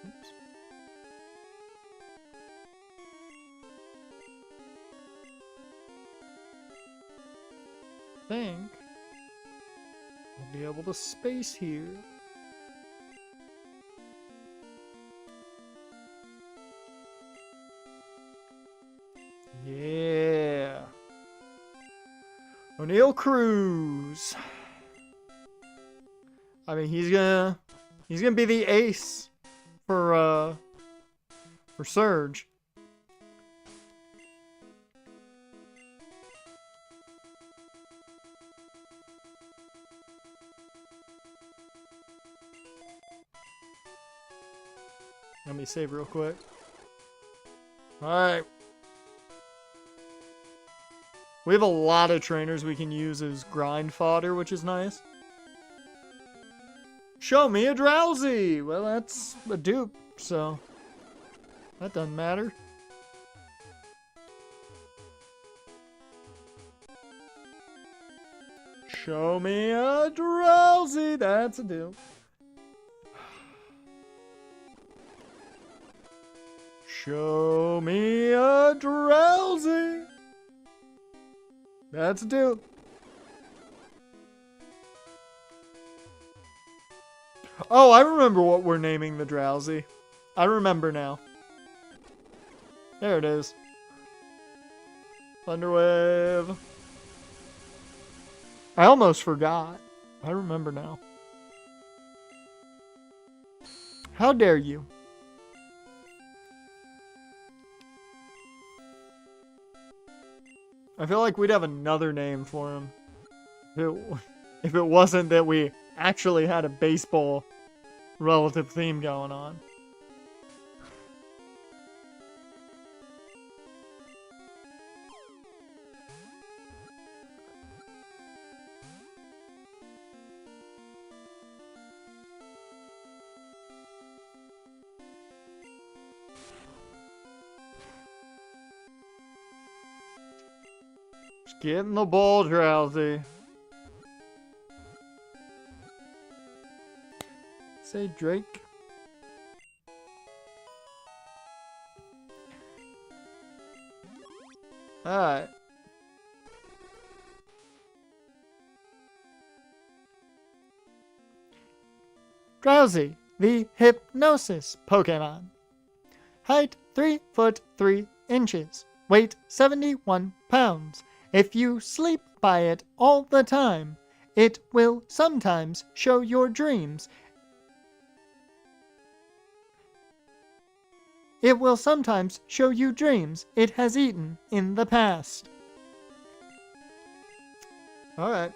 Oops. Think I'll be able to space here. Yeah. O'Neal Cruz. I mean, he's gonna be the ace for Surge. Let me save real quick. Alright. We have a lot of trainers we can use as grind fodder, which is nice. Show me a Drowsy! Well, that's a dupe, so that doesn't matter. Show me a Drowsy! That's a dupe. Show me a Drowsy! That's a dupe. Oh, I remember what we're naming the Drowsy. I remember now. There it is. Thunderwave. I almost forgot. I remember now. How dare you? I feel like we'd have another name for him if it wasn't that we actually had a baseball relative theme going on. Just getting the ball, Drowsy. Say Drake. Alright. Drowsy, the Hypnosis Pokemon. Height 3 foot 3 inches. Weight 71 pounds. If you sleep by it all the time, it will sometimes show your dreams. It will sometimes show you dreams it has eaten in the past. Alright.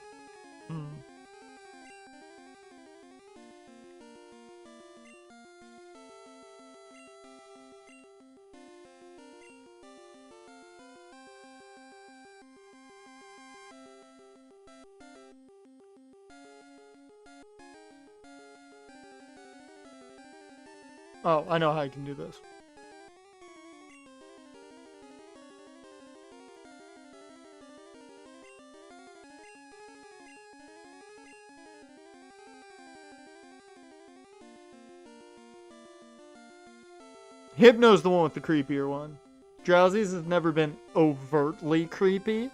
Oh, I know how I can do this. Hypno's the one with the creepier one. Drowsy's has never been overtly creepy.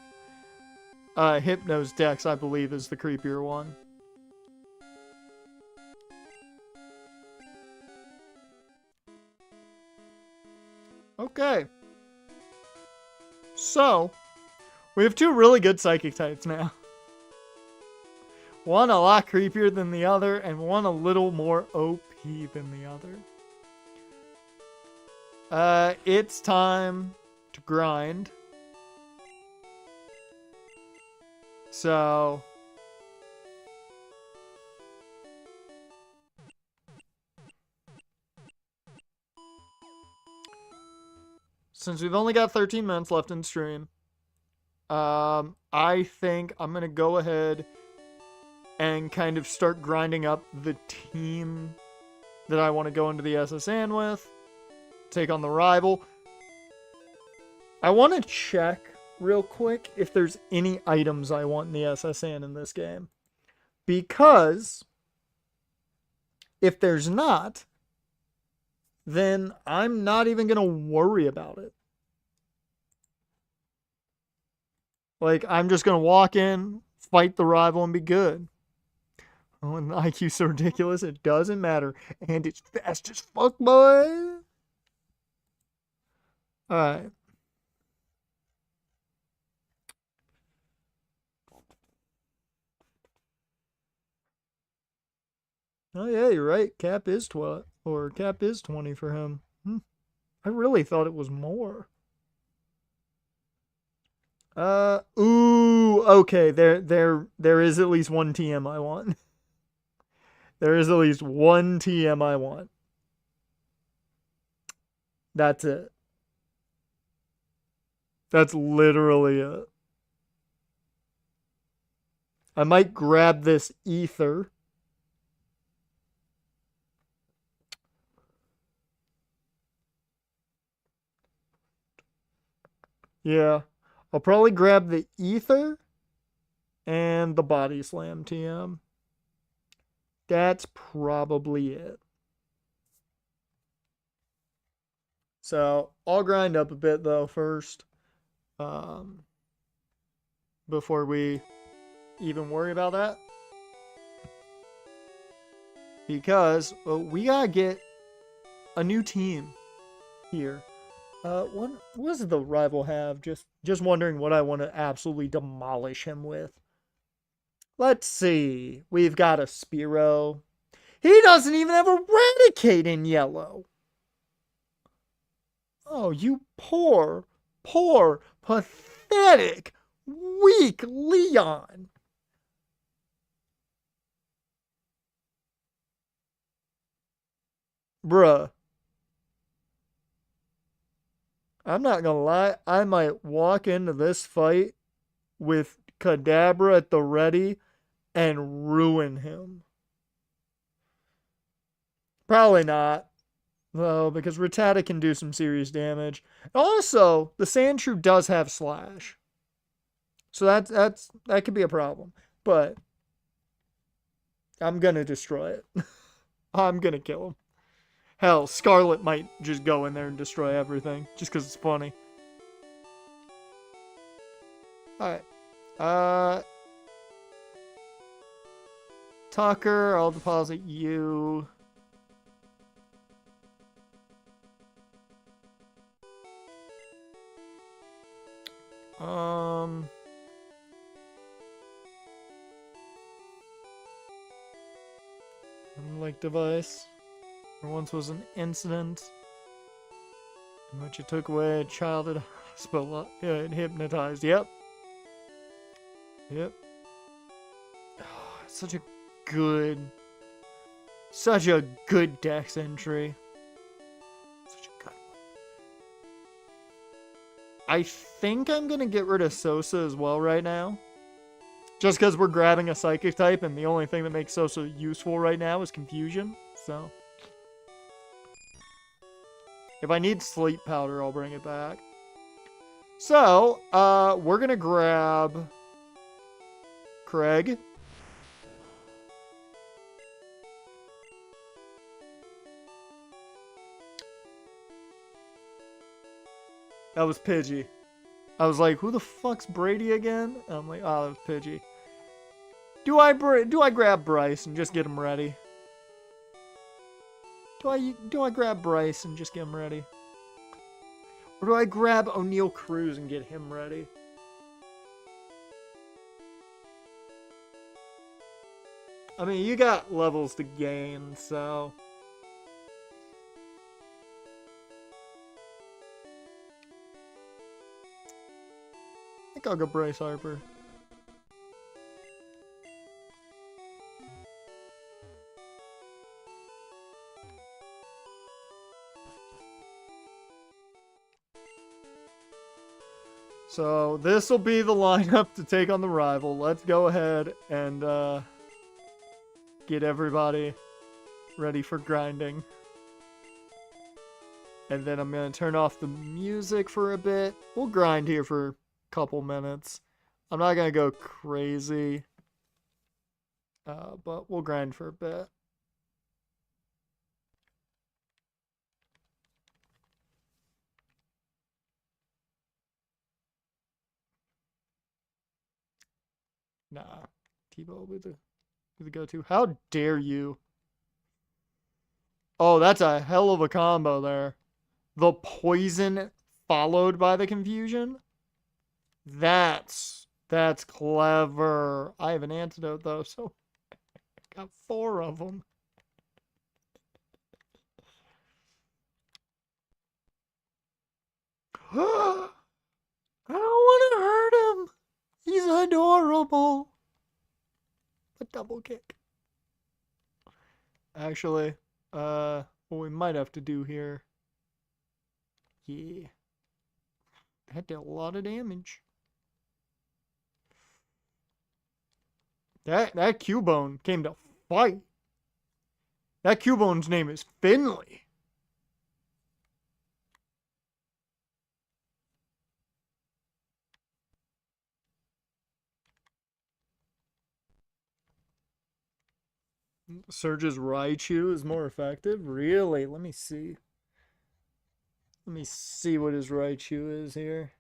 Hypno's Dex, I believe, is the creepier one. Okay. So, we have two really good psychic types now. One a lot creepier than the other, and one a little more OP than the other. It's time to grind. So... since we've only got 13 minutes left in stream, I think I'm going to go ahead and kind of start grinding up the team that I want to go into the SSN with. Take on the rival. I want to check real quick if there's any items I want in the SSN in this game. Because if there's not, then I'm not even going to worry about it. Like, I'm just going to walk in, fight the rival, and be good. Oh, and the IQ's so ridiculous, it doesn't matter. And it's fast as fuck, boy. Alright. Oh, yeah, you're right. Cap is 20 for him. I really thought it was more. Ooh, okay. There is at least one TM I want. There is at least one TM I want. That's it. That's literally it. I might grab this ether. Yeah. I'll probably grab the ether and the body slam TM. That's probably it. So I'll grind up a bit though first. Before we even worry about that. Because we gotta get a new team here. What does the rival have? Just wondering what I want to absolutely demolish him with. Let's see. We've got a Spearow. He doesn't even have a Raticate in yellow. Oh, you poor, pathetic, weak Leon. Bruh. I'm not gonna lie, I might walk into this fight with Kadabra at the ready and ruin him. Probably not, though, because Rattata can do some serious damage. Also, the Sandshrew does have Slash. So that could be a problem. But I'm gonna destroy it. I'm gonna kill him. Hell, Scarlet might just go in there and destroy everything, just because it's funny. Alright. Tucker, I'll deposit you. Like device. There once was an incident in which it took away a child at a hospital. Yeah, it hypnotized. Yep. Oh, such a good Dex entry. Such a good one. I think I'm gonna get rid of Sosa as well right now. Just because we're grabbing a Psychic type, and the only thing that makes Sosa useful right now is Confusion, so. If I need Sleep Powder, I'll bring it back. So, we're gonna grab Craig. That was Pidgey. I was like, who the fuck's Brady again? And I'm like, oh, that was Pidgey. Do I grab Bryce and just get him ready? Do I grab Bryce and just get him ready? Or do I grab O'Neal Cruz and get him ready? I mean, you got levels to gain, so... I think I'll go Bryce Harper. So this will be the lineup to take on the rival. Let's go ahead and get everybody ready for grinding. And then I'm going to turn off the music for a bit. We'll grind here for a couple minutes. I'm not going to go crazy, but we'll grind for a bit. Nah, Tebow with the go-to. How dare you? Oh, that's a hell of a combo there. The poison followed by the confusion. That's clever. I have an antidote though, so I got 4 of them. I don't want to hurt him. He's adorable. A double kick. Actually, what we might have to do here. Yeah. That did a lot of damage. That Cubone came to fight. That Cubone's name is Finley. Surge's Raichu is more effective? Really? Let me see. Let me see what his Raichu is here.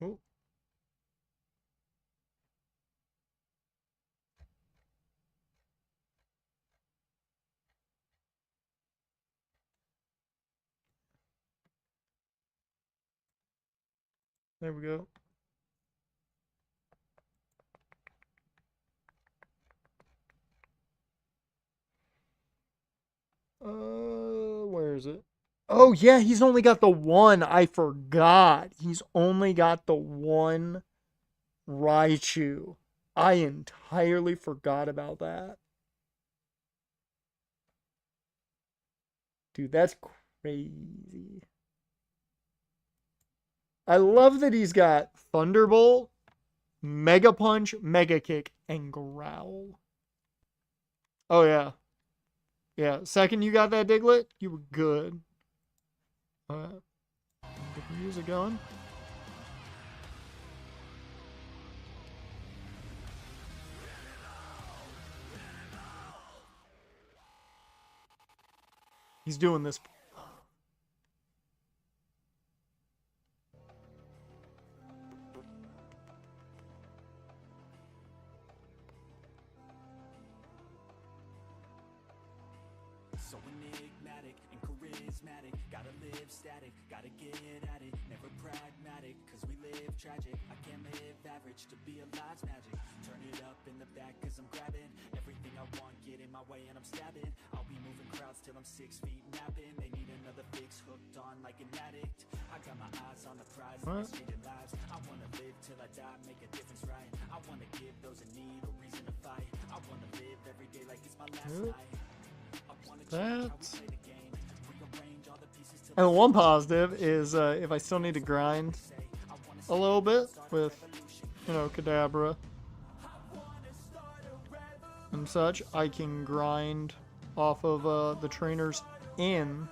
Oh. There we go. Where is it? Oh, yeah, he's only got the one. I forgot. He's only got the one Raichu. I entirely forgot about that. Dude, that's crazy. I love that he's got Thunderbolt, Mega Punch, Mega Kick, and Growl. Oh, yeah. Yeah, second you got that Diglett, you were good. Alright. Get the music going. He's doing this. So enigmatic and charismatic, gotta live static, gotta get at it, never pragmatic, cause we live tragic. I can't live average, to be alive's magic. Turn it up in the back cause I'm grabbing everything I want, get in my way and I'm stabbing. I'll be moving crowds till I'm 6 feet napping. They need another fix, hooked on like an addict. I got my eyes on the prize, changing lives. I wanna live till I die, make a difference, right? I wanna give those in need a reason to fight. I wanna live every day like it's my last night. That. And the one positive is if I still need to grind a little bit with, Kadabra and such, I can grind off of the trainers in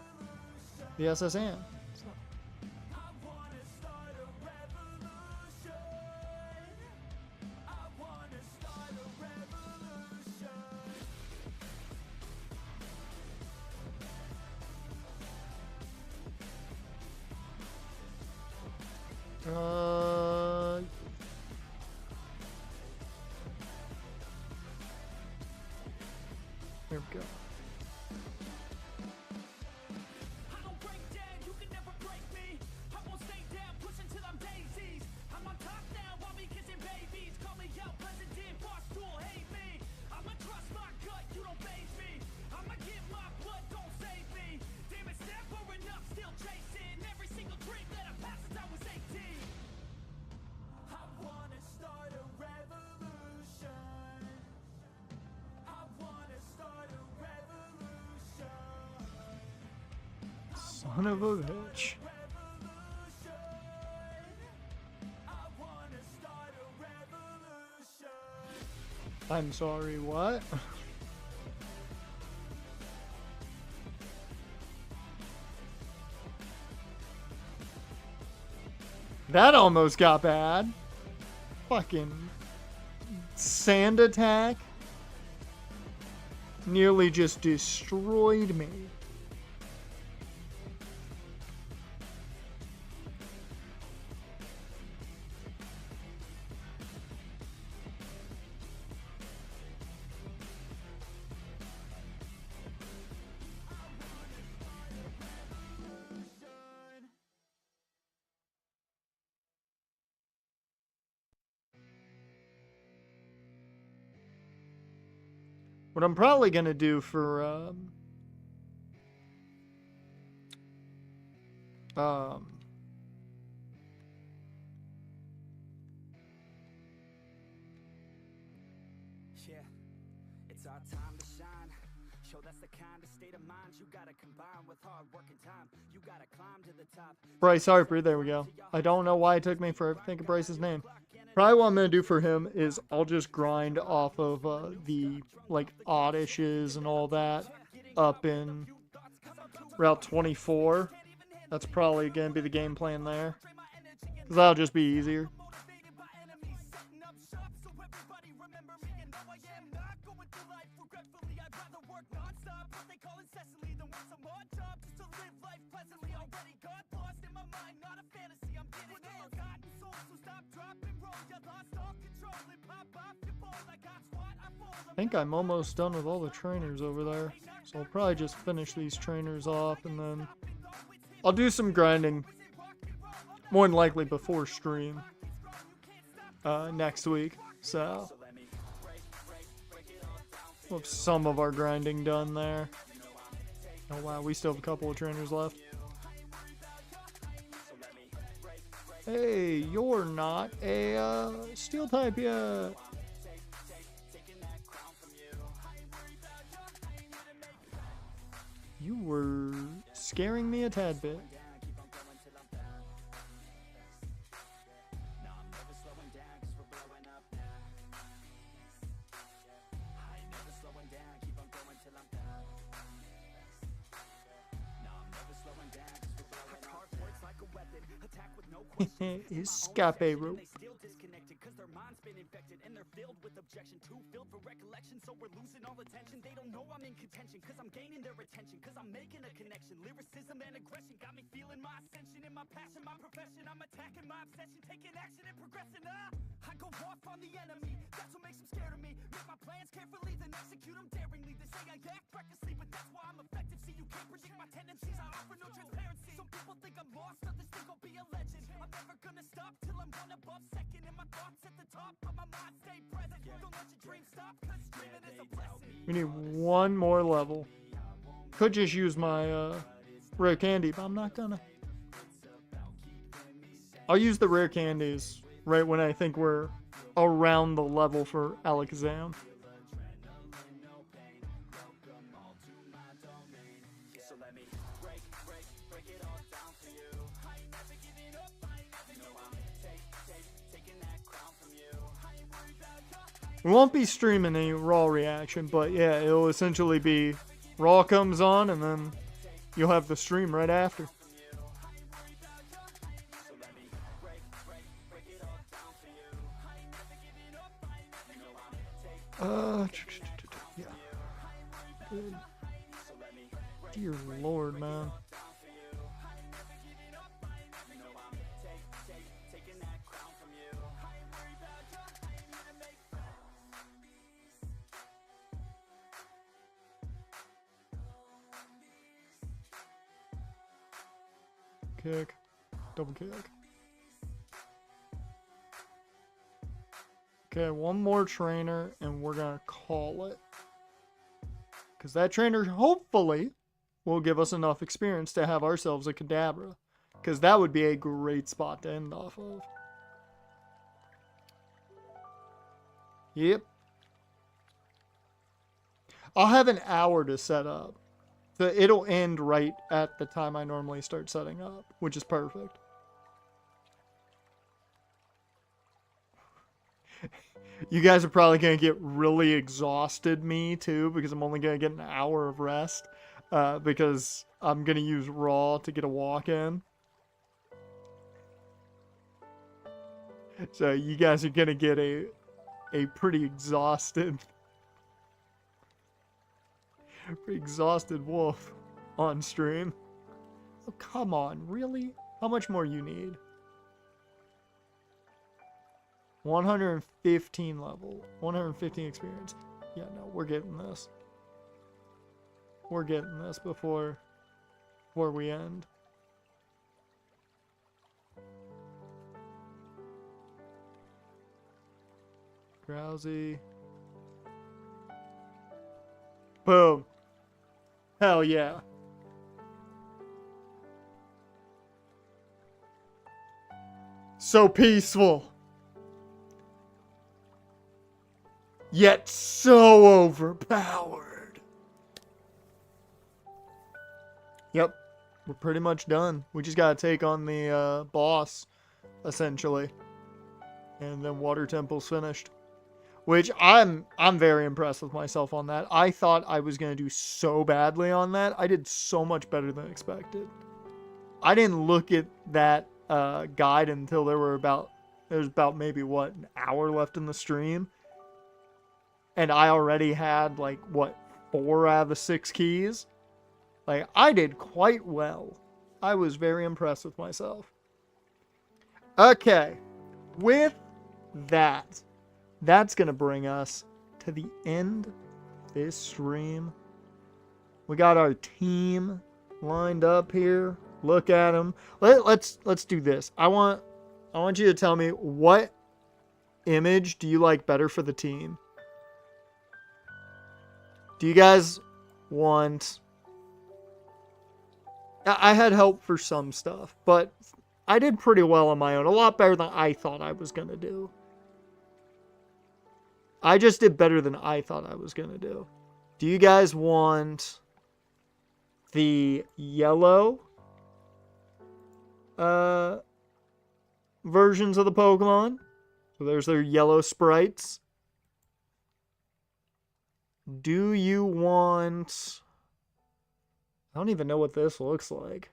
the SSN. There we go. Son of a bitch. I'm sorry, what? That almost got bad. Fucking sand attack. Nearly just destroyed me. What I'm probably going to do for Yeah, it's our time to shine. Show that's the kind of state of mind you gotta combine with hard work and time. You gotta climb to the top. Bryce Harper, there we go. I don't know why it took me forever to think of Bryce's name. Probably what I'm going to do for him is I'll just grind off of the, like, oddishes and all that up in Route 24. That's probably going to be the game plan there. Because that'll just be easier. I think I'm almost done with all the trainers over there. So I'll probably just finish these trainers off and then I'll do some grinding more than likely before stream next week. So we'll have some of our grinding done there. Oh wow, we still have a couple of trainers left. Hey, you're not a steel type yet. You were scaring me a tad bit. Escape rope. Filled with objection, too filled for recollection, so we're losing all attention. They don't know I'm in contention, cause I'm gaining their attention, cause I'm making a connection. Lyricism and aggression got me feeling my ascension. In my passion, my profession, I'm attacking my obsession, taking action and progressing. I go off on the enemy, that's what makes them scared of me. Make my plans carefully, then execute them daringly. They say I act recklessly, but that's why I'm effective. See, you can't predict my tendencies, I offer no transparency. Some people think I'm lost, others think I'll be a legend. I'm never gonna stop till I'm one above second. And my thoughts at the top, but my mind stay present. Don't let your dreams stop, cause dreaming is a blessing. We need one more level. Could just use my rare candy, but I'm not gonna. I'll use the rare candies right when I think we're around the level for Alakazam. We won't be streaming any Raw reaction, but yeah, it'll essentially be Raw comes on and then you'll have the stream right after. Yeah. Good. Dear Lord, man. Kick. Double kick. Okay, one more trainer and we're gonna call it. Because that trainer hopefully will give us enough experience to have ourselves a Kadabra. Because that would be a great spot to end off of. Yep. I'll have an hour to set up. So it'll end right at the time I normally start setting up, which is perfect. You guys are probably going to get really exhausted, me too, because I'm only going to get an hour of rest. Because I'm going to use Raw to get a walk in. So you guys are going to get a pretty exhausted wolf on stream. Oh, come on, really? How much more you need? 115 level, 115 experience. Yeah, no, we're getting this. We're getting this before we end. Drowsy. Boom. Hell yeah. So peaceful. Yet so overpowered. Yep. We're pretty much done. We just gotta take on the boss, essentially. And then Water Temple's finished. Which I'm very impressed with myself on that. I thought I was gonna do so badly on that. I did so much better than expected. I didn't look at that guide until there was about maybe what, an hour left in the stream. And I already had like what, 4 out of the 6 keys. Like, I did quite well. I was very impressed with myself. Okay. With that, that's going to bring us to the end of this stream. We got our team lined up here. Look at them. Let's do this. I want you to tell me, what image do you like better for the team? Do you guys want... I had help for some stuff, but I did pretty well on my own. A lot better than I thought I was going to do. I just did better than I thought I was going to do. Do you guys want the yellow versions of the Pokemon? So there's their yellow sprites. Do you want... I don't even know what this looks like.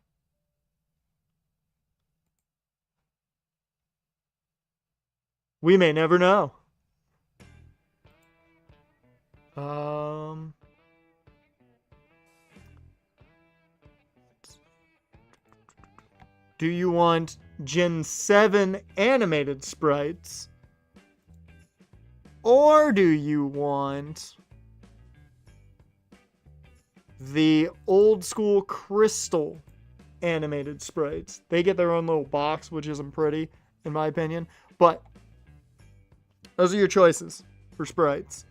We may never know. Do you want Gen 7 animated sprites? Or do you want the old school Crystal animated sprites? They get their own little box, which isn't pretty, in my opinion. But those are your choices for sprites.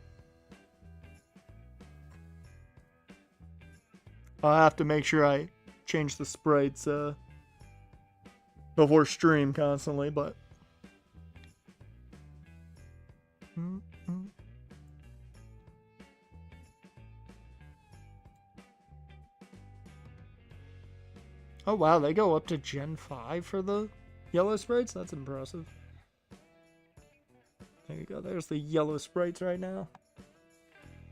I'll have to make sure I change the sprites before stream constantly, but... Oh wow, they go up to Gen 5 for the yellow sprites? That's impressive. There you go, there's the yellow sprites right now.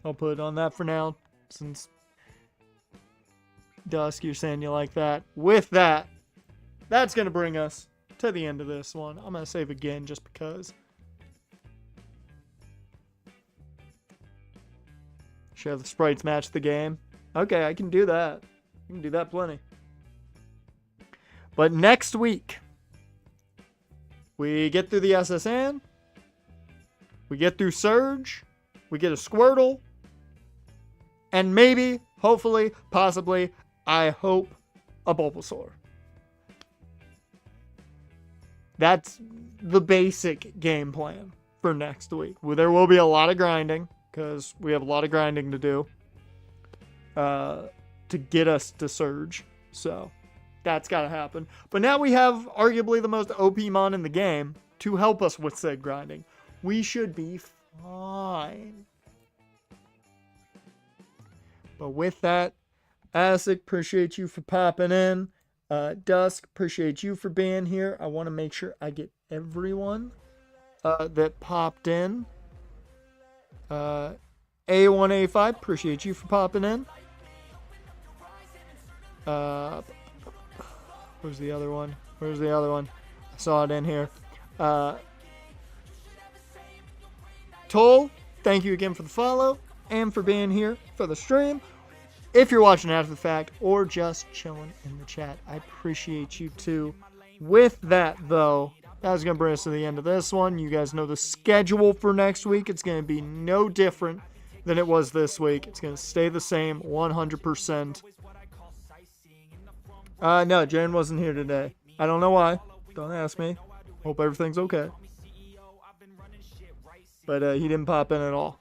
I'll put it on that for now, since Dusk, you're saying you like that. With that, that's going to bring us to the end of this one. I'm going to save again just because. Should have the sprites match the game. Okay, I can do that. I can do that plenty. But next week, we get through the SSN. We get through Surge. We get a Squirtle. And maybe, hopefully, possibly, I hope, a Bulbasaur. That's the basic game plan for next week. There will be a lot of grinding, because we have a lot of grinding to do to get us to Surge. So, that's got to happen. But now we have arguably the most OP mon in the game to help us with said grinding. We should be fine. But with that, Asic, appreciate you for popping in. Dusk, appreciate you for being here. I want to make sure I get everyone that popped in. A1A5, appreciate you for popping in. Where's the other one? I saw it in here. Toll, thank you again for the follow and for being here for the stream. If you're watching after the fact or just chilling in the chat, I appreciate you too. With that, though, that's going to bring us to the end of this one. You guys know the schedule for next week. It's going to be no different than it was this week. It's going to stay the same 100%. No, Jen wasn't here today. I don't know why. Don't ask me. Hope everything's okay. But he didn't pop in at all.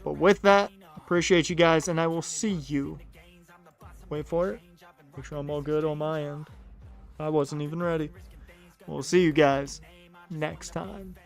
But with that, appreciate you guys, and I will see you. Wait for it. Make sure I'm all good on my end. I wasn't even ready. We'll see you guys next time.